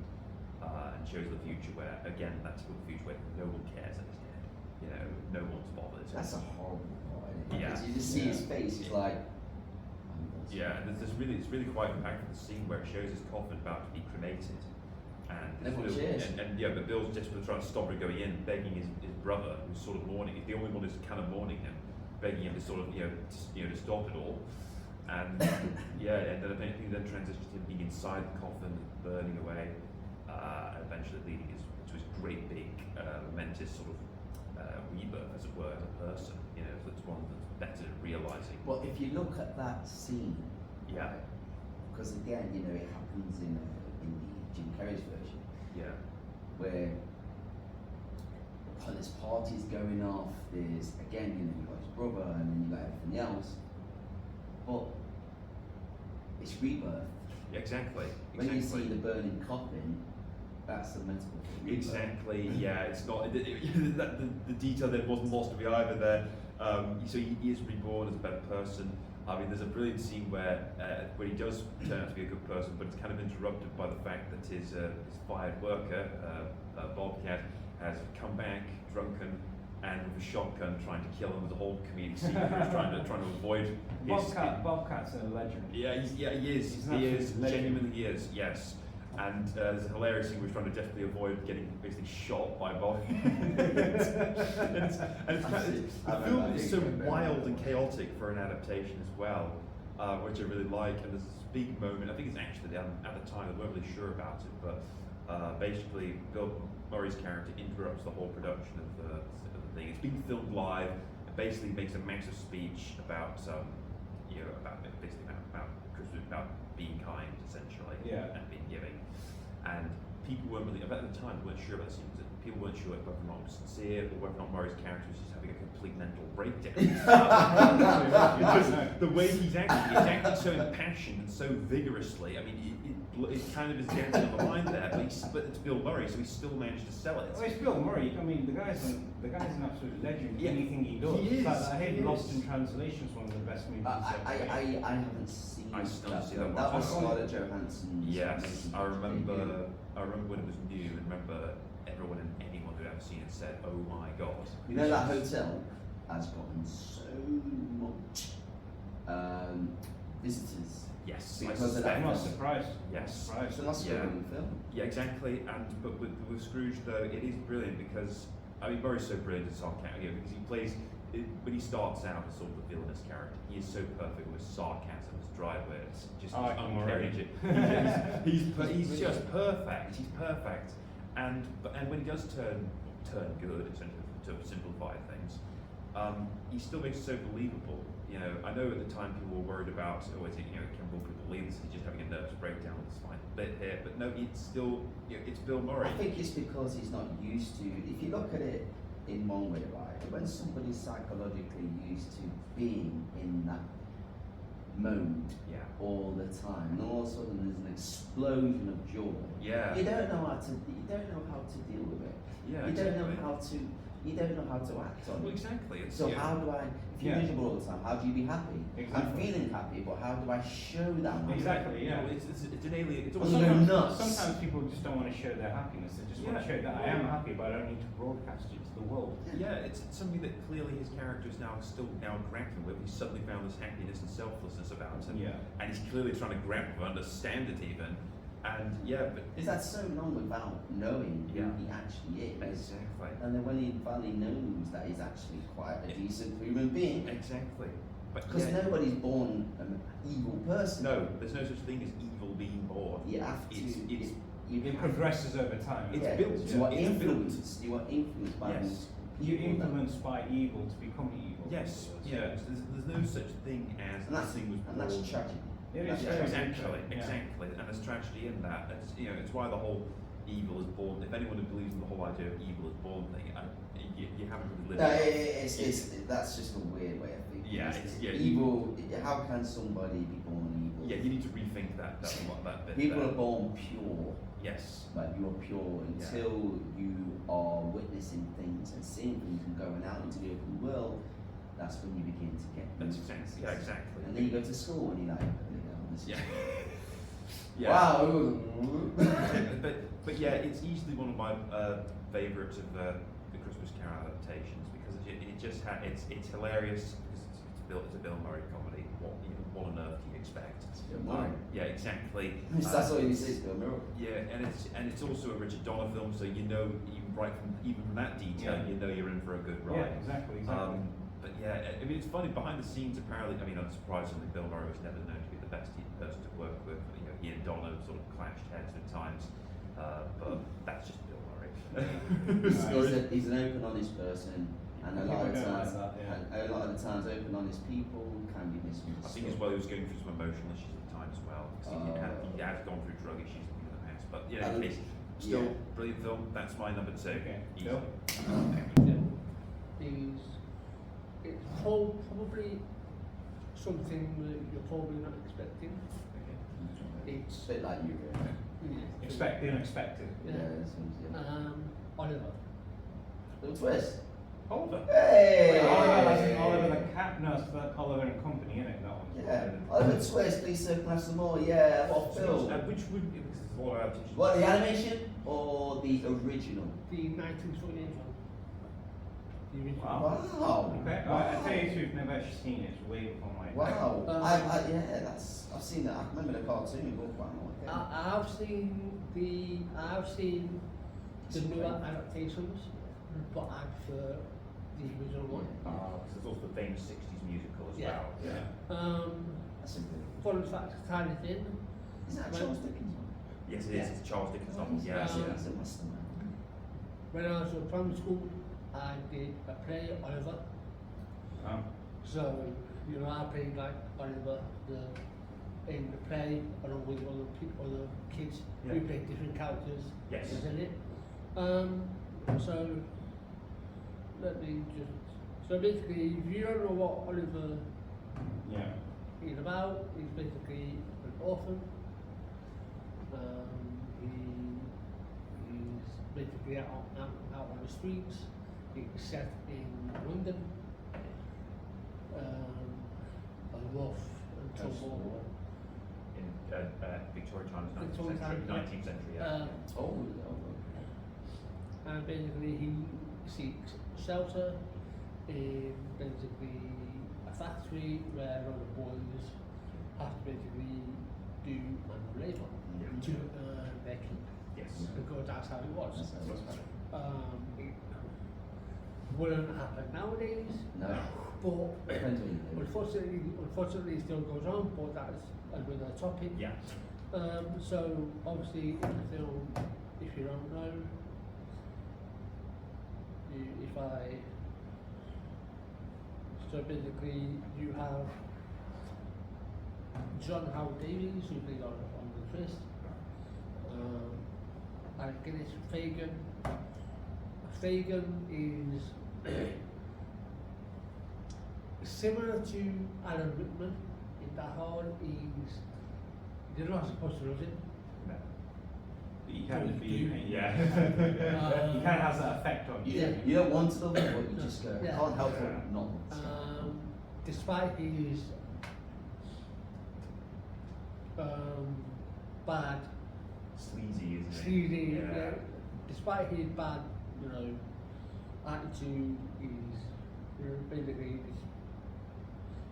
and shows the future where, again, that's the future where no one cares that he's dead. No one's bothered. That's a horrible part, isn't it? Yeah. Because you just see his face, he's like, Yeah, and it's really quite impactful the scene where it shows his coffin about to be cremated, and Everyone Bill- cheers. and yeah, but Bill's desperately trying to stop her going in, begging his brother, who's sort of mourning. He's the only one who's kind of mourning him, begging him to sort of to stop it all. And and then eventually transitions to him being inside the coffin, burning away, and eventually leading to his great big momentous sort of rebirth, as it were, as a person. So it's one that's better at realizing. well, if you look at that scene, Yeah. because again, it happens in the Jim Carrey's version, Yeah. where this party's going off, there's, again, you've got his brother, and then you've got everything else, but it's rebirth. Yeah, exactly. When you see the burning coffin, that's the metaphor for rebirth. Exactly. Yeah, it's not the detail that wasn't lost to me either. There, so he is reborn as a better person. I mean, there's a brilliant scene where he does turn out to be a good person, but it's kind of interrupted by the fact that his fired worker, Bobcat, has come back drunken and with a shotgun trying to kill him. There's a whole comedic scene where he's trying to avoid his. Bobcat's a legend. Yeah, he is. He's an He is. absolute legend. Genuinely, he is. Yes. And there's a hilarious scene where he's trying to desperately avoid getting basically shot by Bob. The film is so wild and chaotic for an adaptation as well, which I really like. And there's this big moment. I think it's actually at the time they weren't really sure about it, but basically Bill Murray's character interrupts the whole production of the thing. It's being filmed live. It basically makes a massive speech about about being kind essentially, Yeah. and being giving. And people weren't really, at the time, weren't sure about the scenes. People weren't sure whether or not it was sincere or whether or not Murray's character was just having a complete mental breakdown. Because the way he's acting so impassioned and so vigorously. I mean, it kind of is dancing on the line there, but it's Bill Murray, so he still managed to sell it. Well, it's Bill Murray. I mean, the guy's an absolute legend. Yeah. Anything he does. He is. I hate He Lost is. in Translation is one of the best movies. I haven't seen I still that. see that That one. was Scarlett Johansson. Yes, I remember when it was new, and remember anyone who'd ever seen it said, "Oh my god!" You know that hotel has gotten so much visitors. Yes, Because of I'm that. not surprised. Yes. Surprised. It's an Oscar-winning film. Yeah, exactly. But with Scrooge though, it is brilliant because I mean Murray's so brilliant as sarcasm because he plays when he starts out as sort of the villainous character. He is so perfect with sarcasm, his dry words, just I like him already. he's just perfect. He's perfect. And when he does turn good, essentially to simplify things, he still makes it so believable. You know, I know at the time people were worried about, can people believe this? He's just having a nervous breakdown with this fine bit here, but no, it's still, it's Bill Murray. I think it's because he's not used to. If you look at it in one way, right, when somebody's psychologically used to being in that mode Yeah. all the time, and all of a sudden there's an explosion of joy. Yeah. You don't know how to deal with it. Yeah, You don't know exactly. how to act on Well, it. exactly. It's, So yeah. how do I? If you're Yeah. miserable all the time, how do you be happy? I'm Exactly. feeling happy, but how do I show that? Exactly. You Yeah. know, it's an alien. It's Well, almost they're sometimes, nuts. Sometimes people just don't want to show their happiness. They just want to Yeah. show that I am happy, but I don't need to broadcast it to the world. yeah, it's something that clearly his character is still grappling with. He's suddenly found this happiness and selflessness about him, Yeah. and he's clearly trying to grapple, understand it even, and yeah, but Is that so long without knowing Yeah. who he actually is? exactly, And then when he finally knows that he's actually quite a decent human being, exactly. But because yeah, nobody's born an evil person. no, there's no such thing as evil being born. You have to. It's you It have- progresses over time. It's yeah, built. You are It's built. influenced. You are influenced by Yes. these You're people that- influenced by evil to become evil. Yes, So- yeah. There's no such thing as and that's, nothing was and that's born. tragedy. It is That's true. tragedy. Exactly, Yeah. exactly, and there's tragedy in that. It's why the whole evil is born. If anyone who believes in the whole idea of evil is born thing, you haven't really lived. No, that's just a weird way of thinking. Yeah, It's it's- yeah, evil. How can somebody be born evil? Yeah, you need to rethink that bit. People there. are born pure. Yes. But you are pure until you are witnessing things and seeing things and going out into the open world. That's when you begin to get. That's influences. exactly. Yeah, exactly. And then you go to school and you're like, this is Yeah. Yeah. wow. but yeah, it's easily one of my favourites of the Christmas Carol adaptations because it just it's hilarious because it's a Bill Murray comedy. What on earth do you expect? Bill Murray. Yeah, exactly. That's all you say is Bill Murray. Yeah, and it's also a Richard Donner film, so you know even from that detail, Yeah. you know you're in for a good Yeah, ride. exactly. But yeah, I mean, it's funny behind the scenes. Apparently, I mean, unsurprisingly, Bill Murray was never known to be the best person to work with. You know, he and Donner sort of clashed heads at times, but that's just Bill Murray. He's an open, honest person, and a lot of People don't times, like that, yeah. and a lot of the times, open, honest people can be misunderstood. I think as well he was going through some emotional issues at the time as well. 'Cause he had gone through drug issues in the past, but you know, And- it's still yeah. brilliant film. That's my number 2. Okay, Easy. Bill? It's probably something that you're probably not expecting. It's a bit like you, really. Expect the unexpected. Yeah, it seems, yeah. Oliver. Little twist. Oliver. Hey! Oliver the cat. No, it's the Oliver and Company, isn't it? That one. Yeah. Oliver Twist, please sir, can I have some more? Yeah, what film? Which would because it's all about teaching. What, the animation or the original? The 1928 one. The original. Wow. Wow. Okay. I tell you the truth, never actually seen it. It's way before my Wow. Um, Yeah, I've seen that. I remember the cartoon. Oh, wow. Okay. I've seen the newer adaptations, but I prefer the original one. Because there's also the famous 60s musical as Yeah. well. Yeah. That's a good Fun fact, tied it in. Is that Charles Dickens one? Yes, it is. It's Charles Dickens novel. Yeah, Yeah. yeah. He's a mastermind. When I was in primary school, I did a play Oliver. Oh. So, I played like Oliver, the in the play along with other kids who Yeah. play different characters Yes. in it. So let me just. So basically, if you don't know what Oliver Yeah. is about, he's basically an orphan. He's basically out on the streets. It's set in London. A rough and tumble. In Victoria times, Victoria 19th times, century. yeah. 19th century, yeah. Oh, And basically he seeks shelter in basically a factory where all the boys have to basically do manual labour Yeah. to earn their keep, Yes. because that's how it was. that's how it was, right? It wouldn't happen nowadays, No, but depends what you do. unfortunately it still goes on, but that's another topic. Yeah. So obviously in the film, if you don't know, so basically you have John Howard Davies who played on the twist, and Guinness Fagan. Fagan is similar to Alan Rickman in that whole you're not supposed to lose it. No. But you kind of You- be, Yeah. he kind of has that effect on you. You don't want to love it, but you just go, Yeah. can't help it not want to. Despite his bad, Sleazy, isn't it? sleazy, Yeah. despite his bad, attitude, he's basically this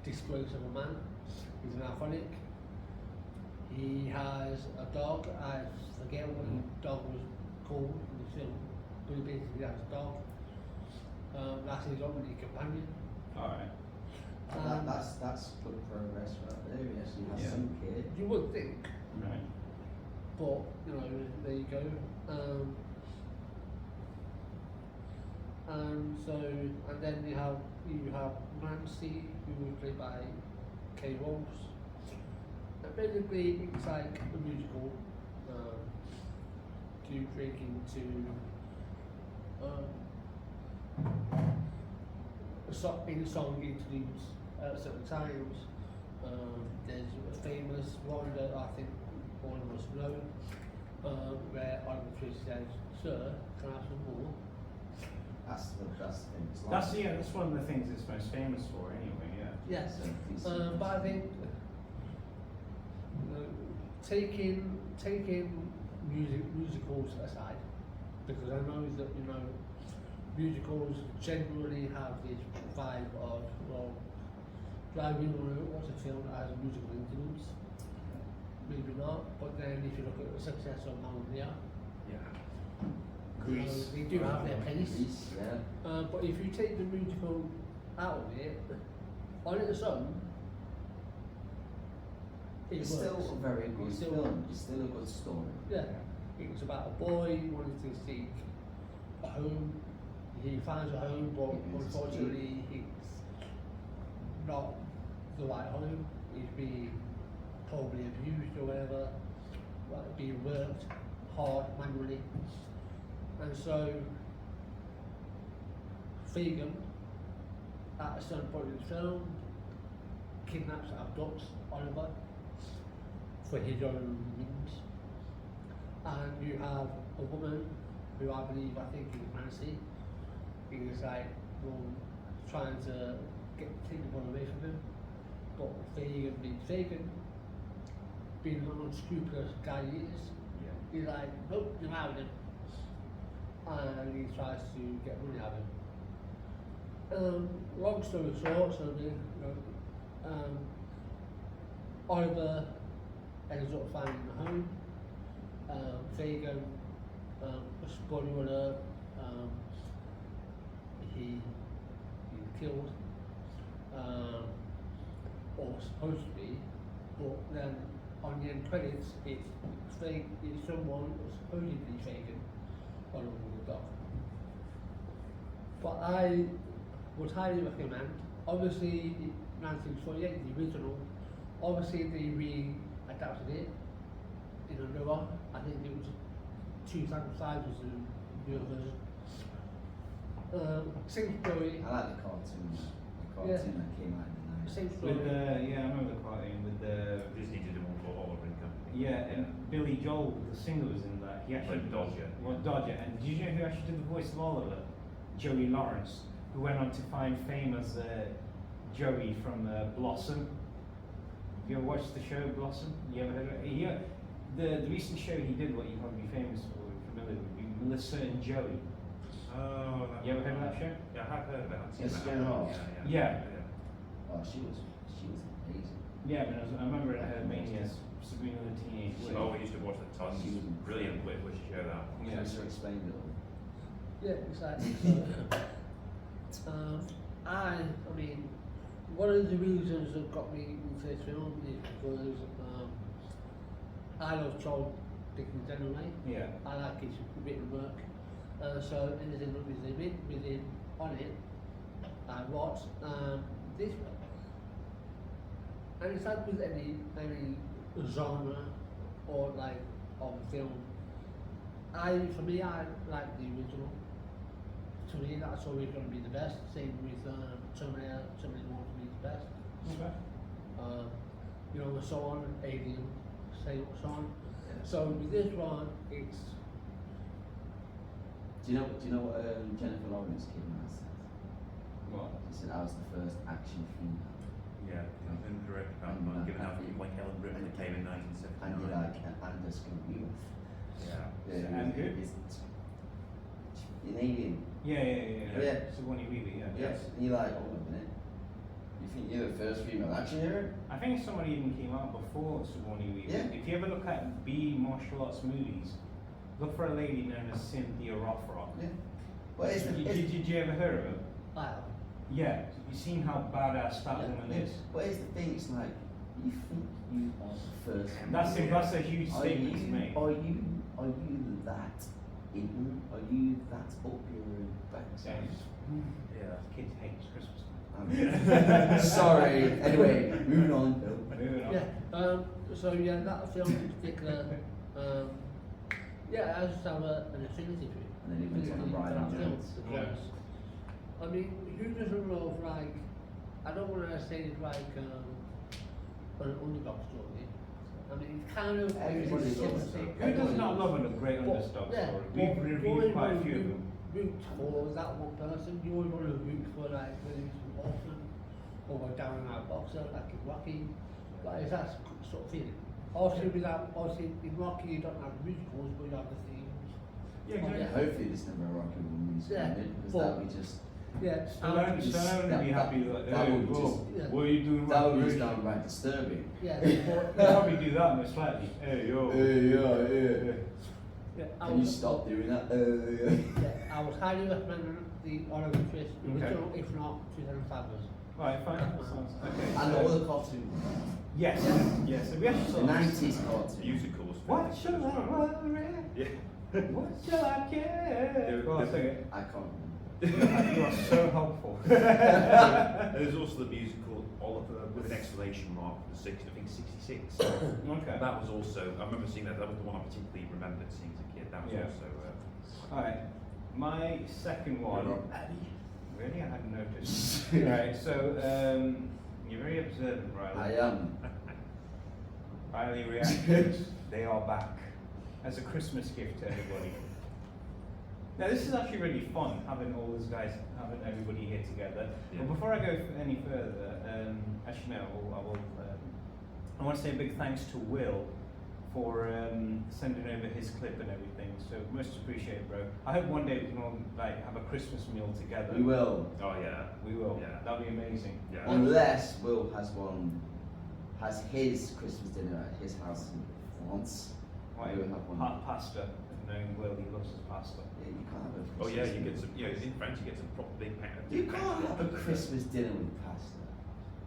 disgrace of a man. He's an alcoholic. He has a dog. I forget what the dog was called in the film, but he basically has a dog. That's his only companion. Alright. That's good progress right there. He actually has Yeah. some kid. You would think, Right. but there you go. And then you have Nancy, who was played by Kay Walsh. And basically, it's like a musical to break into in song interludes at certain times. There's a famous one that I think all of us know, where Oliver Twist says, "Sir, can I have some more?" That's the thing. It's That's one of the things it's most famous for anyway, yeah. Yes. So please- But I think taking musicals aside, because I know that musicals generally have this vibe of, well, do I really want to watch a film that has a musical influence? Maybe not. But then if you look at the success of Mamma Mia, Yeah. Grease. they do have their place. Grease, yeah. But if you take the musical out of it, on its own, it It's works. still a very good It's still- film. It's still a good story. Yeah, it's about a boy wanting to seek a home. He finds a home, but He needs to unfortunately, it's not the right home. He's being probably abused or whatever, like being worked hard manually, and so Fagan, at a certain point in the film, kidnaps and abducts Oliver for his own means. And you have a woman who I think is Nancy, is like, trying to take the boy away from him. But Fagan being Fagan, being an unscrupulous guy he is, Yeah. he's like, nope, you're out of him. And he tries to get money out of him. Long story short, Oliver ends up finding a home. Fagan, spoiler alert, he's killed, or supposed to be, but then on the end credits, it's someone supposedly Fagan along with the dog. But I would highly recommend, obviously 1948, the original, obviously they re-adapted it in a new one. I think it was 2005 was the new version. Same story. I like the cartoon. The cartoon Yeah. that came out in the 90s. Same story. With yeah, I remember the cartoon with the Disney did them all for Oliver and Company. yeah, and Billy Joel, the singer, was in that. He actually Played Dodger. Well, Dodger, and did you know who actually did the voice of Oliver? Joey Lawrence, who went on to find fame as Joey from Blossom. Have you ever watched the show Blossom? You ever heard of it? The recent show he did, what you'd probably be famous for, familiar with, be Melissa and Joey. Oh, You ever heard of that show? Yeah, I have heard of it. I've seen Yes, that. Stone Hall. Yeah. Oh, she was amazing. Yeah, I remember her Mania, Sabrina the Teenage Witch. Oh, we used to watch the tons. She was Brilliant way to show that. Yeah. Closer explained it all. Yeah, exactly. I mean, one of the reasons that got me into this film is because I love Charles Dickens anyway. Yeah. I like his written work. So anything that was with him on it, I watched. This one. And it's like with any genre or like of film. For me, I like the original. To me, that's always going to be the best. Same with Terminator 1 for me is the best. Okay. You know, so on, Alien, so on. So with this one, it's Do you know what Jennifer Lawrence came out and said? What? She said I was the first action female. Yeah, I've been correct about And, given how like Ellen Ripley and- came in And you 1979. like Anders Gunn. Yeah. And who? In Alien. Yeah. Yeah. Sigourney Weaver, yeah. Yes. And you're like, hold on a minute. You think you're the first female action hero? I think somebody even came out before Sigourney Weaver. Yeah. If you ever look at B martial arts movies, look for a lady known as Cynthia Rothrock. Yeah. Well, it's Did you ever hear of her? I have. Yeah. You've seen how badass that woman is. But it's the thing, it's like, you think you are the first That's a huge Are statement to you- make. Are you that ignorant? Are you that up your backside? Yeah. Kids hate Christmas. Sorry. Anyway, moving on. Moving on. Yeah. So yeah, that film in particular. Yeah, I just have an affinity to it. And then he went on a For ride that on film, Jones. because, I mean, who doesn't love like? I don't want to say it's like an underdog story. I mean, it's kind of Everybody it's loves sympathy. Who does not love a great But, underdog yeah, story? but We've you reviewed always quite a wanna few of them. root for that one person. You always want to root for like whether it's an orphan or a down and out boxer like in Rocky. Like it's that sort of feeling. Obviously, in Rocky you don't have musicals, but you have the themes. Yeah, Yeah, exactly. hopefully this never a rocky woman is Yeah, because but- that would just Yeah, Stallone would be happy with that hey, would bro, just- yeah. what are you doing that wrong? would Where just is you? downright disturbing. yeah, They'd probably do that most likely. Hey, yo. Yeah. yeah. I Can you was, stop doing that? yeah, I would highly recommend the Oliver Twist original, if not 2005 version. Right, fine. Sounds okay. And so- all the cartoon. Yes, yes. So we actually The sort of- 90s cartoon. Musicals. What shall I worry? Yeah. What shall I care? Go on, sing it. I can't remember. You are so helpful. There's also the musical Oliver with an exclamation mark for the I think 66. Okay. That was also, I remember seeing that, that was the one I particularly remembered seeing as a kid. That was Yeah. also, Alright, my second one. Eddie. Really, I hadn't noticed. Right, so you're very observant, Riley. I am. Riley reactions. They are back as a Christmas gift to everybody. Now this is actually really fun having all those guys, having everybody here together. Yeah. But before I go any further, actually no, I want to say a big thanks to Will for sending over his clip and everything. So most appreciated, bro. I hope one day we can all like have a Christmas meal together. We will. oh yeah. We will. Yeah. That'll be amazing. Yeah. Unless Will has his Christmas dinner at his house in France. Right, We will have one. pasta. Knowing Will, he loves his pasta. Yeah, you can't have a Oh Christmas yeah, you dinner. get some, in France you get some proper big pan. You can't have a Christmas dinner with pasta.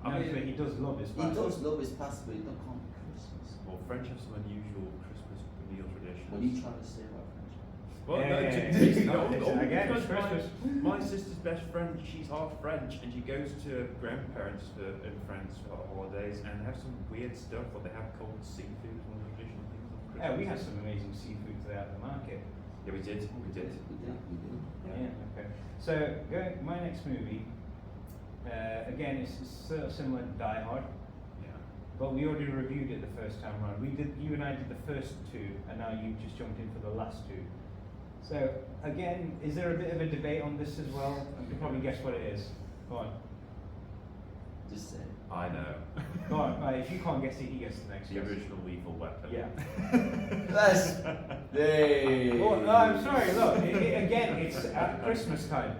I mean, but he does love his He pasta. does love his pasta, but it don't can't be Christmas. Well, French have some unusual Christmas meal traditions. What are you trying to say about French? Well, no, Yeah, again, it's Christmas. my sister's best friend, she's half French, and she goes to grandparents and friends for holidays and have some weird stuff. What they have called seafood, one of the traditional things on Christmas. Yeah, we had some amazing seafood today at the market. Yeah, we did. Yeah, okay. So, my next movie, again, it's sort of similar to Die Hard, Yeah. but we already reviewed it the first time around. You and I did the first two, and now you've just jumped in for the last two. So, again, is there a bit of a debate on this as well? You can probably guess what it is. Go on. Just say. I know. Go on. Right, if you can't guess it, he gets the next The guess. original Lethal Weapon. Yeah. That's. Hey. Well, no, I'm sorry, look, again, it's at Christmas time.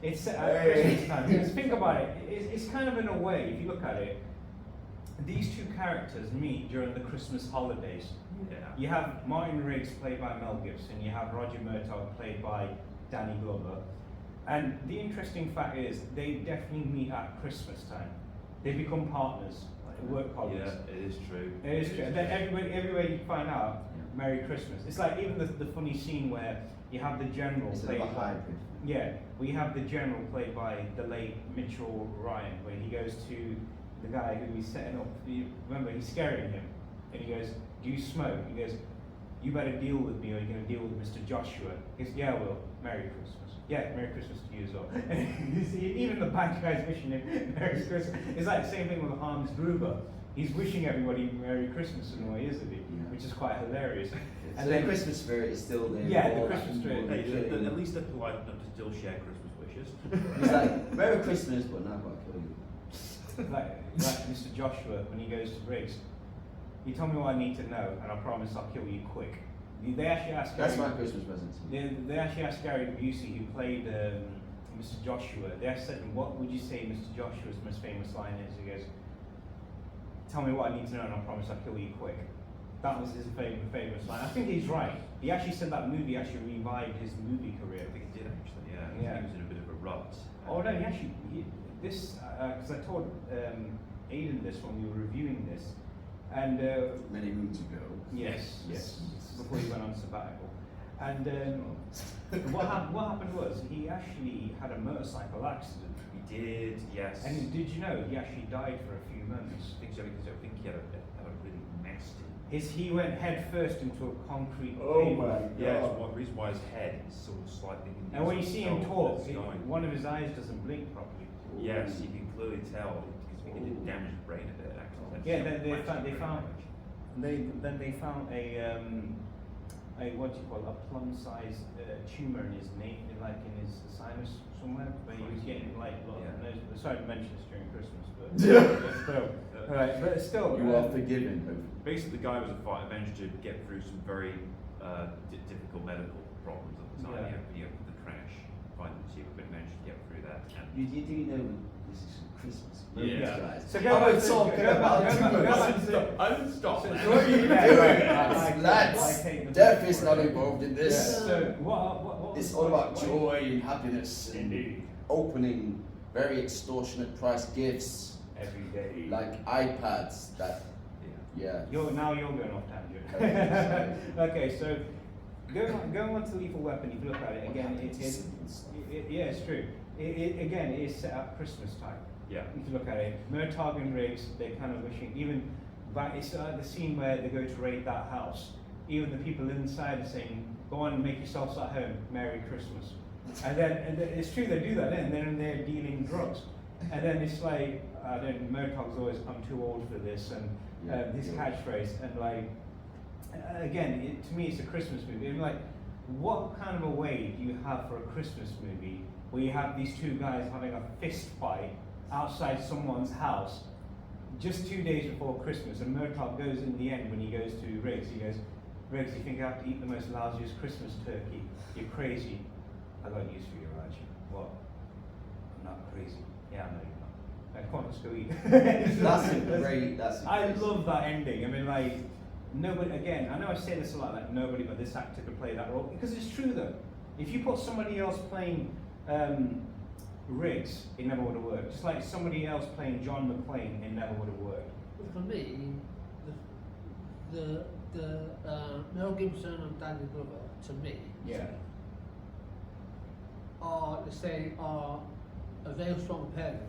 It's at Christmas time. Because think about it, it's kind of in a way, if you look at it, these two characters meet during the Christmas holidays. Yeah. You have Martin Riggs played by Mel Gibson, you have Roger Murtaugh played by Danny Glover. And the interesting fact is, they definitely meet at Christmas time. They become partners, like work colleagues. Yeah, it is true. It is true. And then everywhere you find out, Merry Christmas. It's like even the funny scene where you have the general It's played like a by, hybrid. yeah, we have the general played by the late Mitchell Ryan, where he goes to the guy who he's setting up. Remember, he's scaring him, and he goes, "Do you smoke?" He goes, "You better deal with me, or you're going to deal with Mr. Joshua." He goes, "Yeah, I will. Merry Christmas." Yeah, Merry Christmas to you as well. And you see, even the bank guy's wishing him Merry Christmas. It's like the same thing with Hans Gruber. He's wishing everybody Merry Christmas in a way, isn't he? Yeah. Which is quite hilarious. So the Christmas spirit is still there. Yeah, the all Christmas that spirit. Hey, people at least they're polite enough to still share Christmas wishes. He's like, Merry Christmas, but now I've got to kill you. like Mr. Joshua, when he goes to Briggs, you tell me what I need to know, and I promise I'll kill you quick. They actually asked That's Gary, my Christmas present to you. they actually asked Gary Busey, who played Mr. Joshua, they asked him, what would you say Mr. Joshua's most famous line is? He goes, "Tell me what I need to know and I promise I'll kill you quick." That was his famous line. I think he's right. He actually said that movie actually revived his movie career. I think it did actually, yeah. Yeah. He was in a bit of a rut. Oh no, because I told Aidan this when we were reviewing this, and Many moons ago. yes, before he went on sabbatical, and what happened was he actually had a motorcycle accident. He did, yes. And did you know he actually died for a few months? I think so, because I think he had a really nasty. He went head first into a concrete Oh pavement. my Yeah, God. it's one reason why his head is sort of slightly. And when you see him talk, it's going. one of his eyes doesn't blink properly. Yes, you can clearly tell because he did damage the brain a bit actually. That's Yeah, some they actual found brain damage. then they found a what do you call it, a plum-sized tumor in his nape, like in his sinus somewhere, where he was getting like sorry to mention this during Christmas, but still, right, but still, You are forgiven, hopefully. Basically, the guy was a fighter, managed to get through some very difficult medical problems at the time. Yeah. The crash, finally, but managed to get through that. And You do know this is Christmas. Yeah. Guys. So I go was back talking to, about I didn't stop. So- man. so what are you Lads, I take the death blame is for not it. involved in Yeah. this. So what It's was all the about point? joy and happiness and Indeed. opening very extortionate price gifts Every day. like iPads that, yeah. You're going off tangent. Okay, Okay, so going on to Lethal Weapon, if you look at it again, yeah, it's true. Again, it is set at Christmas time. Yeah. If you look at it, Murtaugh and Riggs, they're kind of wishing, even back, it's the scene where they go to raid that house. Even the people inside are saying, "Go on and make yourselves at home, Merry Christmas." And then it's true they do that, and then they're dealing drugs. And then it's like, Murtaugh's always, "I'm too old for this," and his catchphrase, and like, again, to me it's a Christmas movie. And like, what kind of a way do you have for a Christmas movie where you have these two guys having a fist fight outside someone's house just 2 days before Christmas, and Murtaugh goes in the end when he goes to Riggs, he goes, "Riggs, you think I have to eat the most lousiest Christmas turkey? You're crazy." "I got news for you, Raj." "What?" "I'm not crazy." "Yeah, I know you're not." "Come on, let's go eat." That's I love that ending. I mean, like, nobody, again, I know I say this a lot, like nobody but this actor could play that role, because it's true though. If you put somebody else playing Riggs, it never would have worked. Just like somebody else playing John McClane, it never would have worked. For me, the the Mel Gibson and Danny Glover, to me, Yeah. are a very strong pairing.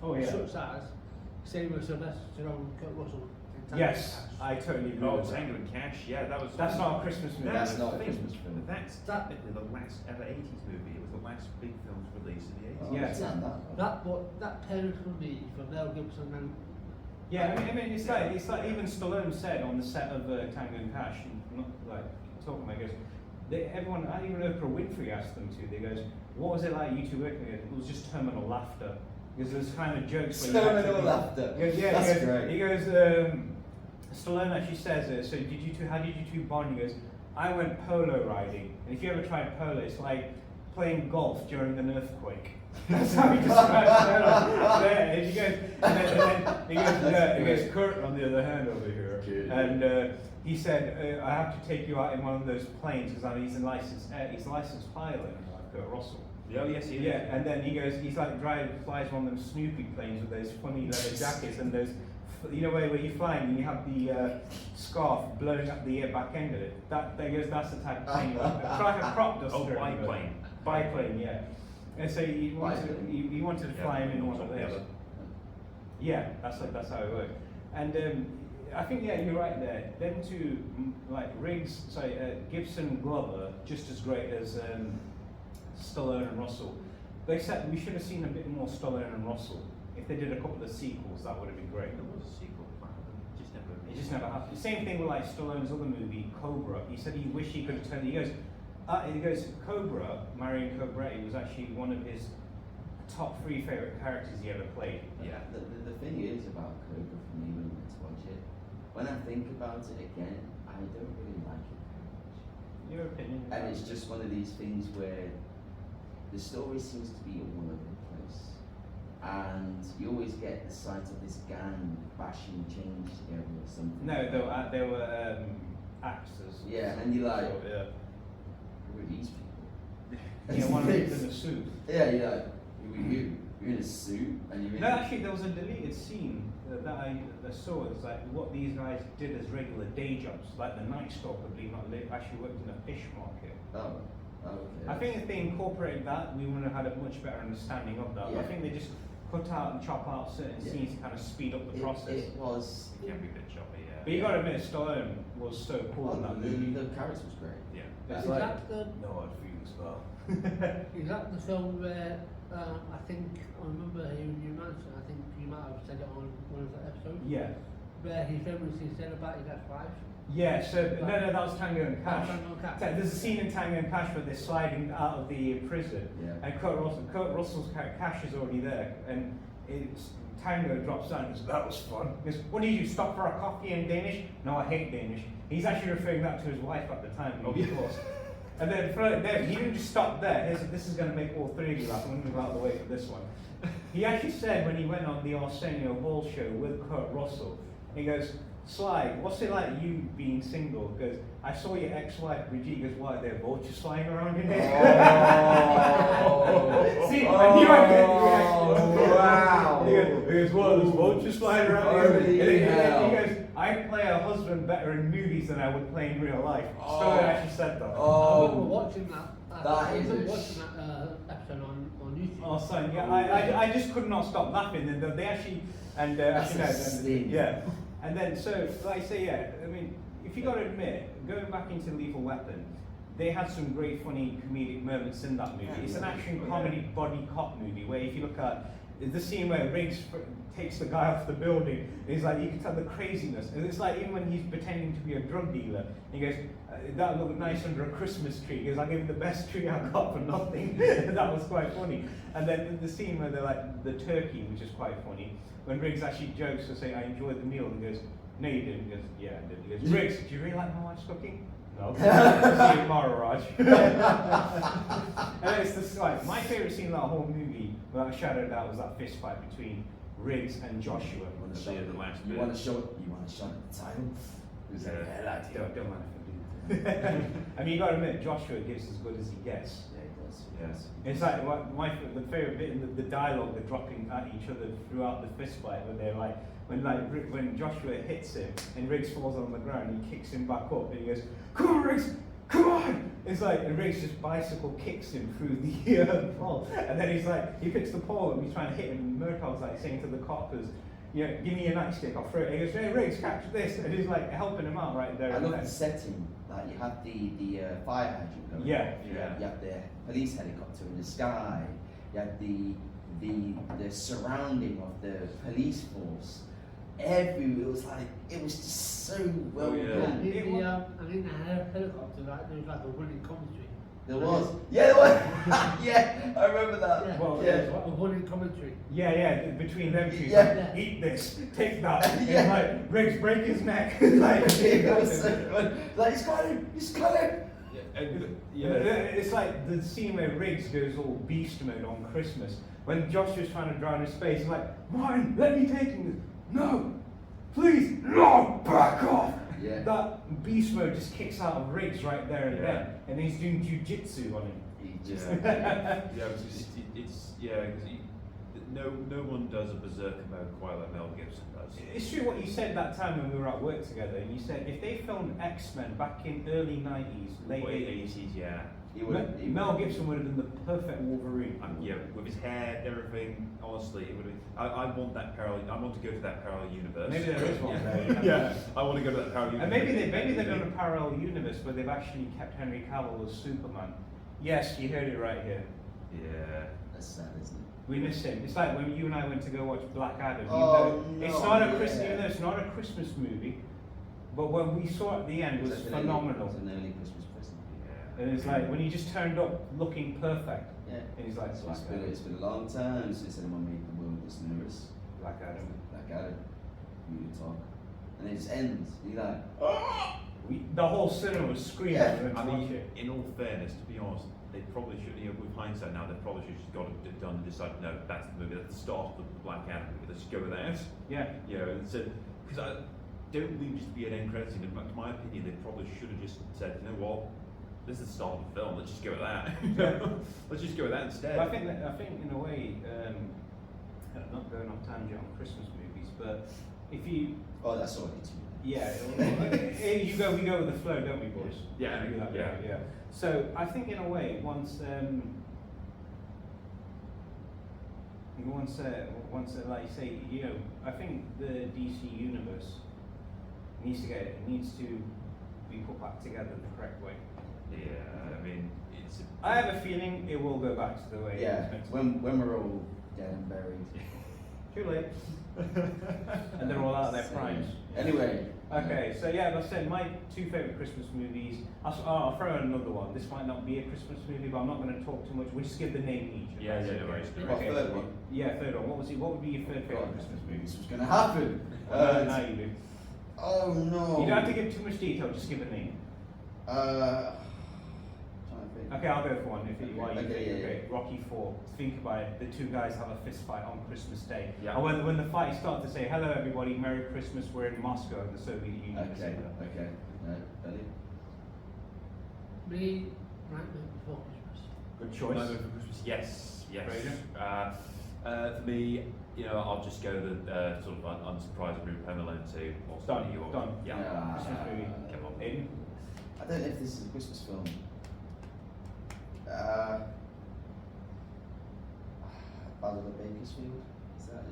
Oh yeah. Such as, same with Sylvester Stallone and Kurt Russell. in Tango Yes, and Cash. I totally agree Oh, with that. Tango and Cash, yeah, that was. That's not a Christmas movie. That's not a the thing. Christmas film. That's technically the last ever 80s movie. It was the last big film released in the 80s. Oh, Yeah. it's not that. That pairing for me, for Mel Gibson and Yeah, I mean, it's like even Stallone said on the set of Tango and Cash, not like talking about, he goes, everyone, I even Oprah Winfrey asked them to. They goes, what was it like you two working together? It was just terminal laughter, because there's kind of jokes. Where you had to Terminal be- laughter. He goes, yeah, That's he goes, great. He goes, Stallone actually says, so how did you two bond? He goes, I went polo riding, and if you ever tried polo, it's like playing golf during an earthquake. That's how he describes it. And he goes, he goes, Kurt, on the other hand, over here, Good. and he said, I have to take you out in one of those planes because he's a licensed pilot, like Kurt Russell. Oh, yes, he is. Yeah, and then he goes, he's like flies one of them Snoopy planes with those funny leather jackets and those, you know, where you're flying and you have the scarf blowing up the back end of it. That's the type of plane you want. Like a crop duster. Oh, biplane. Biplane, yeah. And so he wanted to fly him in one of those. Yeah, that's how it worked. And I think, yeah, you're right there. Them two, like Gibson and Glover, just as great as Stallone and Russell. They said we should have seen a bit more Stallone and Russell. If they did a couple of sequels, that would have been great. There was a sequel planned, but It just never happened. Same thing with like Stallone's other movie, Cobra. He said he wished he could have turned. He goes, Cobra, Marion Cobretti was actually one of his top 3 favorite characters he ever played. Yeah. The thing is about Cobra for me when I went to watch it, when I think about it again, I don't really like it very much. Your opinion? And it's just one of these things where the story seems to be all over the place. And you always get the sight of this gang bashing chains together or something. No, they were actors. Yeah, and you're like, So, yeah. who are these people? Yeah, one of them's in a suit. Yeah, you're like, who are you? You're in a suit and you're in No, actually, there was a deleted scene that I saw. It's like what these guys did as regular day jobs, like the Night Stalker, believe it or not, they actually worked in a fish market. Oh, okay. I think if they incorporated that, we would have had a much better understanding of that. Yeah. I think they just cut out and chop out certain Yeah. scenes to kind of speed up the process. It was. it can be a bit choppy, yeah. But you got to admit, Stallone was so cool in that movie. The character was great. Yeah. It's Is like, that the no hard feelings, pal. is that the film where I think I remember hearing you mention, I think you might have said it on one of the episodes, Yeah. where he famously said about his ex-wife. Yeah, so, no, that was Tango and Cash. Tango and Cash. There's a scene in Tango and Cash where they're sliding out of the prison, Yeah. and Kurt Russell's Cash is already there, and Tango drops down and goes, that was fun. He goes, what did you stop for a coffee in Danish? No, I hate Danish. He's actually referring that to his wife at the time, when he Oh, divorced. And then he didn't just stop there. This is going to make all 3 of you laugh. I'm going to go out of the way for this one. He actually said when he went on the Arsenio Hall show with Kurt Russell, he goes, Sly, what's it like you being single? He goes, I saw your ex-wife Brigitte. He goes, why are there vultures flying around in here? Oh. See, I knew I'd get the reaction. Wow. He goes, what, there's vultures flying around? Holy And hell. he goes, I play a husband better in movies than I would play in real life. Oh. Stallone actually said that. I Oh. remember watching that. That I is remember a watching that episode on YouTube. Oh, son, yeah, I just could not stop laughing, and they actually, and That's actually, a no, sting. yeah, and then so, like I say, yeah, I mean, if you got to admit, going back into Lethal Weapon, they had some great funny comedic moments in that movie. It's an action comedy buddy cop movie where if you look at the scene where Riggs takes the guy off the building, it's like you can tell the craziness, and it's like even when he's pretending to be a drug dealer, he goes, that looked nice under a Christmas tree. He goes, I gave you the best tree I got for nothing. That was quite funny. And then the scene where they're like the turkey, which is quite funny, when Riggs actually jokes to say, I enjoyed the meal, and he goes, no you didn't. He goes, yeah I did. He goes, Riggs, do you really like my wife's cooking? No. See you tomorrow, Raj. And it's this, like, my favourite scene in that whole movie, without a shadow of doubt, was that fist fight between Riggs and Joshua. The last You bit. want to show it the title? It was like, hell idea. Don't mind if I do. I mean, you got to admit, Joshua gives as good as he gets. Yeah, it does. Yes. It's like the favourite bit in the dialogue they're dropping at each other throughout the fist fight, when they're like, when Joshua hits him and Riggs falls on the ground, he kicks him back up and he goes, "Come on, Riggs, come on!" It's like, and Riggs just bicycle kicks him through the pole, and then he's like, he picks the pole and he's trying to hit him, and Murtaugh's like saying to the coppers, "You know, give me your nightstick, I'll throw it." He goes, "Hey, Riggs, catch this," and he's like helping him out right there. I and love then. the setting. Like you have the fire hydrant going. Yeah. Yeah. You have the police helicopter in the sky. You have the surrounding of the police force. It was just so well Oh, yeah. done. And in the helicopter, like, there was like a running commentary. There was. Yeah, there was. Yeah, I remember that. Yeah. Well, Yeah. A running commentary. Yeah, between them two, Yeah. like, eat this, take that, Yeah. and like, Riggs, break his neck, like, It was so good. Like, he's got him. Yeah. It's like the scene where Riggs goes all beast mode on Christmas. When Joshua's trying to drown his face, he's like, "Martin, let me take him." No, please, no, back off. Yeah. That beast mode just kicks out of Riggs right there and Yeah. then, and he's doing jiu-jitsu on him. He just. Yeah, because no one does a berserker mode quite like Mel Gibson does. It's true what you said that time when we were at work together. You said if they filmed X-Men back in early 90s, late 80s, yeah. Mel Gibson would have been the perfect Wolverine. Yeah, with his hair, everything. Honestly, it would have been. I want that parallel. I want to go to that parallel universe. Maybe there is one Yeah. there. Yeah, I want to go to that parallel And universe. maybe they've done a parallel universe where they've actually kept Henry Cavill as Superman. Yes, you heard it right here. Yeah. That's sad, isn't it? We miss him. It's like when you and I went to go watch Black Adam. Oh, It's no, not a yeah. even though it's not a Christmas movie, but when we saw it at the end, it was It's phenomenal. an early Christmas present. Yeah. And it's like when he just turned up looking perfect, Yeah. and he's like, So Black Adam. it's been a long time since anyone made the world this nervous. Black Adam. Black Adam. You talk. And it just ends. You're like, The whole cinema was screaming Yeah. for him to I watch mean, it. in all fairness, to be honest, they probably should. With hindsight now, they probably should have just got it done and decided, no, that's the movie. That's the start of the Black Adam movie. Let's just go with that. Yeah. You know, so because I don't believe just to be an end credit scene. In my opinion, they probably should have just said, you know what, this is the start of the film. Let's just go with that. Let's just go with that instead. But I think in a way, I'm not going off tangent on Christmas movies, but if you, oh, that's already too. yeah, we go with the flow, don't we, boys? Yeah, We do that, yeah. yeah. So I think in a way, once like you say, you know, I think the DC universe needs to be put back together the correct way. Yeah, I mean, it's. I have a feeling it will go back to the way it Yeah, was meant to be. when we're all dead and buried. Too late. And they're all out of their So, primes. Anyway. Okay, so yeah, like I said, my two favourite Christmas movies. I'll throw in another one. This might not be a Christmas movie, but I'm not going to talk too much. We'll just give the name each. Yeah, That's yeah, okay. no worries. What, third one? Yeah, third one. What would be your third favourite God, Christmas movie? This was going to happen. Now you do. Oh no. You don't have to give too much detail. Just give a name. Trying to think. Okay, I'll go for one. While you Okay, think. yeah, Okay, Rocky 4. Think about it. The two guys have a fist fight on Christmas Day. Yeah. And when the fight starts, to say, "Hello, everybody. Merry Christmas. We're in Moscow, in the Soviet Union." Okay. Belly. Me, Nightmare Before Christmas. Good choice. Nightmare Before Christmas. Yes, yes. Fraser? For me, you know, I'll just go the sort of unsurprised route, Home Alone 2, or Done, New York. done. Yeah. Christmas movie. Come on. Aiden? I don't know if this is a Christmas film. Ballad of Bakersfield. Is that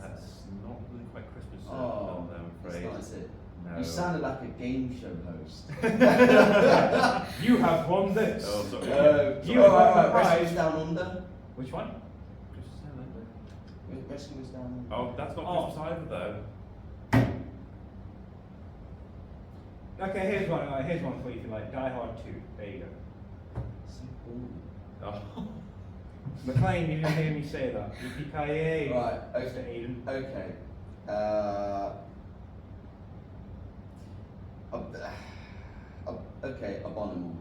That's not really quite Christmas Oh, film, I'm it's afraid. not, is it? No. You sounded like a game show host. You have won this. Oh, sorry. You have the Rescue prize. was Down Under. Which one? Christmas Down Under? Rescue was Down Under. Oh, that's not Oh. Christmas either, though. Okay, here's one for you if you like. Die Hard 2. There you go. So cool. Oh. McLean, you didn't hear me say that. Yippee-ki-yay. Right, Mr. okay. Aiden. Okay. Okay, Abominable.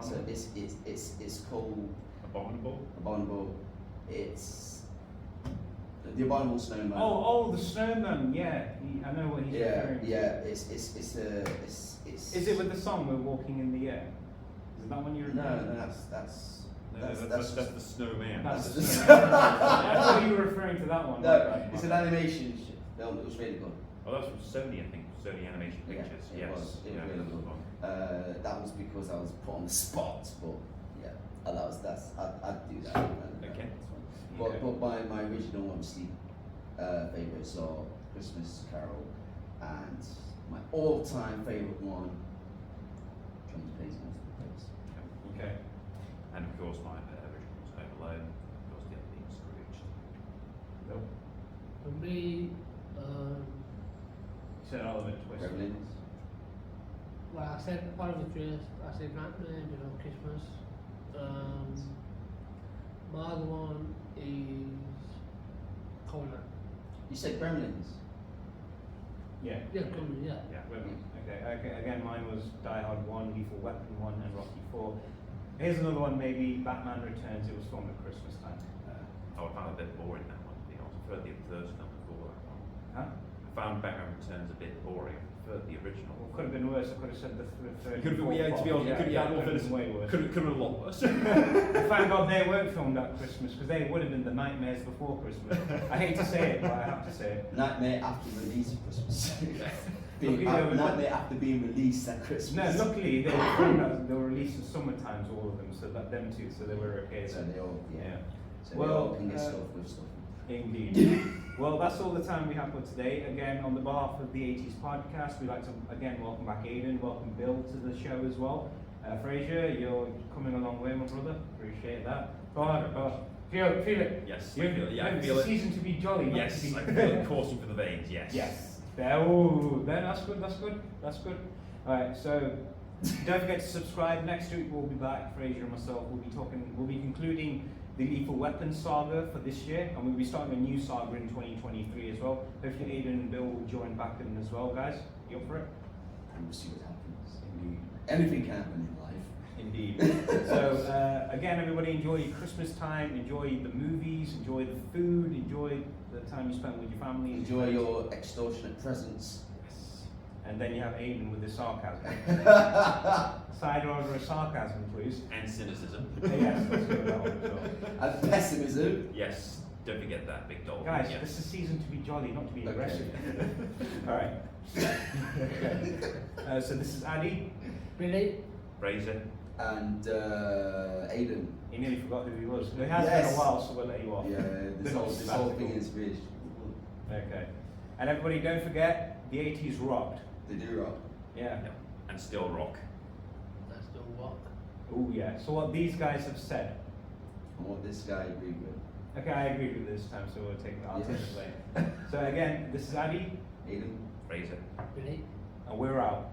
So it's called Abominable? Abominable. It's the Abominable Snowman. Oh, the snowman. Yeah, I know what he's yeah, referring to. yeah. It's Is it with the song "We're Walking in the Air"? Is that one you're No, referring to? that's That's the snowman. That's the- I thought you were referring to that one. no, My bad, it's my an bad. animation film. It was really good. Oh, that's from Sony, I think. Sony Animation Yeah, Pictures. it Yes. was. It was yeah, really that was good. fun. That was because I was put on the spot, but yeah, I'd do that. Okay. But my original obviously favourites are Christmas Carol and my all-time favourite one, Johnny Plays Monster Place. Okay. And of course, my original was Home Alone. Of course, the other being Scrooged. Nope. For me, You said Oliver Twist. Gremlins. well, I said Oliver Twist, I said Nightmare Before Christmas. My other one is Conan. You said Gremlins. Yeah. Yeah, Conan, yeah. Yeah. Okay. Again, mine was Die Hard 1, Lethal Weapon 1, and Rocky 4. Here's another one, maybe Batman Returns. It was filmed at Christmas time. I found it a bit boring, that one, to be honest. I preferred the first one before that one. Huh? I found Batman Returns a bit boring. I preferred the original. Well, could have been worse. I could have said the third. Could have been, yeah, to be honest, yeah, could have been way worse. Could have been a lot worse. Thank God they weren't filmed at Christmas because they would have been the nightmares before Christmas. I hate to say it, but I have to say it. Nightmare after release of Christmas. Luckily they were not- Nightmare after being released at Christmas. No, luckily they were filmed they were released in summer times, all of them, so that them too, so they were okay. So they all, yeah. Yeah. So they Well, all can get stuff with stuff. Indeed. Well, that's all the time we have for today. Again, on the behalf of the 80s podcast, we'd like to again welcome back Aidan, welcome Bill to the show as well. Fraser, you're coming a long way, my brother. Appreciate that. Go on, go on. Feel it. Yes, You I feel it. Yeah, I it's feel a it. season to be jolly, not Yes, to be. I feel it coursing for the veins, yes. Yes. There. Ooh, then that's good. That's good. All right. So don't forget to subscribe. Next week we'll be back. Fraser and myself will be talking. We'll be concluding the Lethal Weapon saga for this year, and we'll be starting a new saga in 2023 as well. Hopefully, Aidan and Bill will join back in as well, guys. You up for it? And we'll see what happens. Indeed. Anything can happen in life. Indeed. So again, everybody enjoy Christmas time. Enjoy the movies. Enjoy the food. Enjoy the time you spend with your family. Enjoy your extortionate presents. Yes. And then you have Aidan with the sarcasm. Side order of sarcasm, please. And cynicism. Yes, let's go with that one as well. And pessimism. Yes, don't forget that, big dog. Guys, yes. this is season to be jolly, not to be Okay. aggressive. Alright. Okay. So this is Addy. Billy, Fraser. And Aidan. He nearly forgot who he was. It has been Yes. a while, so we'll let you off. Yeah, Been this on whole sabbatical. thing is really. Okay. And everybody, don't forget, the 80s rocked. They do rock. Yeah. Yep. And still rock. that's the walk. Oh yeah. So what these guys have said. And what this guy agreed with. Okay, I agreed with this time, so I'll take Yeah. it later. So again, this is Addy, Aidan. Fraser. Billy. and we're out.